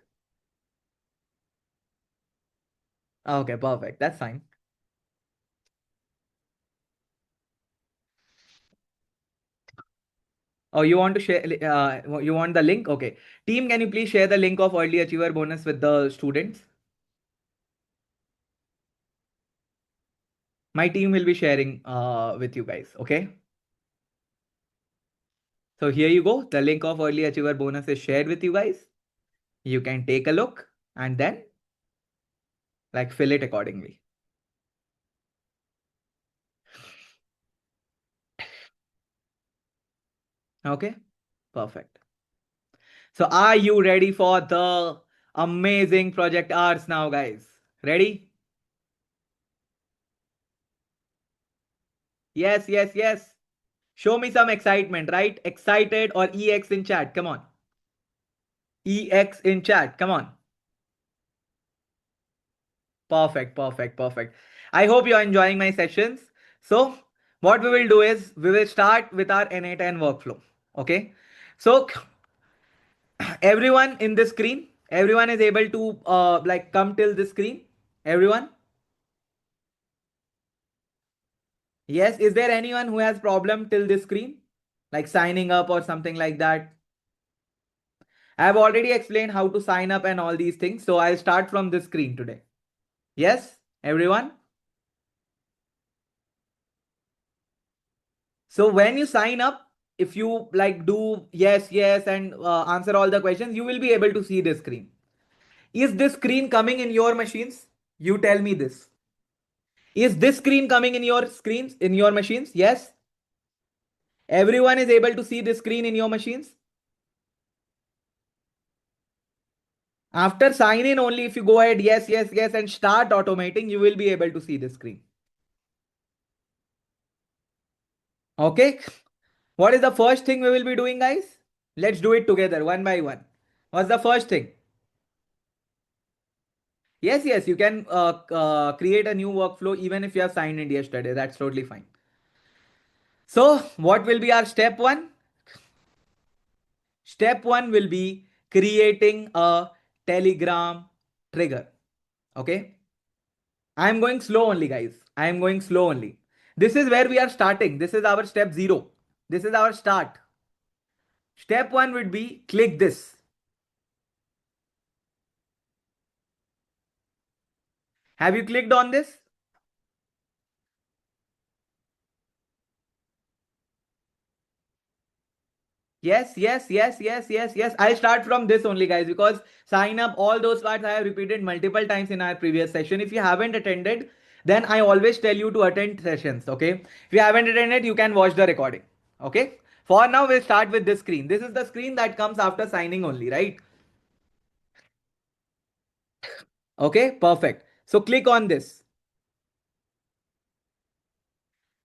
Okay, perfect. That's fine. Oh, you want to share? You want the link? Okay. Team, can you please share the link of early achiever bonus with the students? My team will be sharing with you guys. Okay. So here you go. The link of early achiever bonus is shared with you guys. You can take a look and then like fill it accordingly. Okay. Perfect. So are you ready for the amazing project hours now, guys? Ready? Yes, yes, yes. Show me some excitement, right? Excited or EX in chat. Come on. EX in chat. Come on. Perfect, perfect, perfect. I hope you're enjoying my sessions. So, what we will do is we will start with our NA10 workflow. Okay. So, everyone in this screen, everyone is able to like come till this screen. Everyone. Yes, is there anyone who has problem till this screen? Like signing up or something like that? I have already explained how to sign up and all these things. So I'll start from this screen today. Yes, everyone? So when you sign up, if you like do yes, yes, and answer all the questions, you will be able to see this screen. Is this screen coming in your machines? You tell me this. Is this screen coming in your screens, in your machines? Yes? Everyone is able to see the screen in your machines? After sign in only, if you go ahead, yes, yes, yes, and start automating, you will be able to see the screen. Okay. What is the first thing we will be doing, guys? Let's do it together one by one. What's the first thing? Yes, yes, you can create a new workflow even if you have signed in yesterday. That's totally fine. So, what will be our step one? Step one will be creating a Telegram trigger. Okay. I am going slow only, guys. I am going slow only. This is where we are starting. This is our step zero. This is our start. Step one would be click this. Have you clicked on this? Yes, yes, yes, yes, yes, yes. I'll start from this only, guys, because sign up, all those parts I have repeated multiple times in our previous session. If you haven't attended, then I always tell you to attend sessions. Okay. If you haven't attended, you can watch the recording. Okay. For now, we'll start with this screen. This is the screen that comes after signing only, right? Okay. Perfect. So click on this.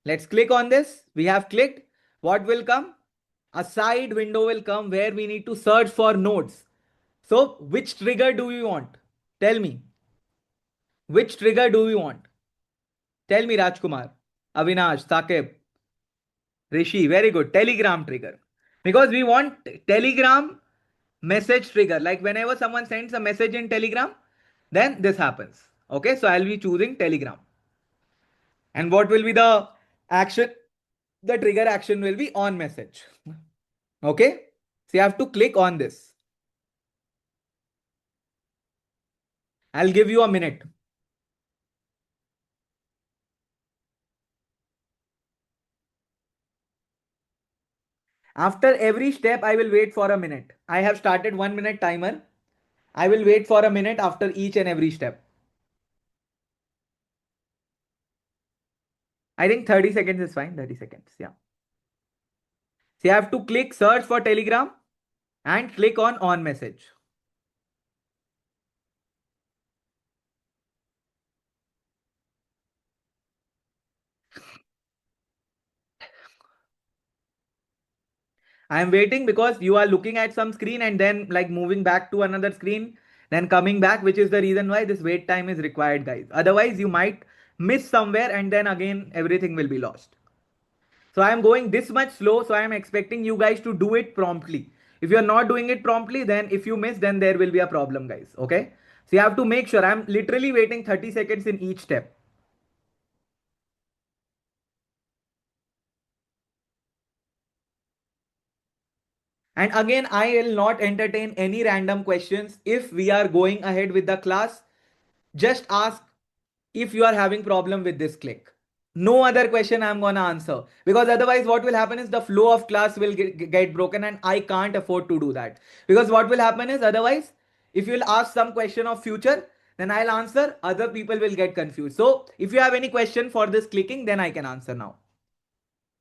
Let's click on this. We have clicked. What will come? A side window will come where we need to search for nodes. So, which trigger do we want? Tell me. Which trigger do we want? Tell me, Rajkumar, Avinash, Sakib, Rishi. Very good. Telegram trigger. Because we want Telegram message trigger. Like whenever someone sends a message in Telegram, then this happens. Okay, so I'll be choosing Telegram. And what will be the action? The trigger action will be on message. Okay, so you have to click on this. I'll give you a minute. After every step, I will wait for a minute. I have started 1 minute timer. I will wait for a minute after each and every step. I think 30 seconds is fine. 30 seconds. Yeah. So you have to click search for Telegram and click on message. I am waiting because you are looking at some screen and then like moving back to another screen, then coming back, which is the reason why this wait time is required, guys. Otherwise, you might miss somewhere and then again everything will be lost. So I am going this much slow. So I am expecting you guys to do it promptly. If you are not doing it promptly, then if you miss, then there will be a problem, guys. Okay. So you have to make sure. I'm literally waiting 30 seconds in each step. And again, I will not entertain any random questions. If we are going ahead with the class, just ask if you are having problem with this click. No other question I'm gonna answer, because otherwise what will happen is the flow of class will get broken and I can't afford to do that. Because what will happen is otherwise, if you'll ask some question of future, then I'll answer, other people will get confused. So if you have any question for this clicking, then I can answer now.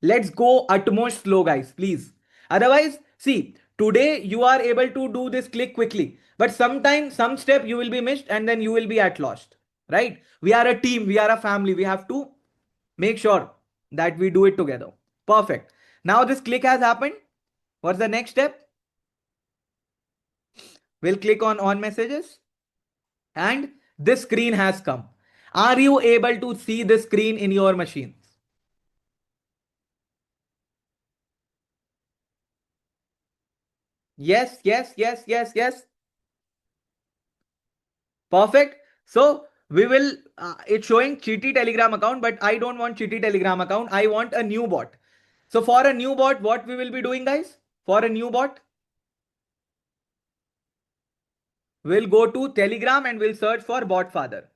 Let's go utmost slow, guys, please. Otherwise, see, today you are able to do this click quickly, but sometimes some step you will be missed and then you will be at lost, right? We are a team, we are a family. We have to make sure that we do it together. Perfect. Now this click has happened. What's the next step? We'll click on messages and this screen has come. Are you able to see the screen in your machines? Yes, yes, yes, yes, yes. Perfect. So we will, it's showing Cheaty Telegram account, but I don't want Cheaty Telegram account. I want a new bot. So for a new bot, what we will be doing, guys? For a new bot, we'll go to Telegram and we'll search for bot father.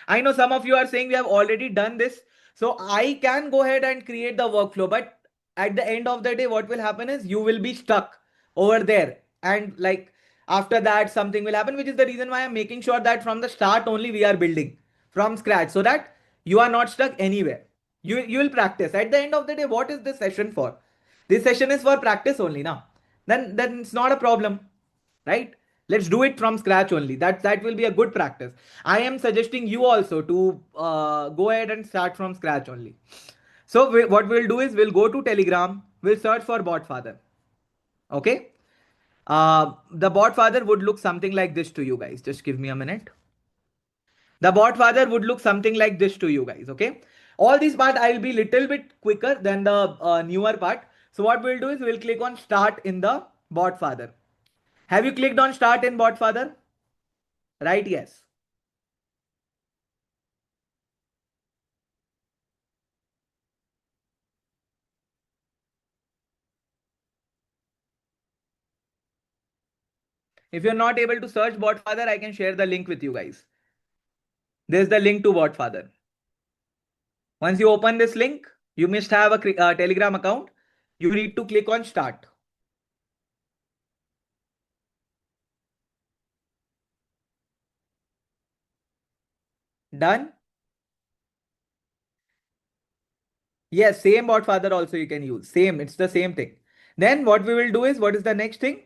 I know some of you are saying we have already done this. So I can go ahead and create the workflow, but at the end of the day, what will happen is you will be stuck over there. And like after that, something will happen, which is the reason why I'm making sure that from the start only we are building from scratch so that you are not stuck anywhere. You will practice. At the end of the day, what is this session for? This session is for practice only now. Then it's not a problem, right? Let's do it from scratch only. That will be a good practice. I am suggesting you also to go ahead and start from scratch only. So what we'll do is we'll go to Telegram. We'll search for Botfather. Okay. The Botfather would look something like this to you guys. Just give me a minute. The Botfather would look something like this to you guys. Okay. All these part I'll be little bit quicker than the newer part. So what we'll do is we'll click on start in the Botfather. Have you clicked on start in Botfather? Right? Yes. If you're not able to search Botfather, I can share the link with you guys. There's the link to Botfather. Once you open this link, you must have a Telegram account. You need to click on start. Done? Yes, same Botfather also you can use. Same, it's the same thing. Then what we will do is, what is the next thing?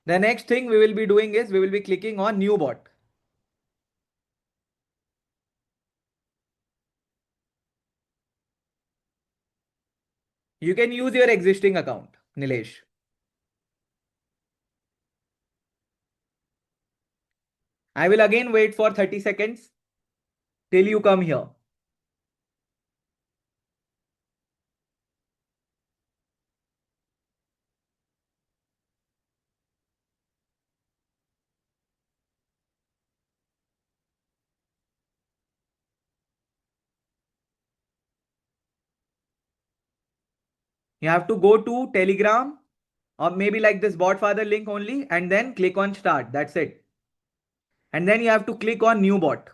The next thing we will be doing is we will be clicking on new bot. You can use your existing account, Nilesh. I will again wait for 30 seconds till you come here. You have to go to Telegram or maybe like this Botfather link only and then click on start. That's it. And then you have to click on new bot.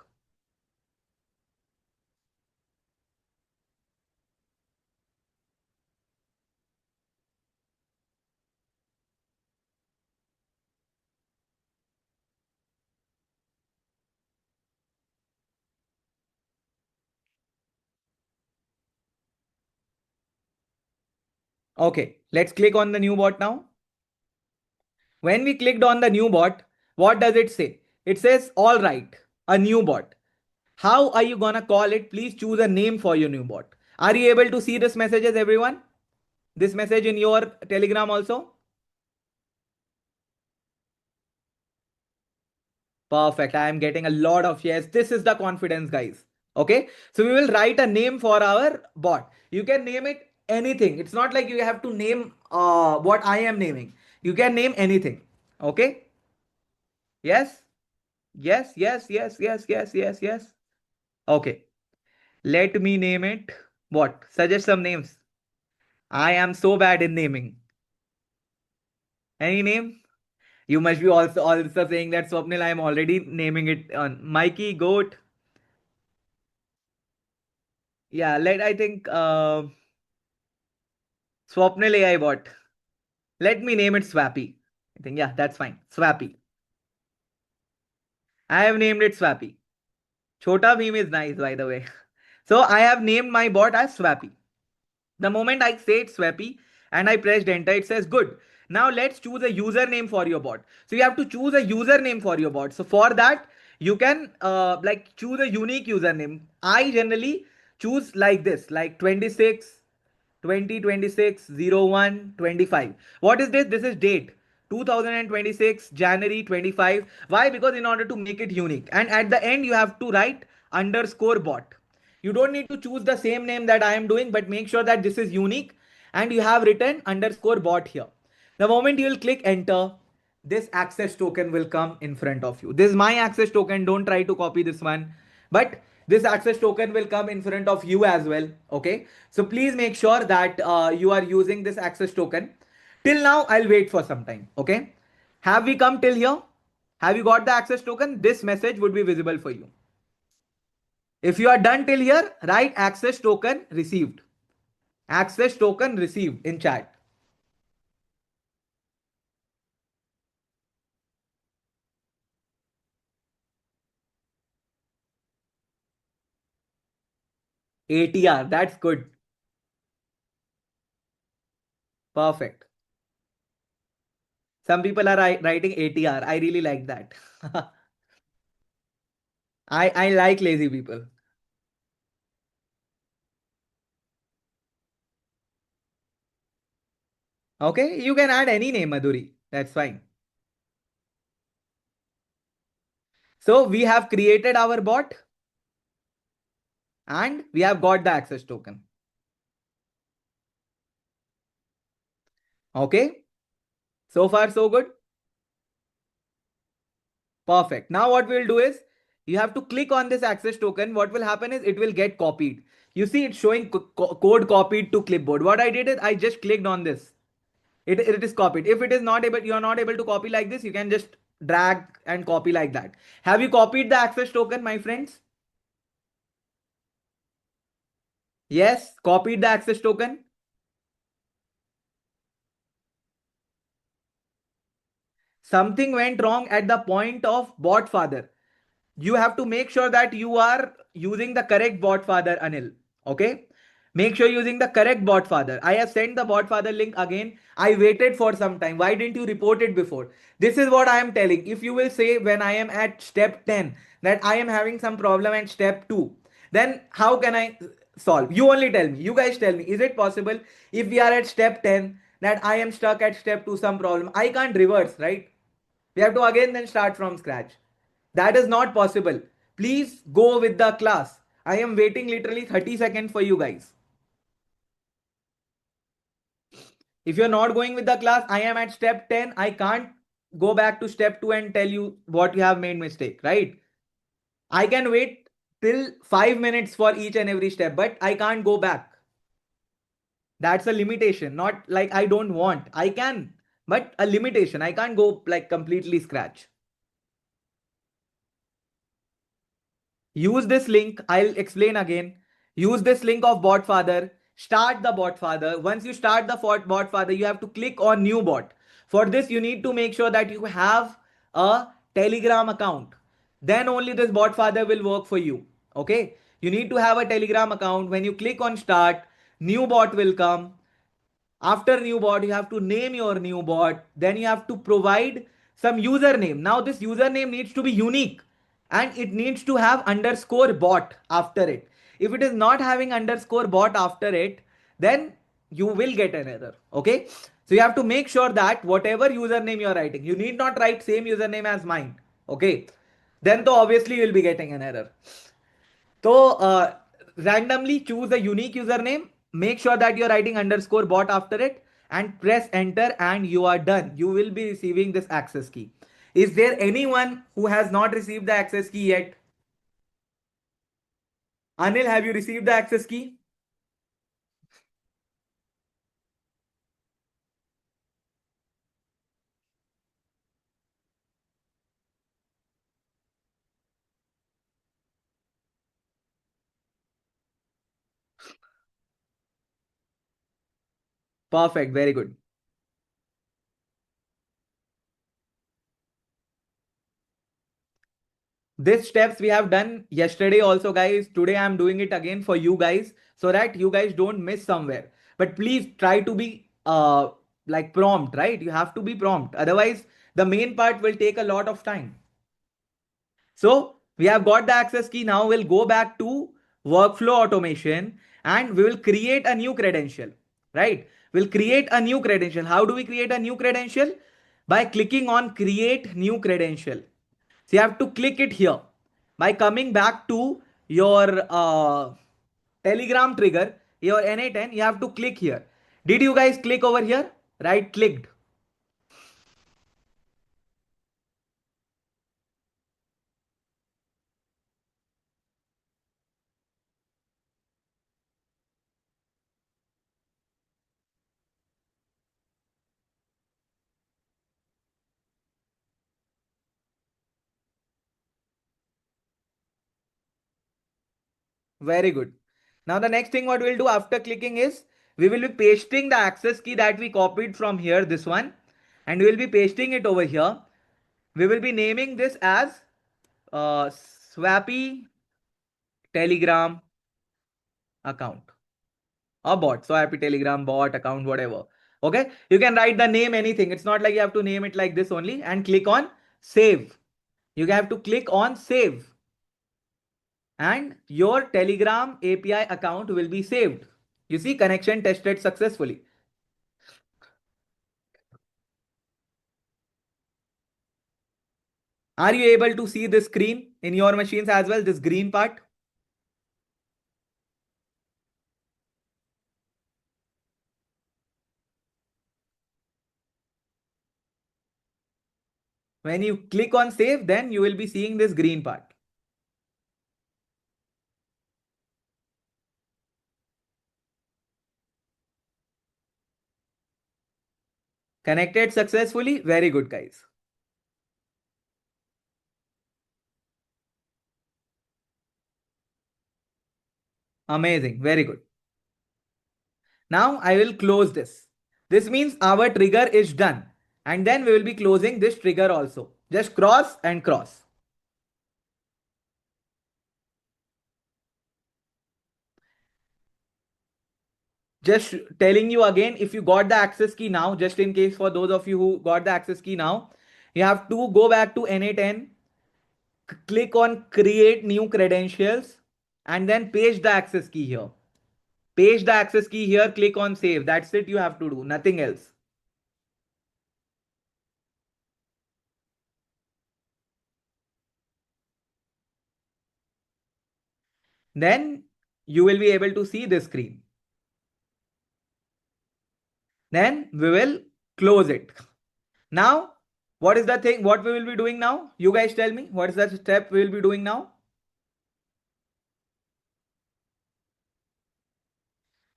Okay, let's click on the new bot now. When we clicked on the new bot, what does it say? It says, all right, a new bot. How are you gonna call it? Please choose a name for your new bot. Are you able to see this messages, everyone? This message in your Telegram also? Perfect. I am getting a lot of yes. This is the confidence, guys. Okay. So we will write a name for our bot. You can name it anything. It's not like you have to name what I am naming. You can name anything. Okay. Yes. Yes. Yes. Yes. Yes. Yes. Yes. Yes. Okay. Let me name it. What? Suggest some names. I am so bad in naming. Any name? You must be also saying that Swapnil. I am already naming it on Mikey Goat. Yeah. Let I think. Swapnil AI bot. Let me name it Swappy. I think, yeah, that's fine. Swappy. I have named it Swappy. Chota Beam is nice, by the way. So I have named my bot as Swappy. The moment I say it's Swappy and I pressed enter, it says good. Now let's choose a username for your bot. So you have to choose a username for your bot. So for that, you can like choose a unique username. I generally choose like this, like 26 2026 01 25. What is this? This is date 2026 January 25. Why? Because in order to make it unique, and at the end you have to write underscore bot. You don't need to choose the same name that I am doing, but make sure that this is unique and you have written underscore bot here. The moment you will click enter, this access token will come in front of you. This is my access token. Don't try to copy this one, but this access token will come in front of you as well. Okay, so please make sure that you are using this access token. Till now I'll wait for some time. Okay, have we come till here? Have you got the access token? This message would be visible for you. If you are done till here, write access token received. Access token received in chat. 80R, that's good. Perfect. Some people are writing ATR. I really like that. I like lazy people. Okay, you can add any name, Madhuri. That's fine. So we have created our bot and we have got the access token. Okay, so far so good. Perfect. Now what we'll do is you have to click on this access token. What will happen is it will get copied. You see it's showing code copied to clipboard. What I did is I just clicked on this. It is copied. If it is not able, you are not able to copy like this, you can just drag and copy like that. Have you copied the access token, my friends? Yes, copied the access token. Something went wrong at the point of bot father. You have to make sure that you are using the correct bot father, Anil. Okay, make sure using the correct bot father. I have sent the bot father link again. I waited for some time. Why didn't you report it before? This is what I am telling. If you will say when I am at step 10 that I am having some problem at step 2, then how can I solve? You only tell me. You guys tell me, is it possible if we are at step 10 that I am stuck at step 2 some problem? I can't reverse, right? We have to again then start from scratch. That is not possible. Please go with the class. I am waiting literally 30 seconds for you guys. If you're not going with the class, I am at step 10. I can't go back to step 2 and tell you what you have made mistake, right? I can wait till 5 minutes for each and every step, but I can't go back. That's a limitation. Not like I don't want. I can, but a limitation. I can't go like completely scratch. Use this link. I'll explain again. Use this link of bot father. Start the bot father. Once you start the bot father, you have to click on new bot. For this, you need to make sure that you have a Telegram account. Then only this bot father will work for you. Okay. You need to have a Telegram account. When you click on start, new bot will come. After new bot, you have to name your new bot. Then you have to provide some username. Now this username needs to be unique and it needs to have underscore bot after it. If it is not having underscore bot after it, then you will get an error. Okay. So you have to make sure that whatever username you are writing, you need not write same username as mine. Okay. Then though obviously you will be getting an error. So randomly choose a unique username. Make sure that you're writing underscore bot after it and press enter and you are done. You will be receiving this access key. Is there anyone who has not received the access key yet? Anil, have you received the access key? Perfect. Very good. These steps we have done yesterday also, guys. Today I'm doing it again for you guys so that you guys don't miss somewhere. But please try to be like prompt, right? You have to be prompt. Otherwise, the main part will take a lot of time. So we have got the access key. Now we'll go back to workflow automation and we will create a new credential, right? We'll create a new credential. How do we create a new credential? By clicking on create new credential. So you have to click it here. By coming back to your Telegram trigger, your NA10, you have to click here. Did you guys click over here? Right clicked. Very good. Now the next thing what we'll do after clicking is we will be pasting the access key that we copied from here, this one, and we'll be pasting it over here. We will be naming this as Swappy Telegram account or bot. Swappy Telegram bot account, whatever. Okay, you can write the name, anything. It's not like you have to name it like this only, and click on save. You have to click on save, and your Telegram API account will be saved. You see, connection tested successfully. Are you able to see this screen in your machines as well, this green part? When you click on save, then you will be seeing this green part. Connected successfully. Very good, guys. Amazing. Very good. Now I will close this. This means our trigger is done. And then we will be closing this trigger also. Just cross and cross. Just telling you again, if you got the access key now, just in case for those of you who got the access key now, you have to go back to NA10, click on create new credentials, and then paste the access key here. Paste the access key here, click on save. That's it, you have to do, nothing else. Then you will be able to see this screen. Then we will close it. Now, what is the thing? What we will be doing now? You guys tell me. What is the step we will be doing now?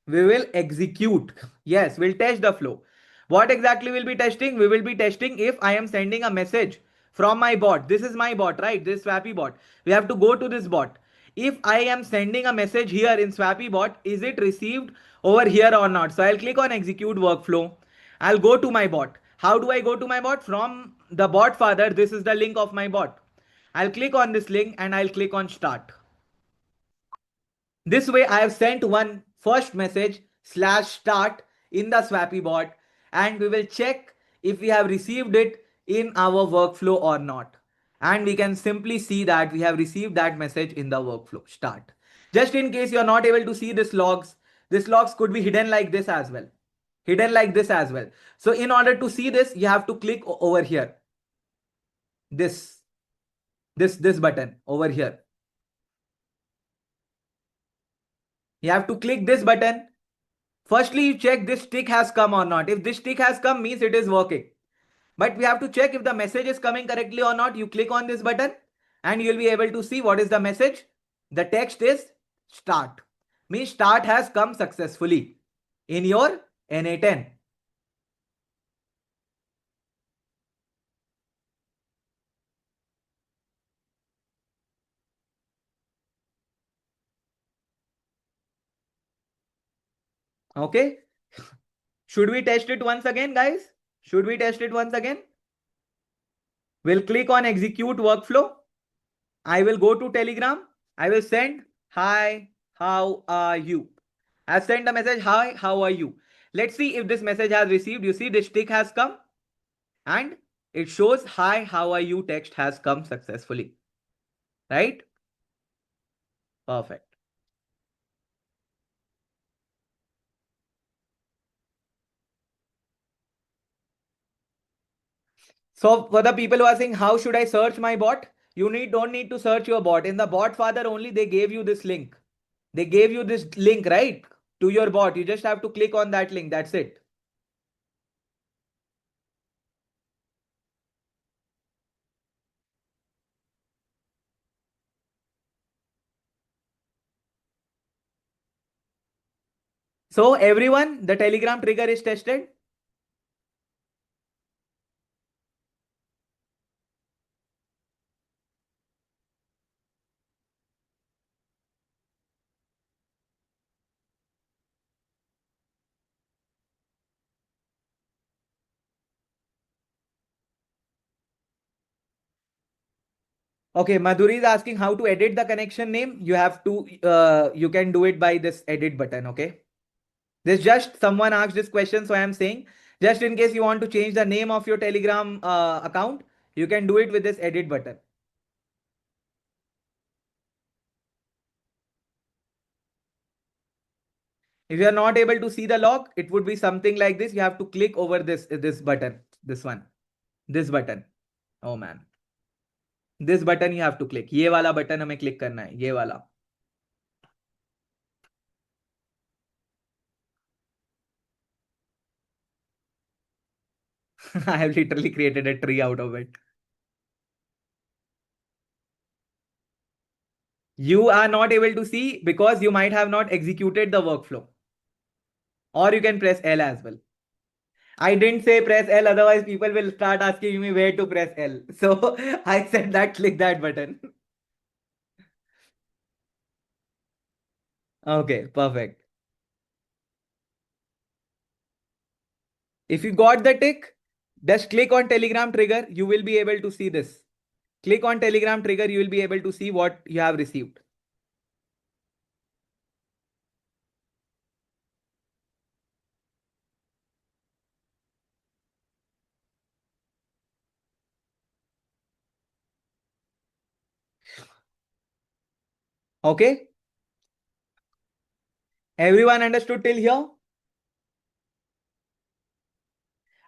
We will execute. Yes, we'll test the flow. What exactly we'll be testing? We will be testing if I am sending a message from my bot. This is my bot, right? This Swappy bot. We have to go to this bot. If I am sending a message here in Swappy bot, is it received over here or not? So I'll click on execute workflow. I'll go to my bot. How do I go to my bot? From the bot father, this is the link of my bot. I'll click on this link and I'll click on start. This way I have sent one first message slash start in the Swappy bot, and we will check if we have received it in our workflow or not. And we can simply see that we have received that message in the workflow start. Just in case you're not able to see this logs could be hidden like this as well. Hidden like this as well. So in order to see this, you have to click over here. This, this button over here. You have to click this button. Firstly, you check this tick has come or not. If this tick has come, means it is working. But we have to check if the message is coming correctly or not. You click on this button and you'll be able to see what is the message. The text is start. Means start has come successfully in your NA10. Okay. Should we test it once again, guys? Should we test it once again? We'll click on execute workflow. I will go to Telegram. I will send hi, how are you? I sent a message, hi, how are you? Let's see if this message has received. You see this tick has come and it shows hi, how are you text has come successfully. Right? Perfect. So for the people who are saying, how should I search my bot? You don't need to search your bot. In the bot father only, they gave you this link. They gave you this link, right? To your bot. You just have to click on that link. That's it. So everyone, the Telegram trigger is tested. Okay, Madhuri is asking how to edit the connection name. You have to, you can do it by this edit button. Okay. This just someone asked this question, so I am saying, just in case you want to change the name of your Telegram account, you can do it with this edit button. If you are not able to see the log, it would be something like this. You have to click over this button, this one, this button. Oh man, this button you have to click. ये वाला button हमें click करना है, ये वाला. I have literally created a tree out of it. You are not able to see because you might have not executed the workflow. Or you can press L as well. I didn't say press L, otherwise people will start asking me where to press L. So I said that click that button. Okay, perfect. If you got the tick, just click on Telegram trigger. You will be able to see this. Click on Telegram trigger. You will be able to see what you have received. Okay. Everyone understood till here?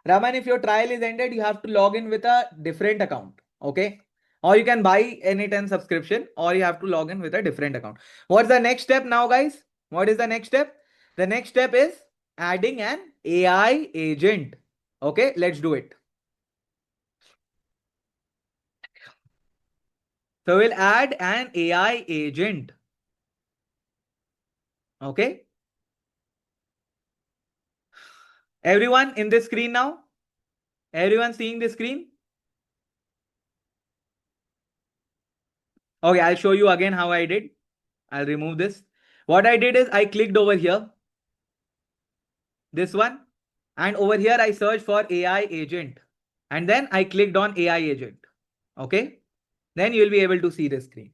Raman, if your trial is ended, you have to log in with a different account. Okay. Or you can buy any 10 subscription, or you have to log in with a different account. What's the next step now, guys? What is the next step? The next step is adding an AI agent. Okay, let's do it. So we'll add an AI agent. Okay. Everyone in this screen now? Everyone seeing this screen? Okay, I'll show you again how I did. I'll remove this. What I did is I clicked over here, this one, and over here I searched for AI agent, and then I clicked on AI agent. Okay, then you will be able to see the screen.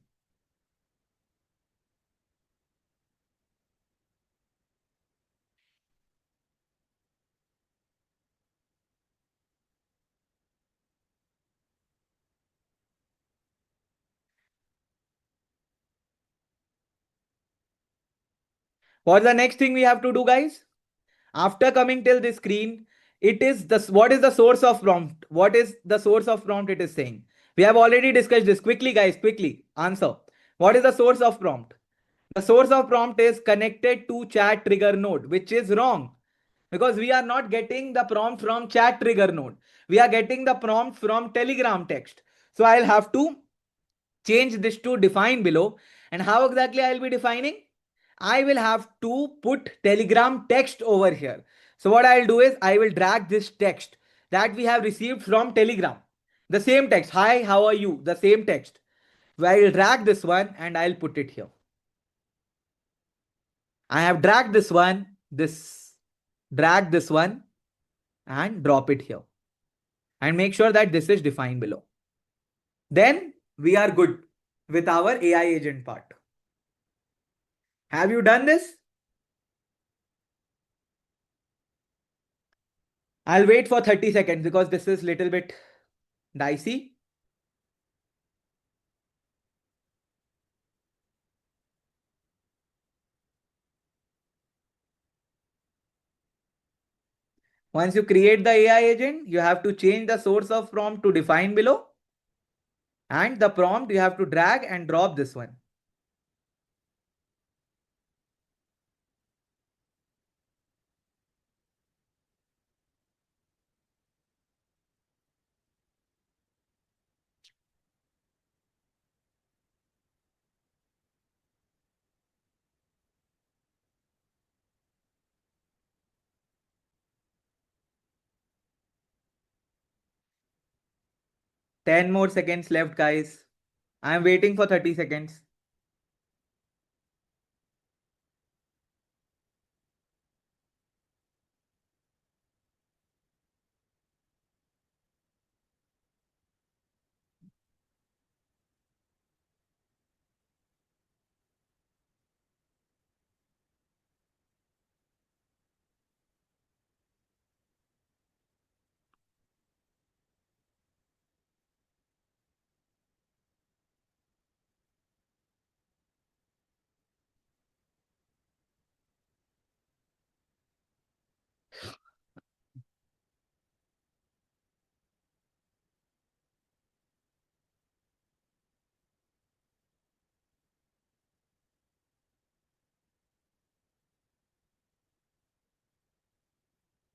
What's the next thing we have to do, guys? After coming till this screen, it is the what is the source of prompt? What is the source of prompt it is saying? We have already discussed this. Quickly, guys, quickly answer. What is the source of prompt? The source of prompt is connected to chat trigger node, which is wrong because we are not getting the prompt from chat trigger node. We are getting the prompt from Telegram text. So I'll have to change this to define below. And how exactly I'll be defining? I will have to put Telegram text over here. So what I'll do is I will drag this text that we have received from Telegram. The same text. Hi, how are you? The same text. I'll drag this one and I'll put it here. I have dragged drag this one and drop it here. And make sure that this is defined below. Then we are good with our AI agent part. Have you done this? I'll wait for 30 seconds because this is little bit dicey. Once you create the AI agent, you have to change the source of prompt to define below. And the prompt you have to drag and drop this one. 10 more seconds left, guys. I'm waiting for 30 seconds.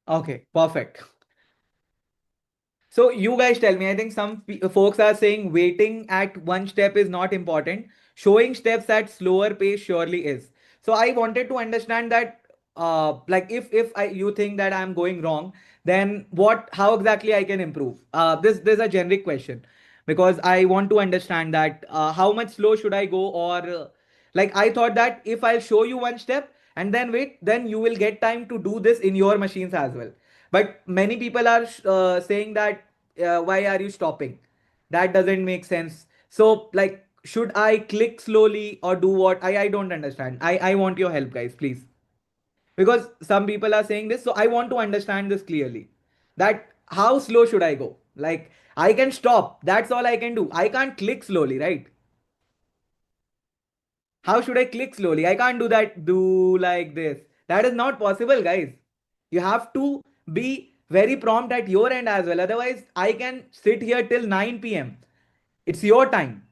Okay, perfect. So you guys tell me. I think some folks are saying waiting at one step is not important. Showing steps at slower pace surely is. So I wanted to understand that, like if you think that I'm going wrong, then what? How exactly I can improve? This is a generic question because I want to understand that how much slow should I go, or like I thought that if I'll show you one step and then wait, then you will get time to do this in your machines as well. But many people are saying that why are you stopping? That doesn't make sense. So like, should I click slowly or do what? I don't understand. I want your help, guys, please, because some people are saying this. So I want to understand this clearly. That how slow should I go? Like I can stop. That's all I can do. I can't click slowly, right? How should I click slowly? I can't do that. Do like this. That is not possible, guys. You have to be very prompt at your end as well. Otherwise, I can sit here till 9 p.m. It's your time.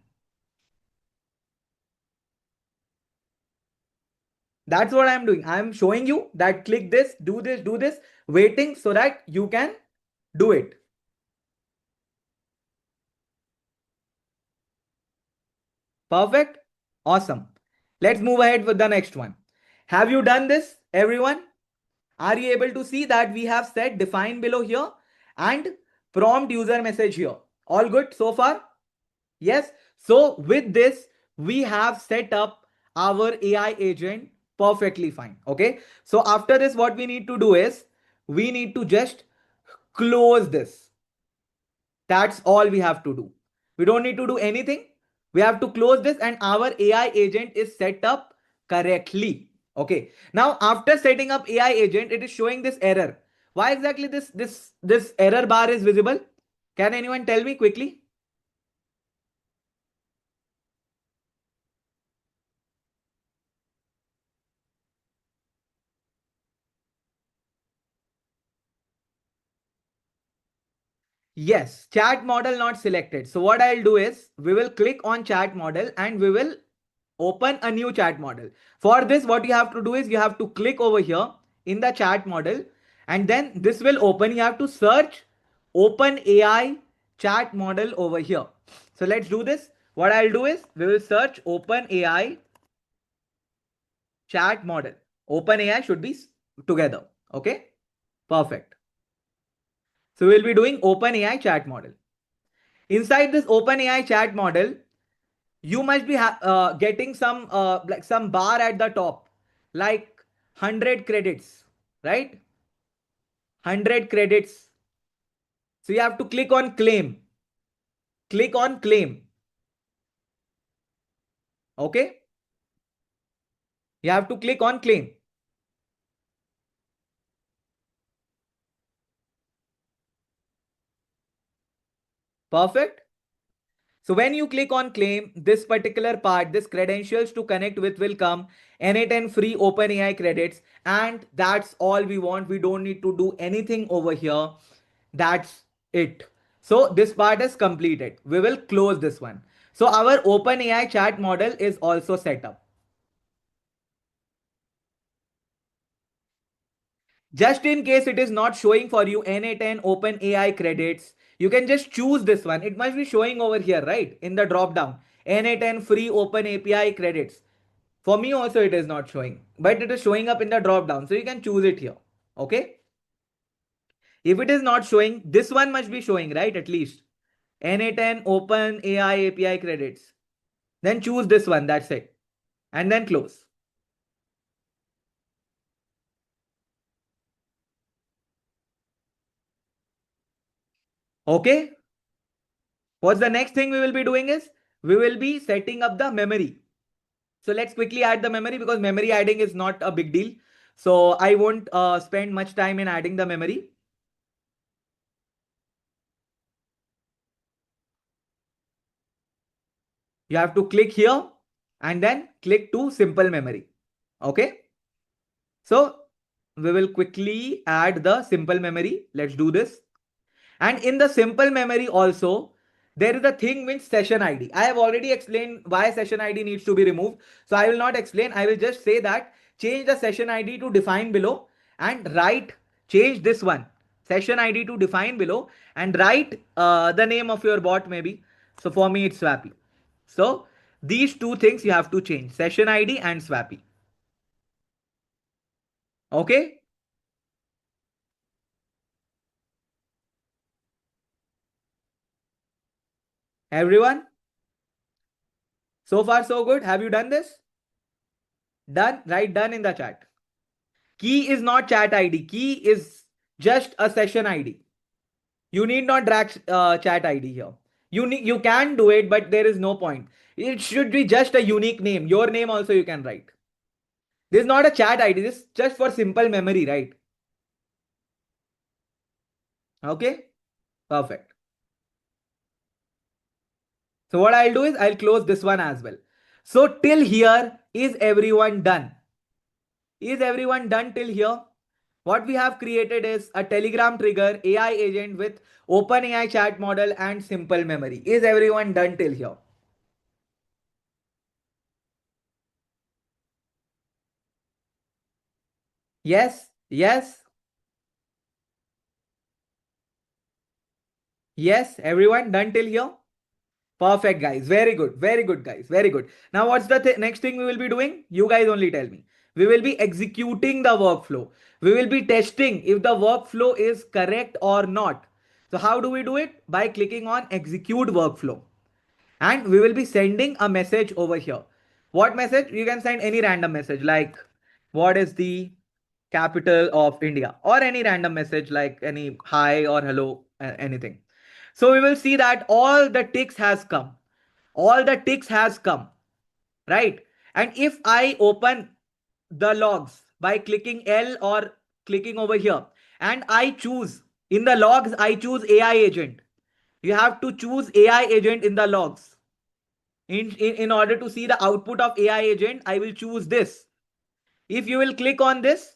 That's what I'm doing. I'm showing you that click this, do this, waiting so that you can do it. Perfect. Awesome. Let's move ahead with the next one. Have you done this, everyone? Are you able to see that we have set define below here and prompt user message here? All good so far? Yes. So with this, we have set up our AI agent perfectly fine. Okay. So after this, what we need to do is we need to just close this. That's all we have to do. We don't need to do anything. We have to close this and our AI agent is set up correctly. Okay. Now, after setting up AI agent, it is showing this error. Why exactly this error bar is visible? Can anyone tell me quickly? Yes, chat model not selected. So what I'll do is we will click on chat model and we will open a new chat model. For this, what you have to do is you have to click over here in the chat model and then this will open. You have to search Open AI chat model over here. So let's do this. What I'll do is we will search Open AI chat model. Open AI should be together. Okay, perfect. So we'll be doing Open AI chat model. Inside this OpenAI chat model, you must be getting some like some bar at the top, like 100 credits, right? 100 credits. So you have to click on claim. Click on claim. Okay. You have to click on claim. Perfect. So when you click on claim, this particular part, this credentials to connect with will come, N8 and free OpenAI credits. And that's all we want. We don't need to do anything over here. That's it. So this part is completed. We will close this one. So our OpenAI chat model is also set up. Just in case it is not showing for you N8N OpenAI credits, you can just choose this one. It must be showing over here, right? In the drop down. N8N free Open API credits. For me also it is not showing, but it is showing up in the drop down. So you can choose it here. Okay. If it is not showing, this one must be showing, right? At least N8N Open AI API credits. Then choose this one. That's it. And then close. Okay. What's the next thing we will be doing is we will be setting up the memory. So let's quickly add the memory because memory adding is not a big deal. So I won't spend much time in adding the memory. You have to click here and then click to simple memory. Okay. So we will quickly add the simple memory. Let's do this. And in the simple memory also, there is a thing which session ID. I have already explained why session ID needs to be removed. So I will not explain. I will just say that change the session ID to define below and write, change this one, session ID to define below and write the name of your bot maybe. So for me, it's Swappy. So these two things you have to change, session ID and Swappy. Okay. Everyone, so far so good. Have you done this? Done? Write done in the chat. Key is not chat ID. Key is just a session ID. You need not drag chat ID here. You can do it, but there is no point. It should be just a unique name. Your name also you can write. This is not a chat ID. This is just for simple memory, right? Okay. Perfect. So what I'll do is I'll close this one as well. So till here, is everyone done? Is everyone done till here? What we have created is a Telegram trigger AI agent with OpenAI chat model and simple memory. Is everyone done till here? Yes, yes, yes. Everyone done till here? Perfect, guys. Very good. Very good, guys. Very good. Now, what's the next thing we will be doing? You guys only tell me. We will be executing the workflow. We will be testing if the workflow is correct or not. So, how do we do it? By clicking on execute workflow. And we will be sending a message over here. What message? You can send any random message like, what is the capital of India? Or any random message like any hi or hello, anything. So we will see that all the ticks has come. All the ticks has come, right? And if I open the logs by clicking L or clicking over here, and I choose in the logs, I choose AI agent. You have to choose AI agent in the logs. In order to see the output of AI agent, I will choose this. If you will click on this,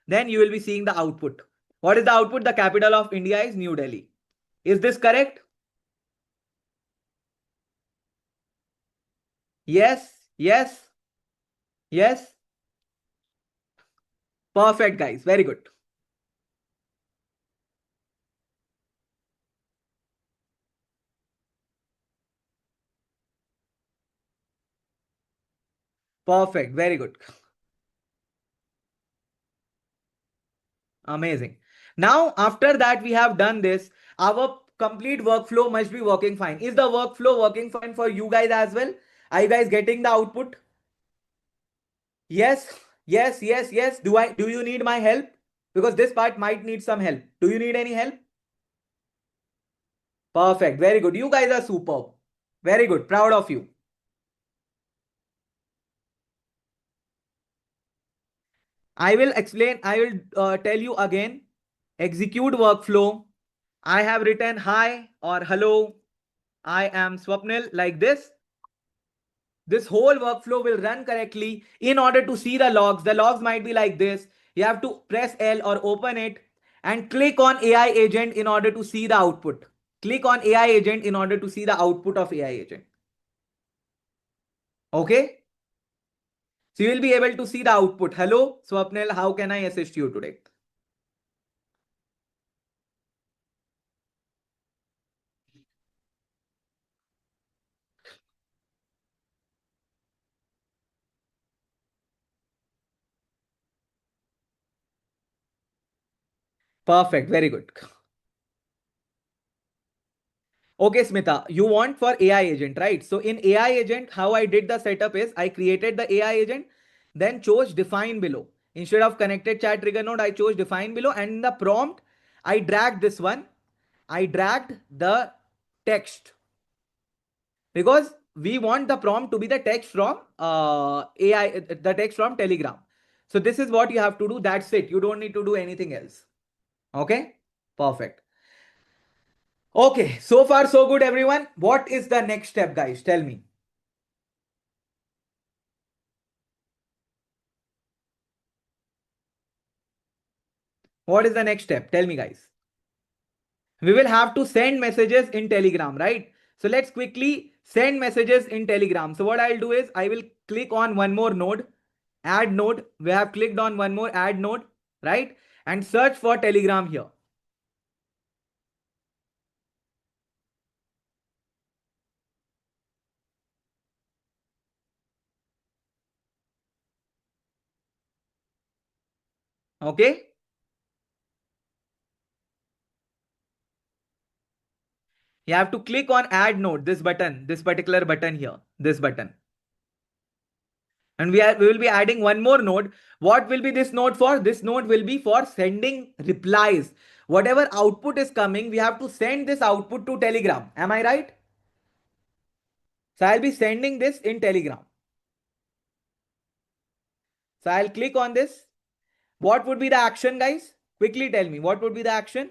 then you will be seeing the output. What is the output? The capital of India is New Delhi. Is this correct? Yes, yes, yes. Perfect, guys. Very good. Perfect. Very good. Amazing. Now, after that, we have done this. Our complete workflow must be working fine. Is the workflow working fine for you guys as well? Are you guys getting the output? Yes, yes, yes, yes. Do you need my help? Because this part might need some help. Do you need any help? Perfect. Very good. You guys are superb. Very good. Proud of you. I will explain. I will tell you again. Execute workflow. I have written hi or hello. I am Swapnil like this. This whole workflow will run correctly. In order to see the logs might be like this. You have to press L or open it and click on AI agent in order to see the output. Click on AI agent in order to see the output of AI agent. Okay. So you will be able to see the output. Hello, Swapnil, how can I assist you today? Perfect. Very good. Okay, Smita, you want for AI agent, right? So in AI agent, how I did the setup is I created the AI agent, then chose define below. Instead of connected chat trigger node, I chose define below, and in the prompt, I dragged this one. I dragged the text because we want the prompt to be the text from AI, the text from Telegram. So this is what you have to do. That's it. You don't need to do anything else. Okay, perfect. Okay, so far so good, everyone. What is the next step, guys? Tell me. What is the next step? Tell me, guys. We will have to send messages in Telegram, right? So let's quickly send messages in Telegram. So what I'll do is I will click on one more node, add node. We have clicked on one more add node, right? And search for Telegram here. Okay. You have to click on add node, this button, this particular button here, this button. And we will be adding one more node. What will be this node for? This node will be for sending replies. Whatever output is coming, we have to send this output to Telegram. Am I right? So I'll be sending this in Telegram. So I'll click on this. What would be the action, guys? Quickly tell me, what would be the action?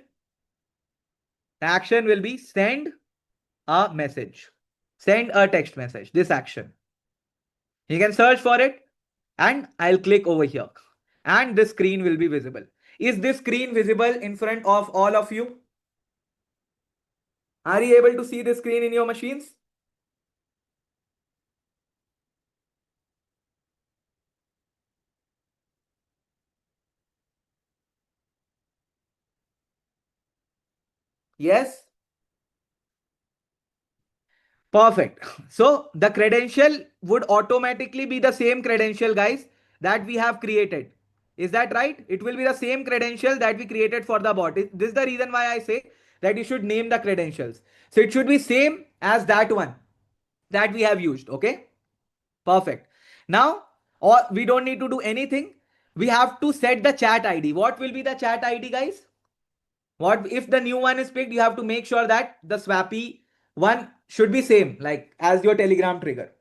The action will be send a message. Send a text message. This action. You can search for it and I'll click over here. And the screen will be visible. Is this screen visible in front of all of you? Are you able to see the screen in your machines? Yes? Perfect. So the credential would automatically be the same credential, guys, that we have created. Is that right? It will be the same credential that we created for the bot. This is the reason why I say that you should name the credentials. So it should be same as that one that we have used. Okay. Perfect. Now, or we don't need to do anything. We have to set the chat ID. What will be the chat ID, guys? What if the new one is picked? You have to make sure that the swappy one should be same like as your Telegram trigger.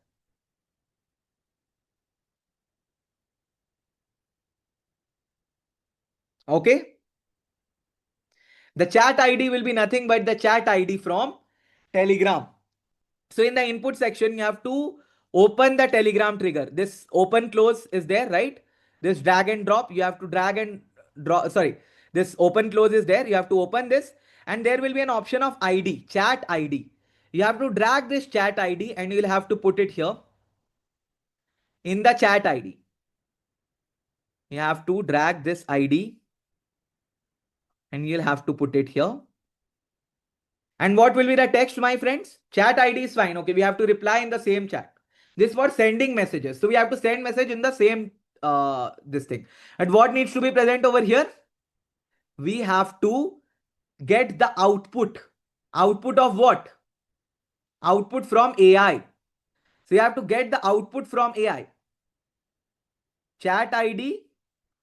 Okay. The chat ID will be nothing but the chat ID from Telegram. So in the input section, you have to open the Telegram trigger. This open close is there, right? This drag and drop, you have to drag and drop. Sorry, this open close is there. You have to open this and there will be an option of ID, chat ID. You have to drag this chat ID and you will have to put it here in the chat ID. You have to drag this ID and you'll have to put it here. And what will be the text, my friends? Chat ID is fine. Okay, we have to reply in the same chat. This for sending messages. So we have to send message in the same this thing. And what needs to be present over here? We have to get the output. Output of what? Output from AI. So you have to get the output from AI. Chat ID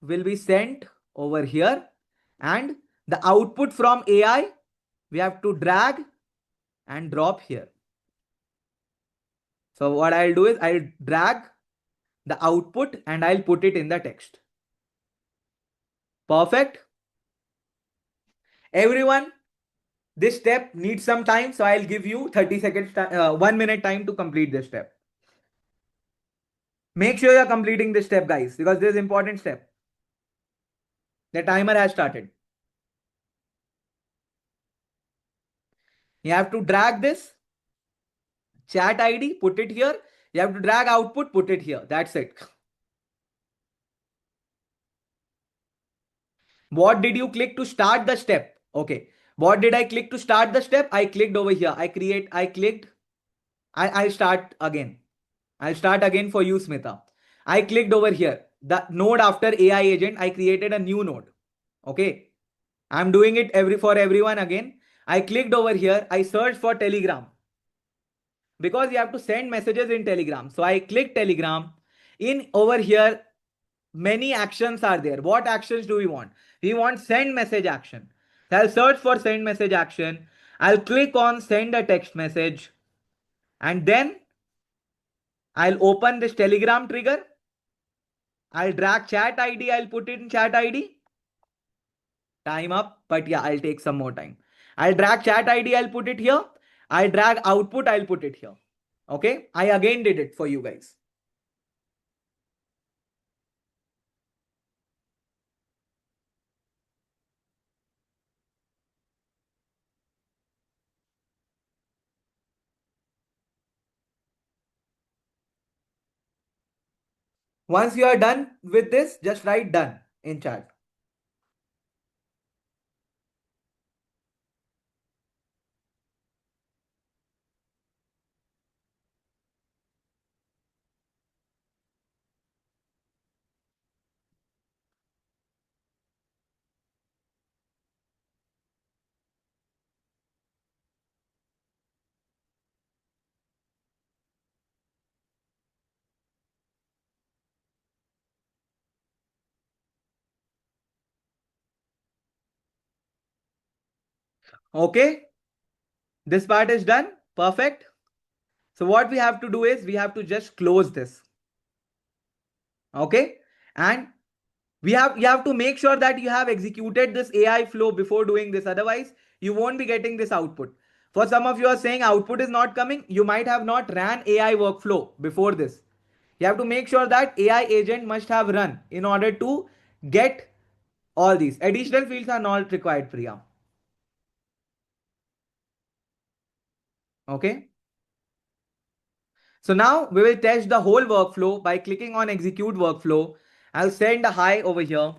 will be sent over here and the output from AI we have to drag and drop here. So what I'll do is I'll drag the output and I'll put it in the text. Perfect. Everyone, this step needs some time. So I'll give you 30 seconds, 1 minute time to complete this step. Make sure you're completing this step, guys, because this is important step. The timer has started. You have to drag this chat ID, put it here. You have to drag output, put it here. That's it. What did you click to start the step? Okay. What did I click to start the step? I clicked over here. I clicked. I'll start again. I'll start again for you, Smita. I clicked over here. The node after AI agent, I created a new node. Okay. I'm doing it for everyone again. I clicked over here. I searched for Telegram because you have to send messages in Telegram. So I click Telegram. In over here, many actions are there. What actions do we want? We want send message action. So I'll search for send message action. I'll click on send a text message and then I'll open this Telegram trigger. I'll drag chat ID. I'll put it in chat ID. Time up, but yeah, I'll take some more time. I'll drag chat ID. I'll put it here. I'll drag output. I'll put it here. Okay. I again did it for you guys. Once you are done with this, just write done in chat. Okay, this part is done. Perfect. So what we have to do is we have to just close this. Okay, and you have to make sure that you have executed this AI flow before doing this. Otherwise, you won't be getting this output. For some of you are saying output is not coming, you might have not ran AI workflow before this. You have to make sure that AI agent must have run in order to get all these. Additional fields are not required, Priya. Okay. So now we will test the whole workflow by clicking on execute workflow. I'll send a hi over here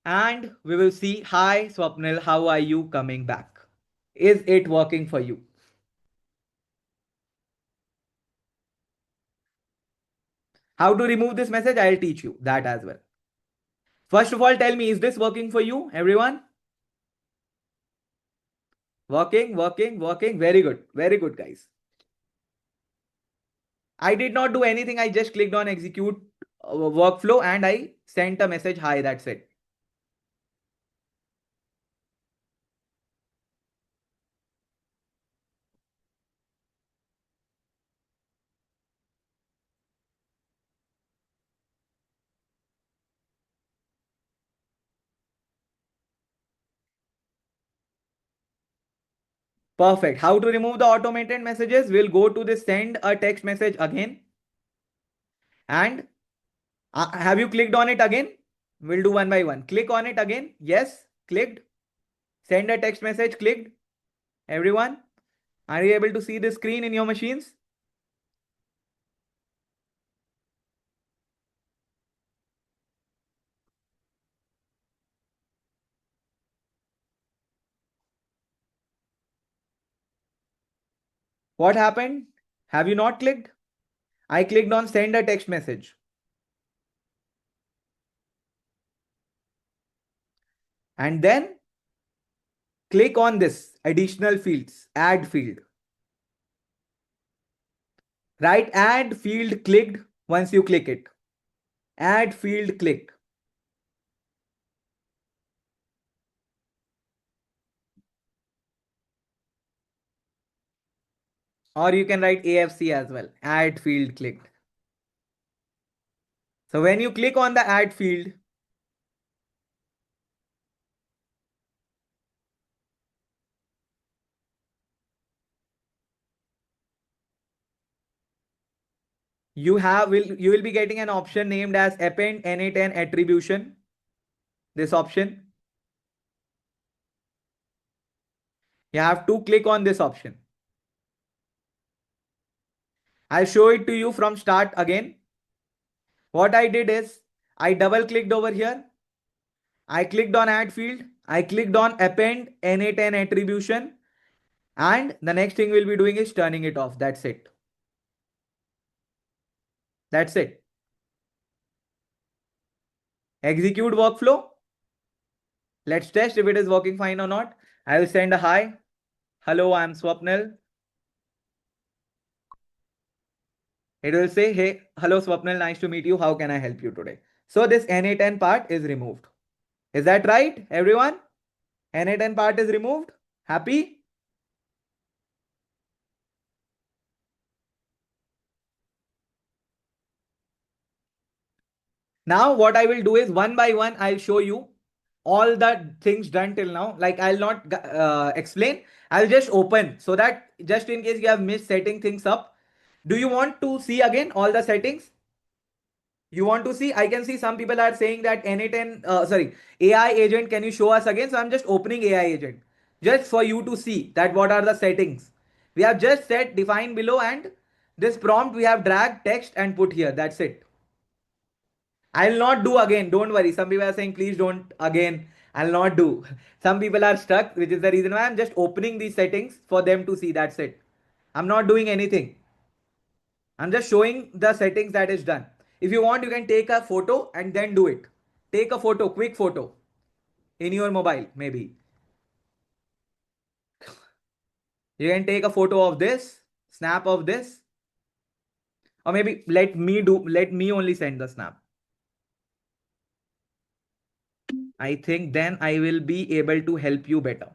and we will see, hi Swapnil, how are you coming back? Is it working for you? How to remove this message? I'll teach you that as well. First of all, tell me, is this working for you, everyone? Working, working, working. Very good. Very good, guys. I did not do anything. I just clicked on execute workflow and I sent a message, hi, that's it. Perfect. How to remove the automated messages? We'll go to the send a text message again. And have you clicked on it again? We'll do one by one. Click on it again. Yes, clicked. Send a text message, clicked. Everyone, are you able to see the screen in your machines? What happened? Have you not clicked? I clicked on send a text message. And then click on this additional fields, add field. Right, add field clicked once you click it. Add field clicked. Or you can write AFC as well. Add field clicked. So when you click on the add field, you will be getting an option named as append n8n attribution. This option. You have to click on this option. I'll show it to you from start again. What I did is I double clicked over here. I clicked on add field. I clicked on append n8n attribution. And the next thing we'll be doing is turning it off. That's it. That's it. Execute workflow. Let's test if it is working fine or not. I will send a hi. Hello, I'm Swapnil. It will say, hey, hello Swapnil, nice to meet you. How can I help you today? So this N8N part is removed. Is that right, everyone? N8N part is removed. Happy? Now what I will do is one by one, I'll show you all the things done till now. Like I'll not explain. I'll just open so that just in case you have missed setting things up. Do you want to see again all the settings? You want to see? I can see some people are saying that N8N, sorry, AI agent, can you show us again? So I'm just opening AI agent just for you to see that what are the settings. We have just set define below and this prompt we have dragged text and put here. That's it. I'll not do again. Don't worry. Some people are saying, please don't again. I'll not do. Some people are stuck, which is the reason why I'm just opening these settings for them to see. That's it. I'm not doing anything. I'm just showing the settings that is done. If you want, you can take a photo and then do it. Take a photo, quick photo in your mobile, maybe. You can take a photo of this, snap of this, or maybe let me only send the snap. I think then I will be able to help you better.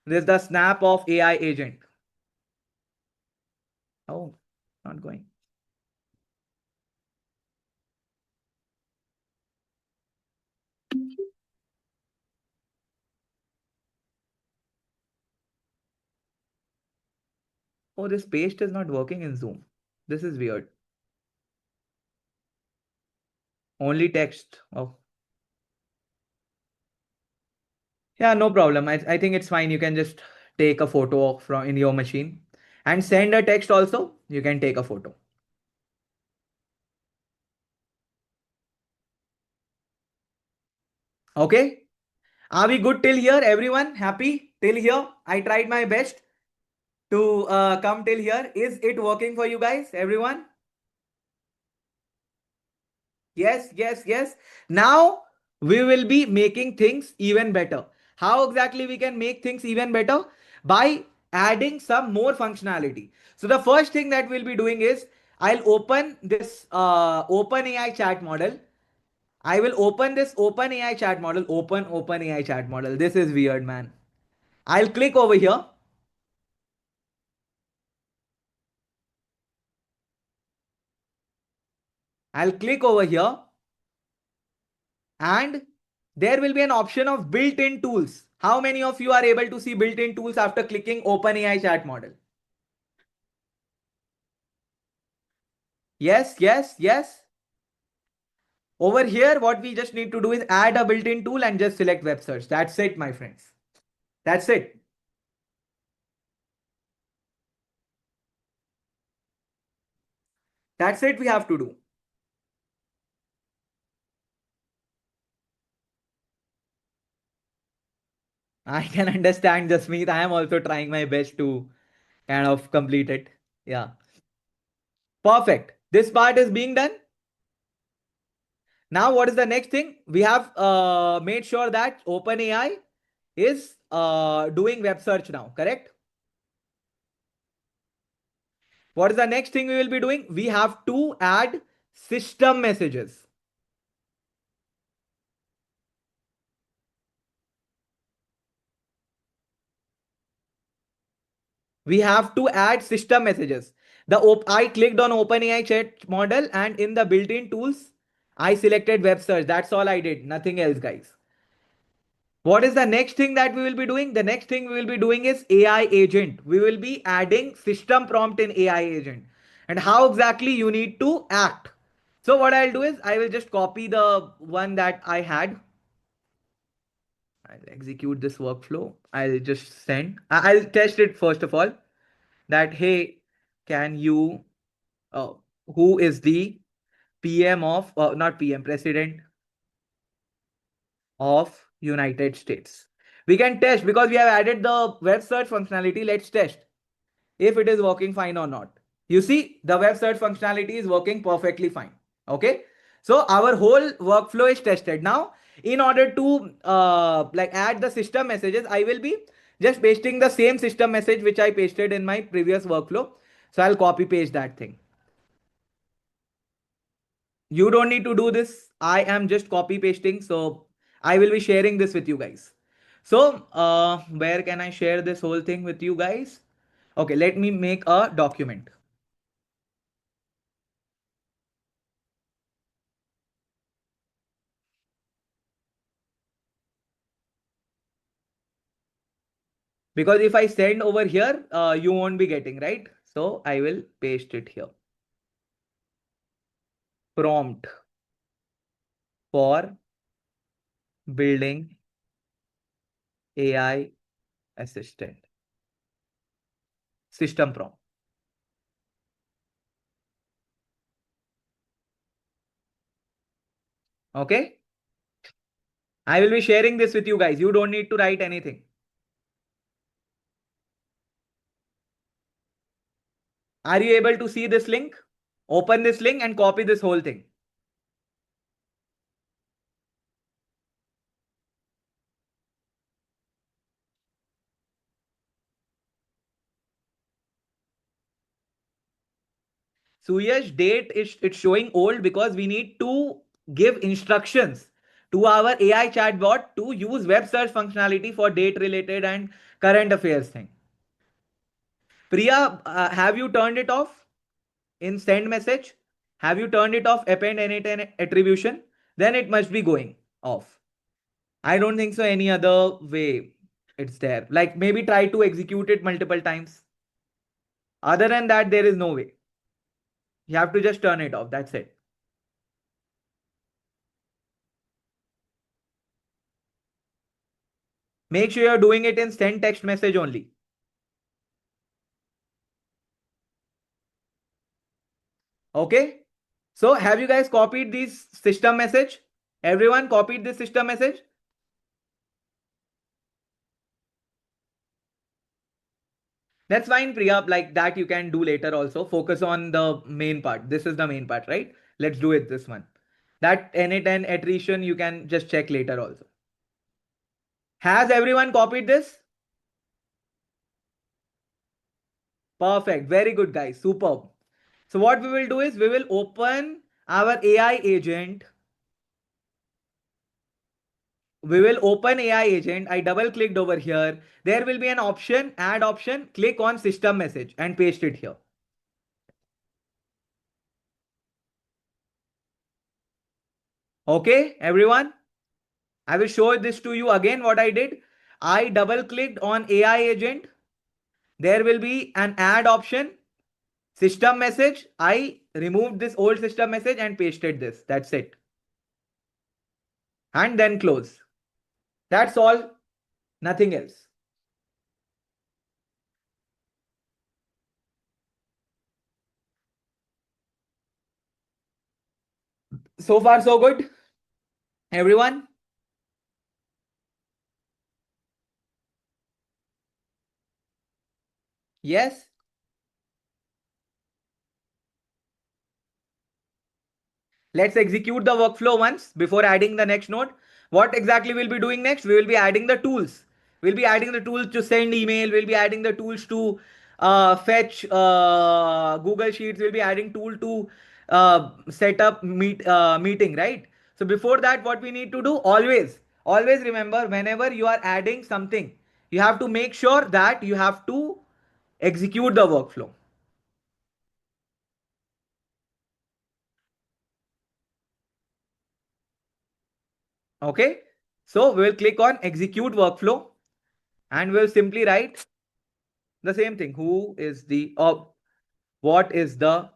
This is the snap of AI agent. Oh, not going. Oh, this paste is not working in Zoom. This is weird. Only text. Oh, yeah, no problem. I think it's fine. You can just take a photo from in your machine and send a text also. You can take a photo. Okay. Are we good till here? Everyone happy till here? I tried my best to come till here. Is it working for you guys? Everyone? Yes, yes, yes. Now we will be making things even better. How exactly we can make things even better? By adding some more functionality. So the first thing that we'll be doing is I'll open this OpenAI chat model. I will open this OpenAI chat model. Open OpenAI chat model. This is weird, man. I'll click over here. I'll click over here and there will be an option of built-in tools. How many of you are able to see built-in tools after clicking OpenAI chat model? Yes, yes, yes. Over here, what we just need to do is add a built-in tool and just select web search. That's it, my friends. That's it. That's it we have to do. I can understand, Jasmeet. I am also trying my best to kind of complete it. Yeah. Perfect. This part is being done. Now, what is the next thing? We have made sure that OpenAI is doing web search now, correct? What is the next thing we will be doing? We have to add system messages. We have to add system messages. I clicked on OpenAI chat model and in the built-in tools, I selected web search. That's all I did. Nothing else, guys. What is the next thing that we will be doing? The next thing we will be doing is AI agent. We will be adding system prompt in AI agent and how exactly you need to act. So what I'll do is I will just copy the one that I had. I'll execute this workflow. I'll just send. I'll test it first of all. That hey, can you? Uh, who is the PM of not PM President of United States? We can test because we have added the web search functionality. Let's test if it is working fine or not. You see, the web search functionality is working perfectly fine. Okay. So our whole workflow is tested. Now, in order to like add the system messages, I will be just pasting the same system message which I pasted in my previous workflow. So I'll copy paste that thing. You don't need to do this. I am just copy pasting. So I will be sharing this with you guys. So where can I share this whole thing with you guys? Okay, let me make a document. Because if I send over here, you won't be getting, right? So I will paste it here. Prompt for building AI assistant. System prompt. Okay. I will be sharing this with you guys. You don't need to write anything. Are you able to see this link? Open this link and copy this whole thing. Suyash, date is it's showing old because we need to give instructions to our AI chatbot to use web search functionality for date related and current affairs thing. Priya, have you turned it off in send message? Have you turned it off append anytime attribution? Then it must be going off. I don't think so any other way it's there. Like maybe try to execute it multiple times. Other than that, there is no way. You have to just turn it off. That's it. Make sure you're doing it in send text message only. Okay. So have you guys copied this system message? Everyone copied this system message? That's fine, Priya. Like that you can do later also. Focus on the main part. This is the main part, right? Let's do it this one. That N8 attrition you can just check later also. Has everyone copied this? Perfect. Very good, guys. Superb. So what we will do is we will open our AI agent. We will open AI agent. I double clicked over here. There will be an option, add option. Click on system message and paste it here. Okay, everyone. I will show this to you again what I did. I double clicked on AI agent. There will be an add option. System message. I removed this old system message and pasted this. That's it. And then close. That's all. Nothing else. So far, so good. Everyone. Yes. Let's execute the workflow once before adding the next node. What exactly we'll be doing next? We will be adding the tools. We'll be adding the tools to send email. We'll be adding the tools to fetch Google Sheets. We'll be adding tool to set up meeting, right? So before that, what we need to do always remember whenever you are adding something, you have to make sure that you have to execute the workflow. Okay. So we will click on execute workflow and we'll simply write the same thing. Who is the or what is the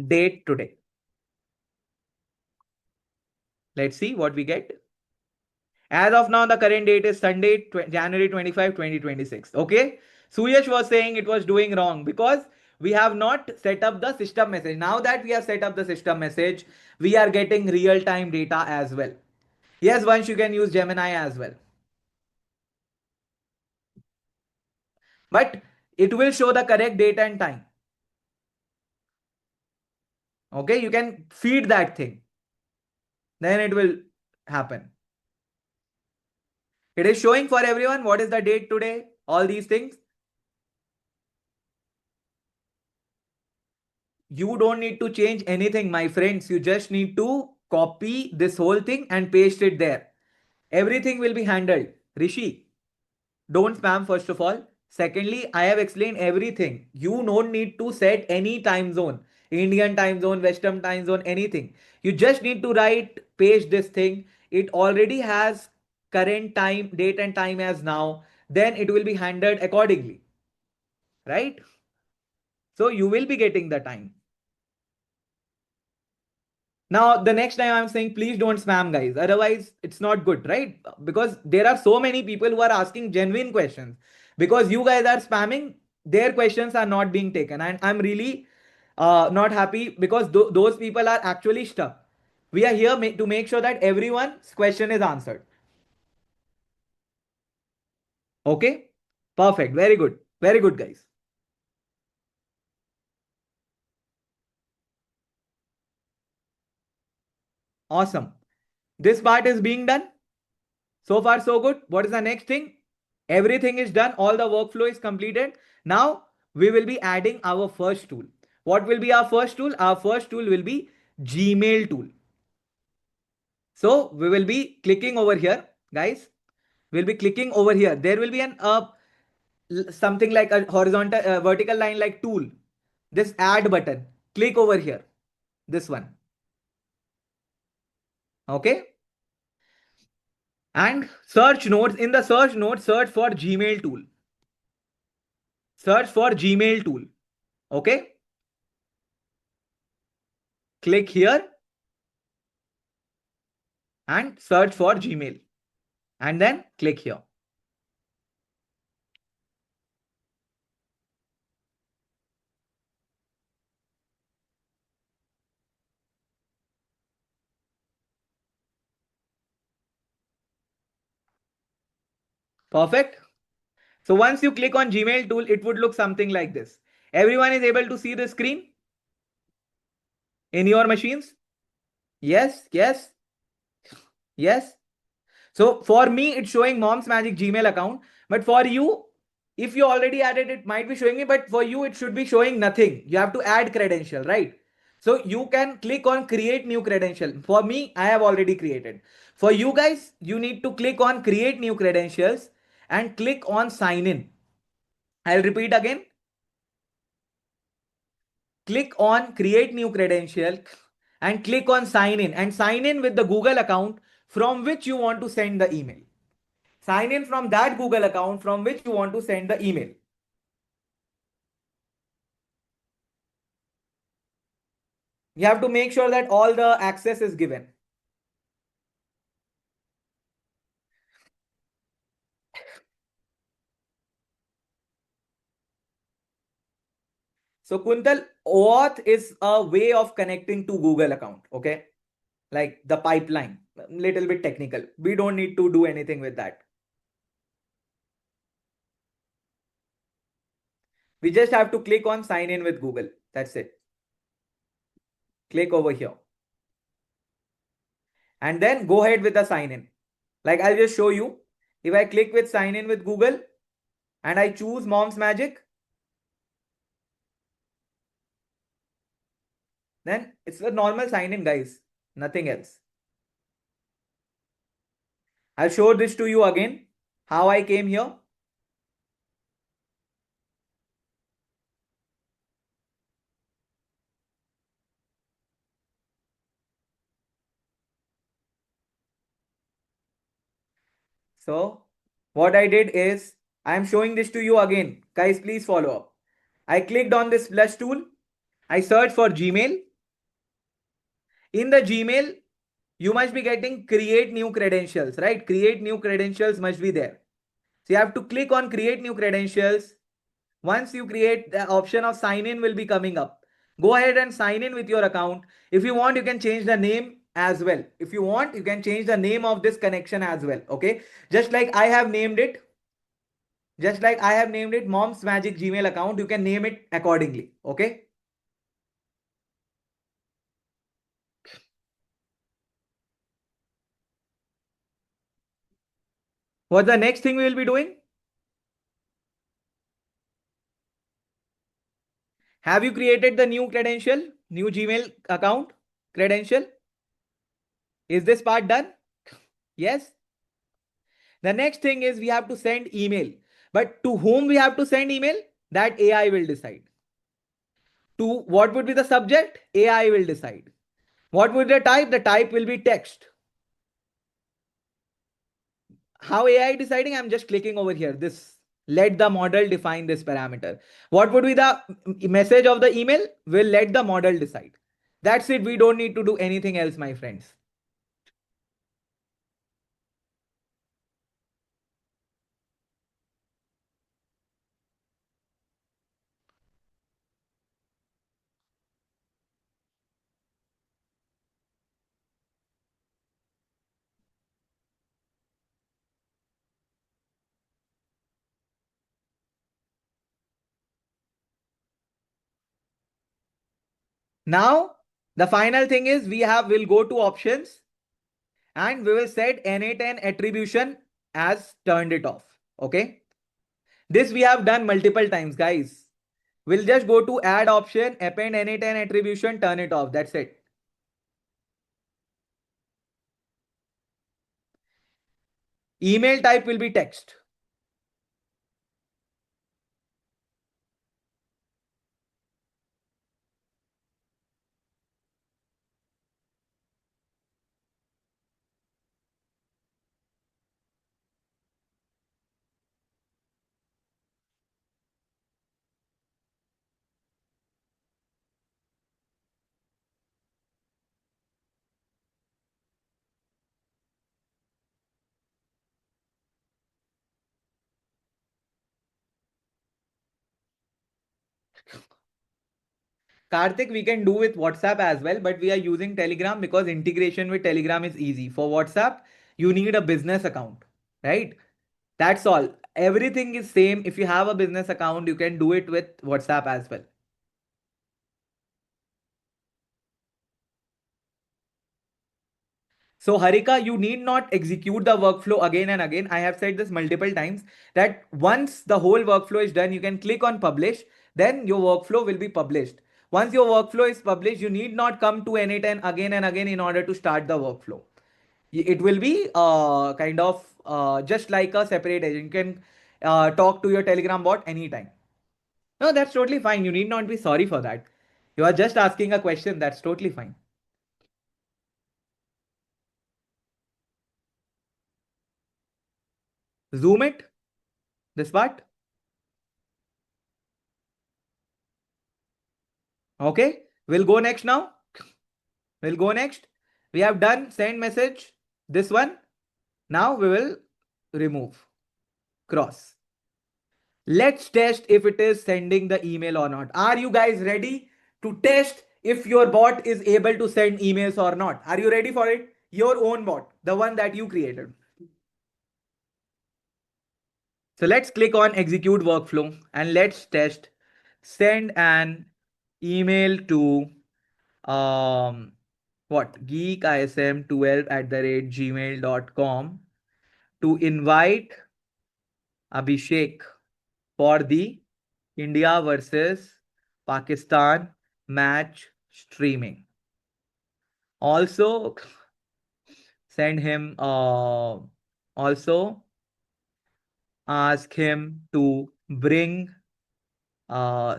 date today? Let's see what we get. As of now, the current date is Sunday, January 25, 2026. Okay. Suyash was saying it was doing wrong because we have not set up the system message. Now that we have set up the system message, we are getting real-time data as well. Yes, once you can use Gemini as well. But it will show the correct date and time. Okay, you can feed that thing. Then it will happen. It is showing for everyone what is the date today, all these things. You don't need to change anything, my friends. You just need to copy this whole thing and paste it there. Everything will be handled. Rishi, don't spam first of all. Secondly, I have explained everything. You don't need to set any time zone, Indian time zone, Western time zone, anything. You just need to write, paste this thing. It already has current time, date and time as now. Then it will be handled accordingly, right? So you will be getting the time. Now, the next time I'm saying, please don't spam, guys. Otherwise, it's not good, right? Because there are so many people who are asking genuine questions. Because you guys are spamming, their questions are not being taken. And I'm really not happy because those people are actually stuck. We are here to make sure that everyone's question is answered. Okay, perfect, very good, guys. Awesome. This part is being done. So far, so good. What is the next thing? Everything is done. All the workflow is completed. Now we will be adding our first tool. What will be our first tool? Our first tool will be Gmail tool. So we will be clicking over here, guys. We'll be clicking over here. There will be an something like a horizontal, vertical line like tool. This add button. Click over here. This one. Okay. And search nodes. In the search node, search for Gmail tool. Search for Gmail tool. Okay. Click here and search for Gmail. And then click here. Perfect. So once you click on Gmail tool, it would look something like this. Everyone is able to see the screen in your machines? Yes, yes, yes. So for me, it's showing Mom's Magic Gmail account. But for you, if you already added, it might be showing me. But for you, it should be showing nothing. You have to add credential, right? So you can click on create new credential. For me, I have already created. For you guys, you need to click on create new credentials and click on sign in. I'll repeat again. Click on create new credential and click on sign in and sign in with the Google account from which you want to send the email. Sign in from that Google account from which you want to send the email. You have to make sure that all the access is given. So Kuntal, OAuth is a way of connecting to Google account. Okay. Like the pipeline, little bit technical. We don't need to do anything with that. We just have to click on sign in with Google. That's it. Click over here. And then go ahead with the sign in. Like I'll just show you. If I click with sign in with Google and I choose Mom's Magic, then it's a normal sign in, guys. Nothing else. I'll show this to you again. How I came here. So what I did is I am showing this to you again. Guys, please follow up. I clicked on this plus tool. I searched for Gmail. In the Gmail, you must be getting create new credentials, right? Create new credentials must be there. So you have to click on create new credentials. Once you create, the option of sign in will be coming up. Go ahead and sign in with your account. If you want, you can change the name as well. If you want, you can change the name of this connection as well. Okay. Just like I have named it. Just like I have named it Mom's Magic Gmail account. You can name it accordingly. Okay. What's the next thing we will be doing? Have you created the new credential? New Gmail account credential? Is this part done? Yes. The next thing is we have to send email. But to whom we have to send email? That AI will decide. To what would be the subject? AI will decide. What would the type? The type will be text. How AI deciding? I'm just clicking over here. This let the model define this parameter. What would be the message of the email? Will let the model decide. That's it. We don't need to do anything else, my friends. Now, the final thing is we'll go to options and we will set N8N attribution as turned it off. Okay. This we have done multiple times, guys. We'll just go to add option, append N8N attribution, turn it off. That's it. Email type will be text. Karthik, we can do with WhatsApp as well, but we are using Telegram because integration with Telegram is easy. For WhatsApp, you need a business account, right? That's all. Everything is same. If you have a business account, you can do it with WhatsApp as well. So Harika, you need not execute the workflow again and again. I have said this multiple times that once the whole workflow is done, you can click on publish, then your workflow will be published. Once your workflow is published, you need not come to N8N again and again in order to start the workflow. It will be kind of just like a separate agent. You can talk to your Telegram bot anytime. No, that's totally fine. You need not be sorry for that. You are just asking a question. That's totally fine. Zoom it. This part. Okay. We'll go next now. We'll go next. We have done send message. This one. Now we will remove. Cross. Let's test if it is sending the email or not. Are you guys ready to test if your bot is able to send emails or not? Are you ready for it? Your own bot, the one that you created. So let's click on execute workflow and let's test send an email to um what geekism12 at the rate gmail.com to invite Abhishek for the India versus Pakistan match streaming. Also send him also ask him to bring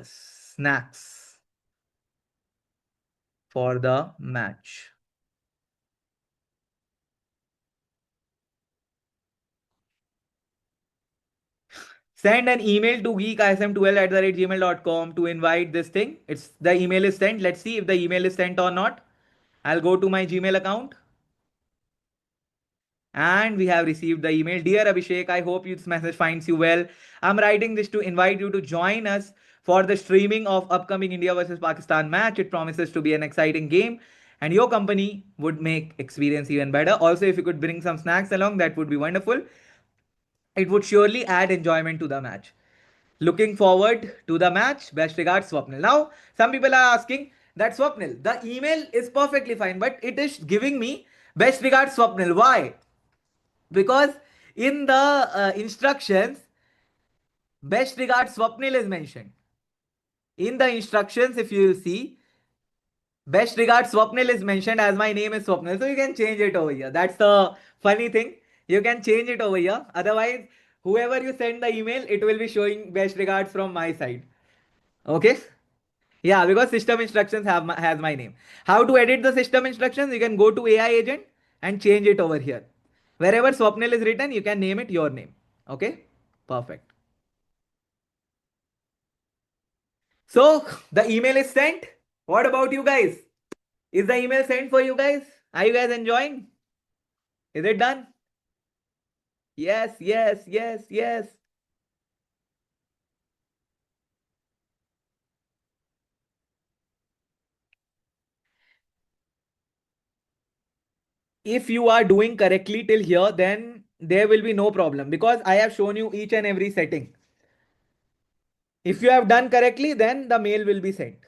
snacks for the match. Send an email to geekism12 at the rate gmail.com to invite this thing. It's the email is sent. Let's see if the email is sent or not. I'll go to my Gmail account. And we have received the email. Dear Abhishek, I hope this message finds you well. I'm writing this to invite you to join us for the streaming of upcoming India versus Pakistan match. It promises to be an exciting game and your company would make experience even better. Also, if you could bring some snacks along, that would be wonderful. It would surely add enjoyment to the match. Looking forward to the match. Best regards, Swapnil. Now, some people are asking that Swapnil, the email is perfectly fine, but it is giving me best regards, Swapnil. Why? Because in the instructions, best regards Swapnil is mentioned. In the instructions, if you will see, best regards Swapnil is mentioned as my name is Swapnil. So you can change it over here. That's the funny thing. You can change it over here. Otherwise, whoever you send the email, it will be showing best regards from my side. Okay. Yeah, because system instructions has my name. How to edit the system instructions? You can go to AI agent and change it over here. Wherever Swapnil is written, you can name it your name. Okay, perfect. So the email is sent. What about you guys? Is the email sent for you guys? Are you guys enjoying? Is it done? Yes, yes, yes, yes. If you are doing correctly till here, then there will be no problem because I have shown you each and every setting. If you have done correctly, then the mail will be sent.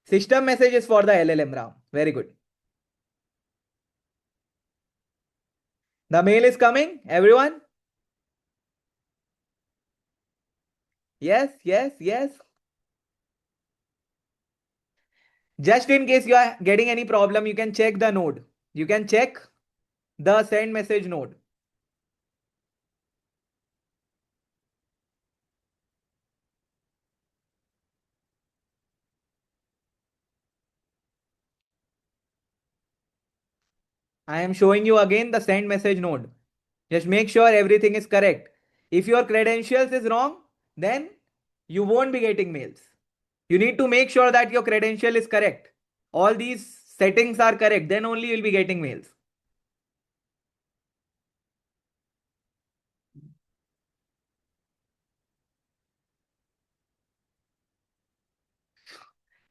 System message is for the LLM, Ram. Very good. The mail is coming, everyone? Yes, yes, yes. Just in case you are getting any problem, you can check the node. You can check the send message node. I am showing you again the send message node. Just make sure everything is correct. If your credentials is wrong, then you won't be getting mails. You need to make sure that your credential is correct. All these settings are correct. Then only you'll be getting mails.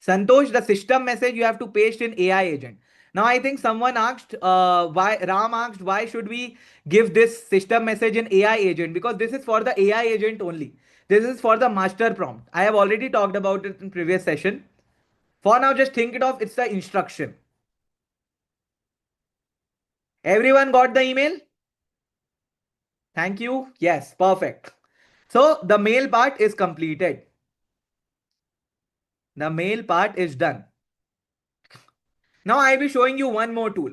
Santosh, the system message you have to paste in AI agent. Now I think someone asked why Ram asked why should we give this system message in AI agent, because this is for the AI agent only. This is for the master prompt. I have already talked about it in previous session. For now, just think it of it's the instruction. Everyone got the email? Thank you. Yes, perfect. So the mail part is completed. The mail part is done. Now I'll be showing you one more tool.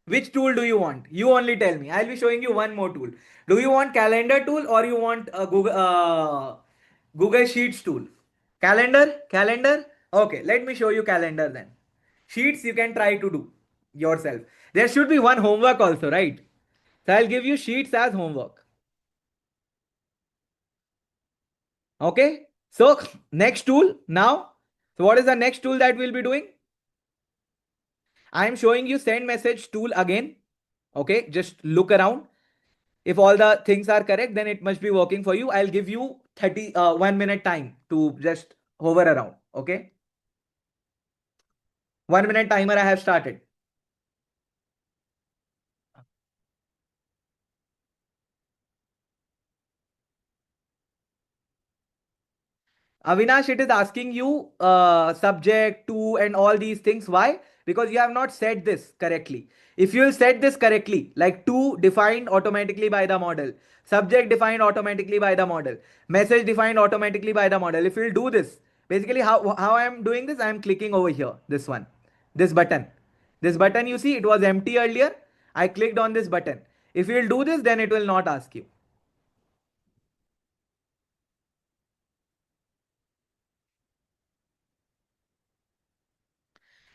Which tool do you want? You only tell me. I'll be showing you one more tool. Do you want calendar tool or you want a Google Sheets tool? Calendar. Okay, let me show you calendar then. Sheets you can try to do yourself. There should be one homework also, right? So I'll give you sheets as homework. Okay. So next tool now. So what is the next tool that we'll be doing? I am showing you send message tool again. Okay. Just look around. If all the things are correct, then it must be working for you. I'll give you 1 minute time to just hover around. Okay. 1 minute timer I have started. Avinash, it is asking you subject to and all these things. Why? Because you have not set this correctly. If you will set this correctly, like to defined automatically by the model, subject defined automatically by the model, message defined automatically by the model. If you will do this, basically how I am doing this, I am clicking over here, this one, this button. This button you see, it was empty earlier. I clicked on this button. If you will do this, then it will not ask you.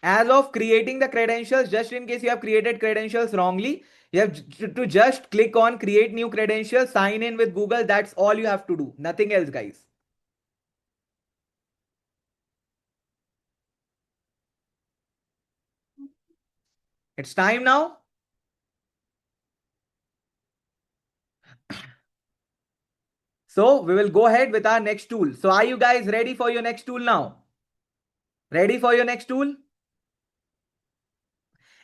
As of creating the credentials, just in case you have created credentials wrongly, you have to just click on create new credentials, sign in with Google. That's all you have to do. Nothing else, guys. It's time now. So we will go ahead with our next tool. So are you guys ready for your next tool now? Ready for your next tool?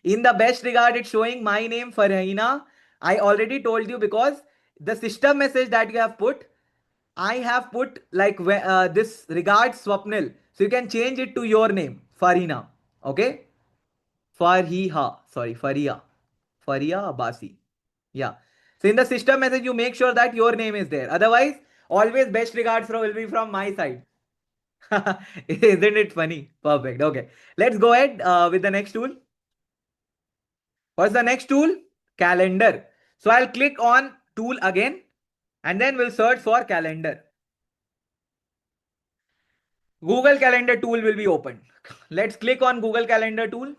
In the best regard, it's showing my name, Farhina. I already told you because the system message that you have put, I have put like this regards Swapnil. So you can change it to your name, Farhina. Okay? Fariha. Sorry, Faria. Faria Abasi. Yeah. So in the system message, you make sure that your name is there. Otherwise, always best regards will be from my side. Isn't it funny? Perfect. Okay. Let's go ahead with the next tool. What's the next tool? Calendar. So I'll click on tool again and then we'll search for calendar. Google Calendar tool will be opened. Let's click on Google Calendar tool.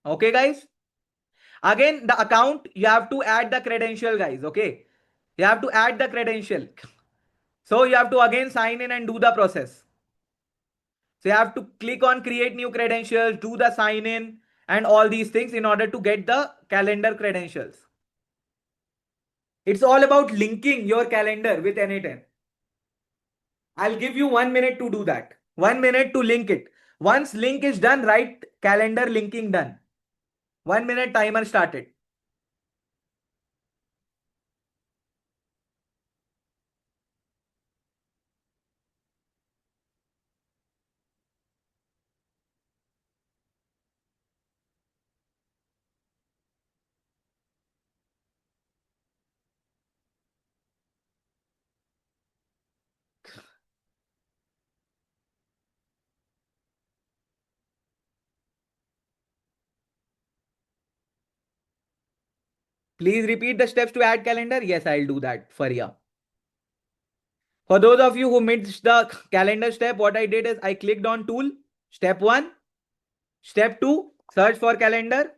Okay, guys. Again, the account, you have to add the credential, guys. Okay. You have to add the credential. So you have to again sign in and do the process. So you have to click on create new credentials, do the sign in and all these things in order to get the calendar credentials. It's all about linking your calendar with N8N. I'll give you 1 minute to do that. 1 minute to link it. Once link is done, write calendar linking done. 1 minute timer started. Please repeat the steps to add calendar. Yes, I'll do that for you. For those of you who missed the calendar step, what I did is I clicked on tool. Step 1. Step 2, search for calendar.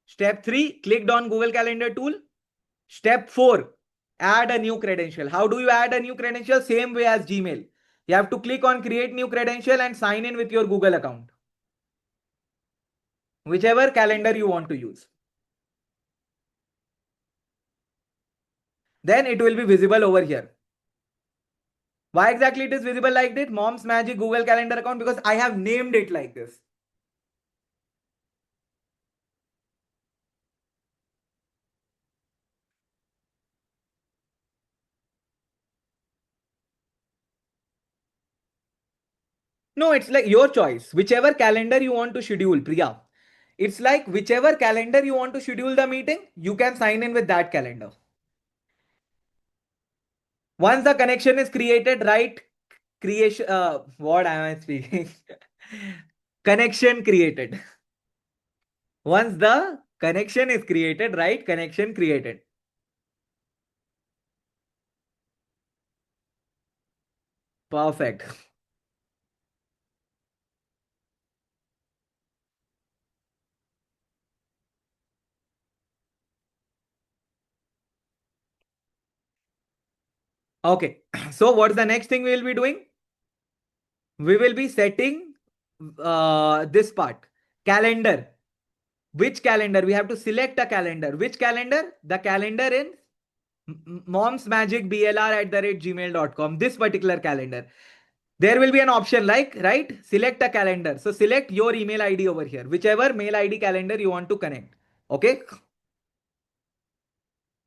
Step 3, clicked on Google Calendar tool. Step 4, add a new credential. How do you add a new credential? Same way as Gmail. You have to click on create new credential and sign in with your Google account. Whichever calendar you want to use. Then it will be visible over here. Why exactly it is visible like this? Mom's Magic Google Calendar account, because I have named it like this. No, it's like your choice. Whichever calendar you want to schedule, Priya. It's like whichever calendar you want to schedule the meeting, you can sign in with that calendar. Once the connection is created, right? Creation, what am I speaking? Connection created. Once the connection is created, right? Connection created. Perfect. Okay. So what's the next thing we will be doing? We will be setting this part. Calendar. Which calendar? We have to select a calendar. Which calendar? The calendar in momsmagicblr@gmail.com. This particular calendar. There will be an option like, right? Select a calendar. So select your email ID over here, whichever mail ID calendar you want to connect. Okay.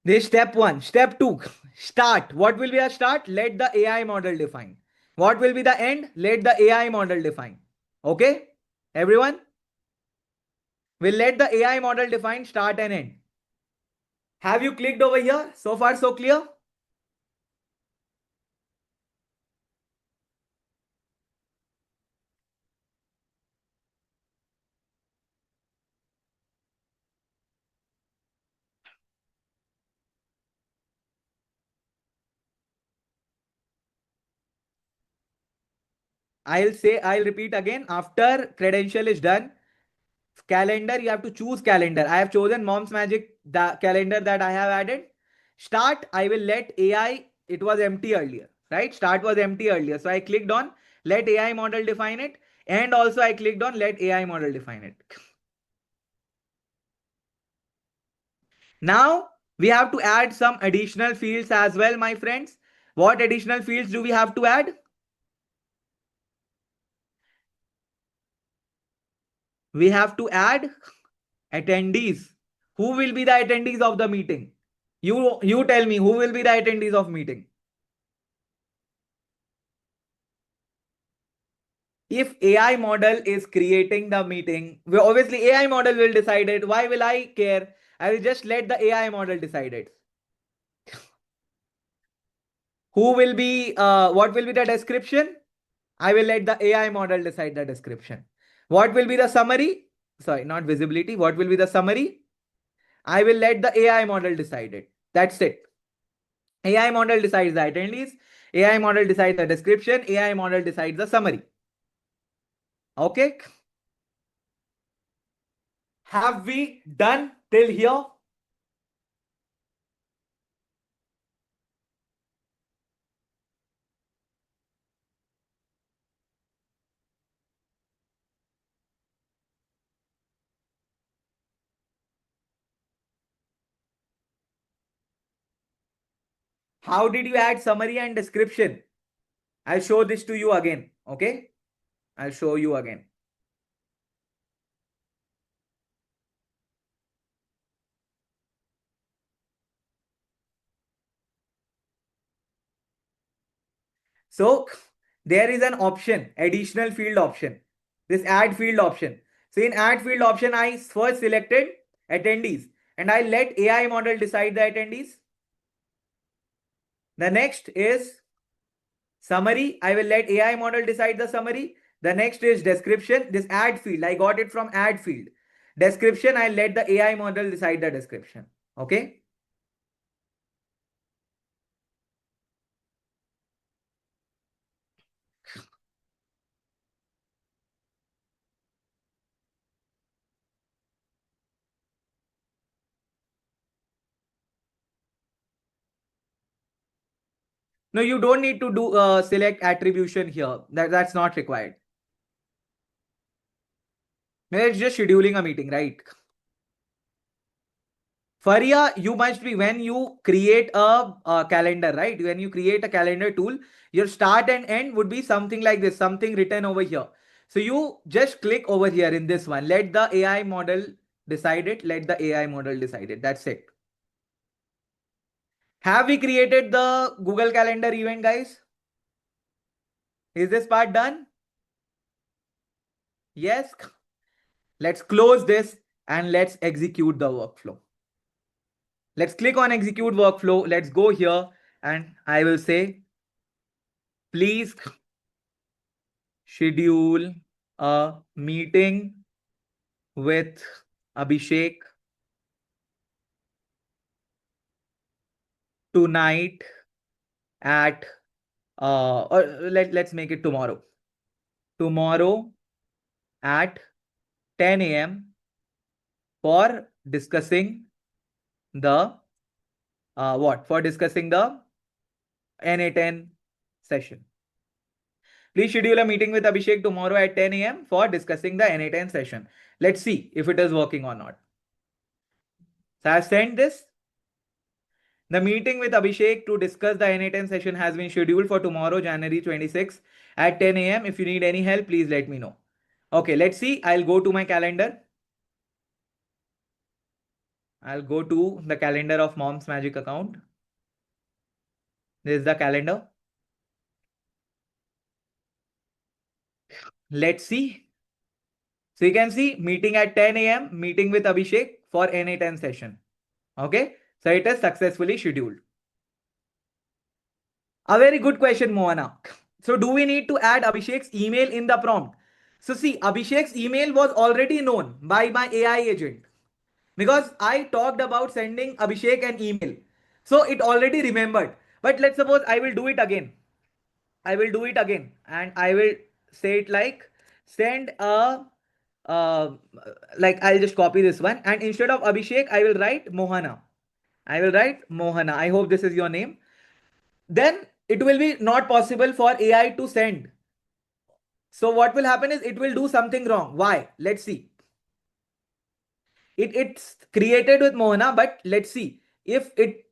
This is step 1. Step 2, start. What will be a start? Let the AI model define. What will be the end? Let the AI model define. Okay. Everyone? We'll let the AI model define start and end. Have you clicked over here? So far, so clear? I'll repeat again. After credential is done, calendar, you have to choose calendar. I have chosen Mom's Magic, the calendar that I have added. Start, I will let AI, it was empty earlier, right? Start was empty earlier. So I clicked on let AI model define it. And also I clicked on let AI model define it. Now we have to add some additional fields as well, my friends. What additional fields do we have to add? We have to add attendees. Who will be the attendees of the meeting? You tell me who will be the attendees of meeting. If AI model is creating the meeting, well, obviously AI model will decide it. Why will I care? I will just let the AI model decide it. Who will be, what will be the description? I will let the AI model decide the description. What will be the summary? Sorry, not visibility. What will be the summary? I will let the AI model decide it. That's it. AI model decides the attendees. AI model decides the description. AI model decides the summary. Okay. Have we done till here? How did you add summary and description? I'll show this to you again. Okay. I'll show you again. So there is an option, additional field option. This add field option. So in add field option, I first selected attendees and I let AI model decide the attendees. The next is summary. I will let AI model decide the summary. The next is description. This add field, I got it from add field. Description, I'll let the AI model decide the description. Okay. No, you don't need to do select attribution here. That's not required. It's just scheduling a meeting, right? Faria, you must be when you create a calendar, right? When you create a calendar tool, your start and end would be something like this, something written over here. So you just click over here in this one. Let the AI model decide it. Let the AI model decide it. That's it. Have we created the Google Calendar event, guys? Is this part done? Yes. Let's close this and let's execute the workflow. Let's click on execute workflow. Let's go here and I will say, please schedule a meeting with Abhishek tonight at or let's make it tomorrow. Tomorrow at 10 a.m. for discussing the what? For discussing the NA10 session. Please schedule a meeting with Abhishek tomorrow at 10 a.m. for discussing the NA10 session. Let's see if it is working or not. So I have sent this. The meeting with Abhishek to discuss the NA10 session has been scheduled for tomorrow, January 26 at 10 a.m. If you need any help, please let me know. Okay, let's see. I'll go to my calendar. I'll go to the calendar of Mom's Magic account. This is the calendar. Let's see. So you can see meeting at 10 a.m. meeting with Abhishek for NA10 session. Okay. So it is successfully scheduled. A very good question, Moana. So do we need to add Abhishek's email in the prompt? So see, Abhishek's email was already known by my AI agent because I talked about sending Abhishek an email. So it already remembered. But let's suppose I will do it again. I will do it again and I will say it like send a uh, like I'll just copy this one and instead of Abhishek I will write Mohana. I will write Mohana. I hope this is your name. Then it will be not possible for AI to send. So what will happen is it will do something wrong. Why? Let's see. It's created with Mohana, but let's see if it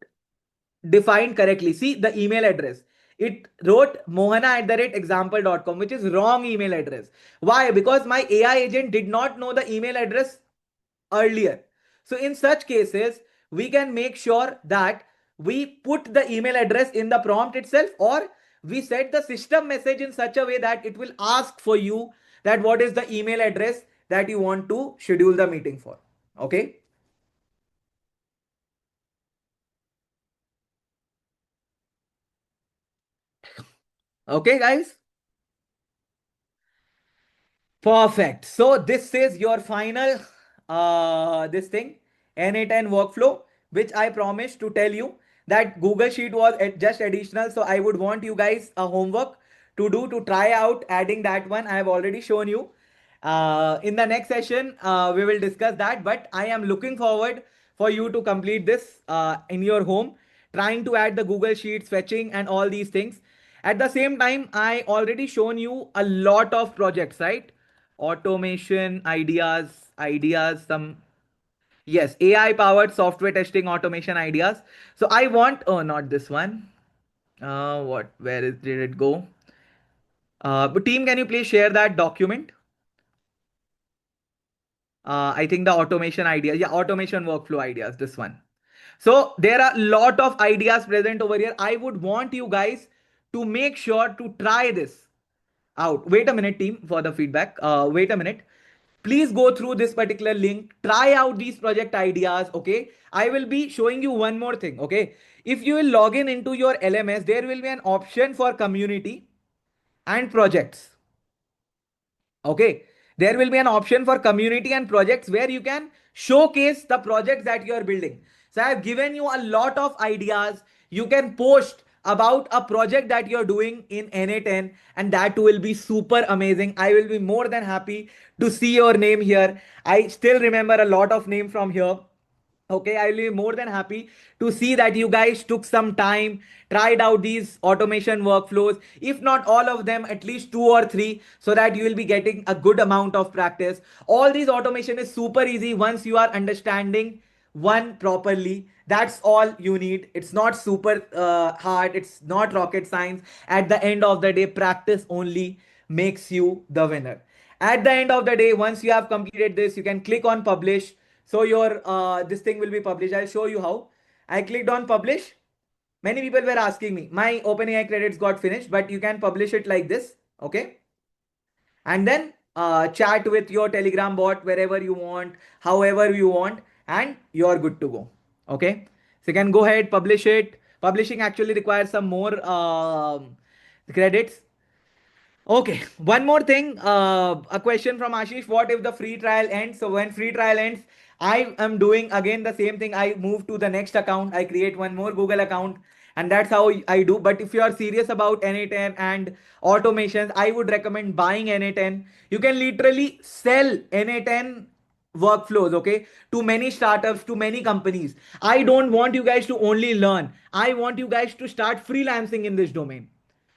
defined correctly. See the email address. It wrote mohana@example.com, which is wrong email address. Why? Because my AI agent did not know the email address earlier. So in such cases, we can make sure that we put the email address in the prompt itself, or we set the system message in such a way that it will ask for you that what is the email address that you want to schedule the meeting for. Okay. Okay, guys. Perfect. So this is your final this thing NA10 workflow, which I promised to tell you that Google Sheet was just additional. So I would want you guys a homework to do to try out adding that one. I have already shown you. In the next session, we will discuss that. But I am looking forward for you to complete this in your home, trying to add the Google Sheets, fetching, and all these things. At the same time, I already shown you a lot of projects, right? Automation ideas, some yes, AI powered software testing automation ideas. So I want, oh, not this one. What? Where is did it go? But team, can you please share that document? I think the automation idea, yeah, automation workflow ideas. This one. So there are a lot of ideas present over here. I would want you guys to make sure to try this out. Wait a minute, team, for the feedback. Wait a minute. Please go through this particular link. Try out these project ideas. Okay. I will be showing you one more thing. Okay. If you will log in into your LMS, there will be an option for community and projects. Okay. there will be an option for community and projects where you can showcase the projects that you are building. So I have given you a lot of ideas. You can post about a project that you're doing in NA10, and that will be super amazing. I will be more than happy to see your name here. I still remember a lot of name from here. Okay, I'll be more than happy to see that you guys took some time, tried out these automation workflows. If not all of them, at least two or three, so that you will be getting a good amount of practice. All these automation is super easy once you are understanding one properly. That's all you need. It's not super hard. It's not rocket science. At the end of the day, practice only makes you the winner. At the end of the day, once you have completed this, you can click on publish. So your this thing will be published. I'll show you how. I clicked on publish. Many people were asking me, my OpenAI credits got finished, but you can publish it like this. Okay. And then chat with your Telegram bot wherever you want, however you want, and you're good to go. Okay. So you can go ahead, publish it. Publishing actually requires some more credits. Okay, one more thing. A question from Ashish. What if the free trial ends? So when free trial ends, I am doing again the same thing. I move to the next account. I create one more Google account, and that's how I do. But if you are serious about NA10 and automations, I would recommend buying NA10. You can literally sell NA10 workflows, okay, to many startups, to many companies. I don't want you guys to only learn. I want you guys to start freelancing in this domain.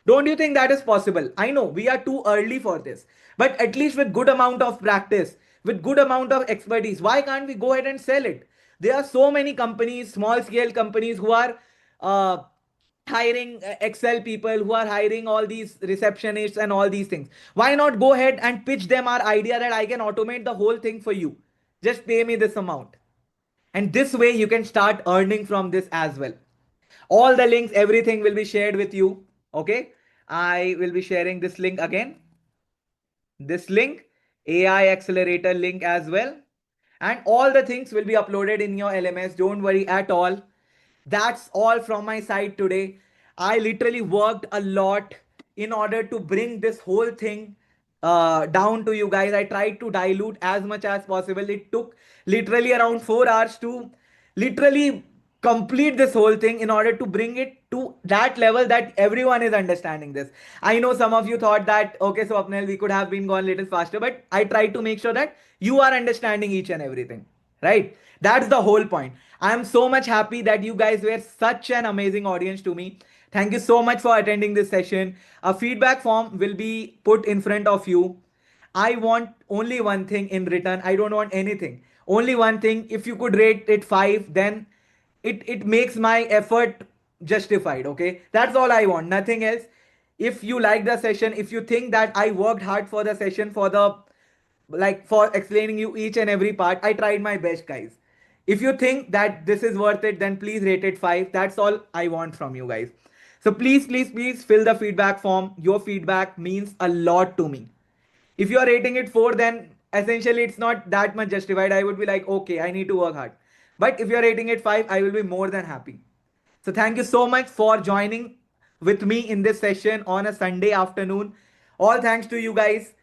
Don't you think that is possible? I know we are too early for this, but at least with good amount of practice, with good amount of expertise, why can't we go ahead and sell it? There are so many companies, small scale companies who are uh, hiring Excel people, who are hiring all these receptionists and all these things. Why not go ahead and pitch them our idea that I can automate the whole thing for you? Just pay me this amount. And this way you can start earning from this as well. All the links, everything will be shared with you. Okay. I will be sharing this link again. This link, AI accelerator link as well. And all the things will be uploaded in your LMS. Don't worry at all. That's all from my side today. I literally worked a lot in order to bring this whole thing down to you guys. I tried to dilute as much as possible. It took literally around 4 hours to literally complete this whole thing in order to bring it to that level that everyone is understanding this. I know some of you thought that, okay, so Apnel, we could have been gone a little faster, but I tried to make sure that you are understanding each and everything, right? That's the whole point. I am so much happy that you guys were such an amazing audience to me. Thank you so much for attending this session. A feedback form will be put in front of you. I want only one thing in return. I don't want anything. Only one thing. If you could rate it 5, then it makes my effort justified. Okay. That's all I want. Nothing else. If you like the session, if you think that I worked hard for the session, for the like for explaining you each and every part, I tried my best, guys. If you think that this is worth it, then please rate it 5. That's all I want from you guys. So please, please, please fill the feedback form. Your feedback means a lot to me. If you are rating it 4, then essentially it's not that much justified. I would be like, okay, I need to work hard. But if you're rating it 5, I will be more than happy. So thank you so much for joining with me in this session on a Sunday afternoon. All thanks to you guys.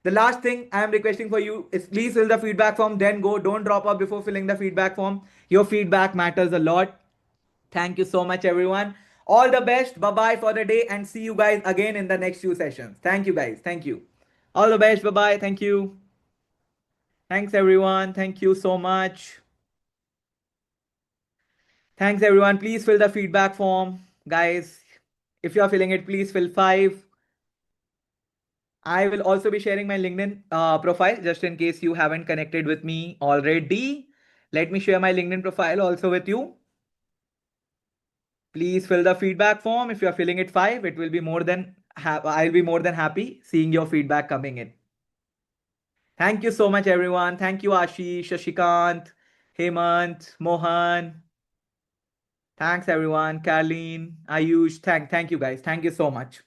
The last thing I am requesting for you is please fill the feedback form, then go. Don't drop off before filling the feedback form. Your feedback matters a lot. Thank you so much, everyone. All the best. Bye bye for the day, and see you guys again in the next few sessions. Thank you, guys. Thank you. All the best. Bye bye. Thank you. Thanks, everyone. Thank you so much. Thanks, everyone. Please fill the feedback form. Guys, if you are filling it, please fill 5. I will also be sharing my LinkedIn profile just in case you haven't connected with me already. Let me share my LinkedIn profile also with you. Please fill the feedback form. If you are filling it 5, it will be more than I'll be more than happy seeing your feedback coming in. Thank you so much, everyone. Thank you, Ashish, Shashikant, Hemant, Mohan. Thanks, everyone. Karleen, Ayush. Thank you, guys. Thank you so much.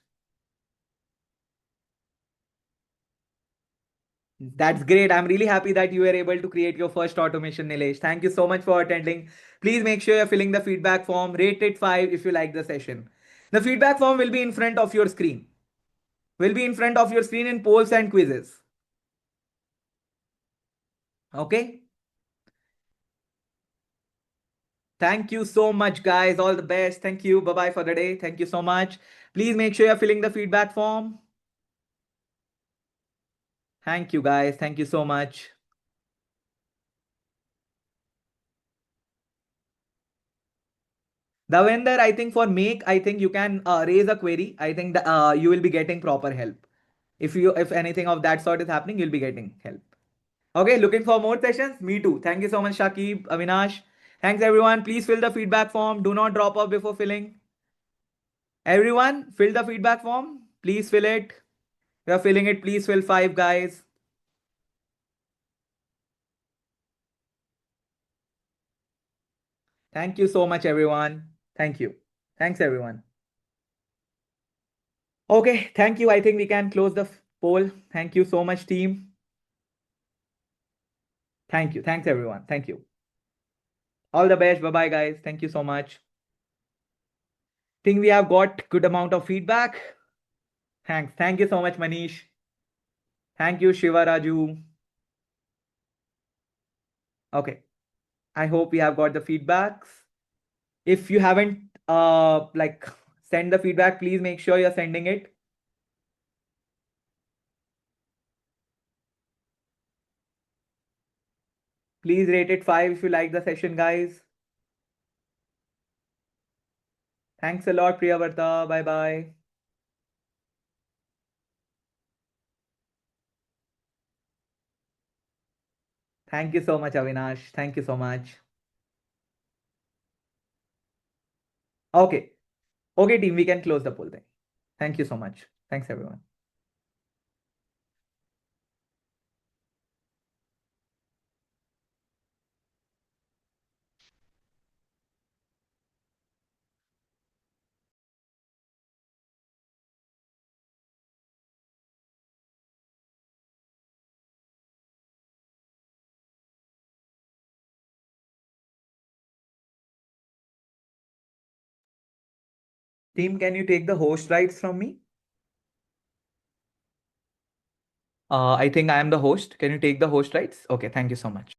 That's great. I'm really happy that you were able to create your first automation, Nilesh. Thank you so much for attending. Please make sure you're filling the feedback form. Rate it 5 if you like the session. The feedback form will be in front of your screen. Will be in front of your screen in polls and quizzes. Okay. Thank you so much, guys. All the best. Thank you. Bye bye for the day. Thank you so much. Please make sure you're filling the feedback form. Thank you, guys. Thank you so much. Davender, I think for make, I think you can raise a query. I think you will be getting proper help. If anything of that sort is happening, you'll be getting help. Okay, looking for more sessions? Me too. Thank you so much, Shakib, Avinash. Thanks everyone. Please fill the feedback form. Do not drop off before filling. Everyone, fill the feedback form. Please fill it. If you're filling it, please fill five, guys. Thank you so much, everyone. Thank you. Thanks, everyone. Okay, thank you. I think we can close the poll. Thank you so much, team. Thank you. Thanks, everyone. Thank you. All the best. Bye bye, guys. Thank you so much. Think we have got good amount of feedback. Thanks. Thank you so much, Manish. Thank you, Shiva Raju. Okay. I hope we have got the feedbacks. If you haven't like send the feedback, please make sure you're sending it. Please rate it 5 if you like the session, guys. Thanks a lot, Priyavarta. Bye bye. Thank you so much, Avinash. Thank you so much. Okay. Okay, team, we can close the poll then. Thank you so much. Thanks, everyone. Team, can you take the host rights from me? I think I am the host. Can you take the host rights? Okay, thank you so much.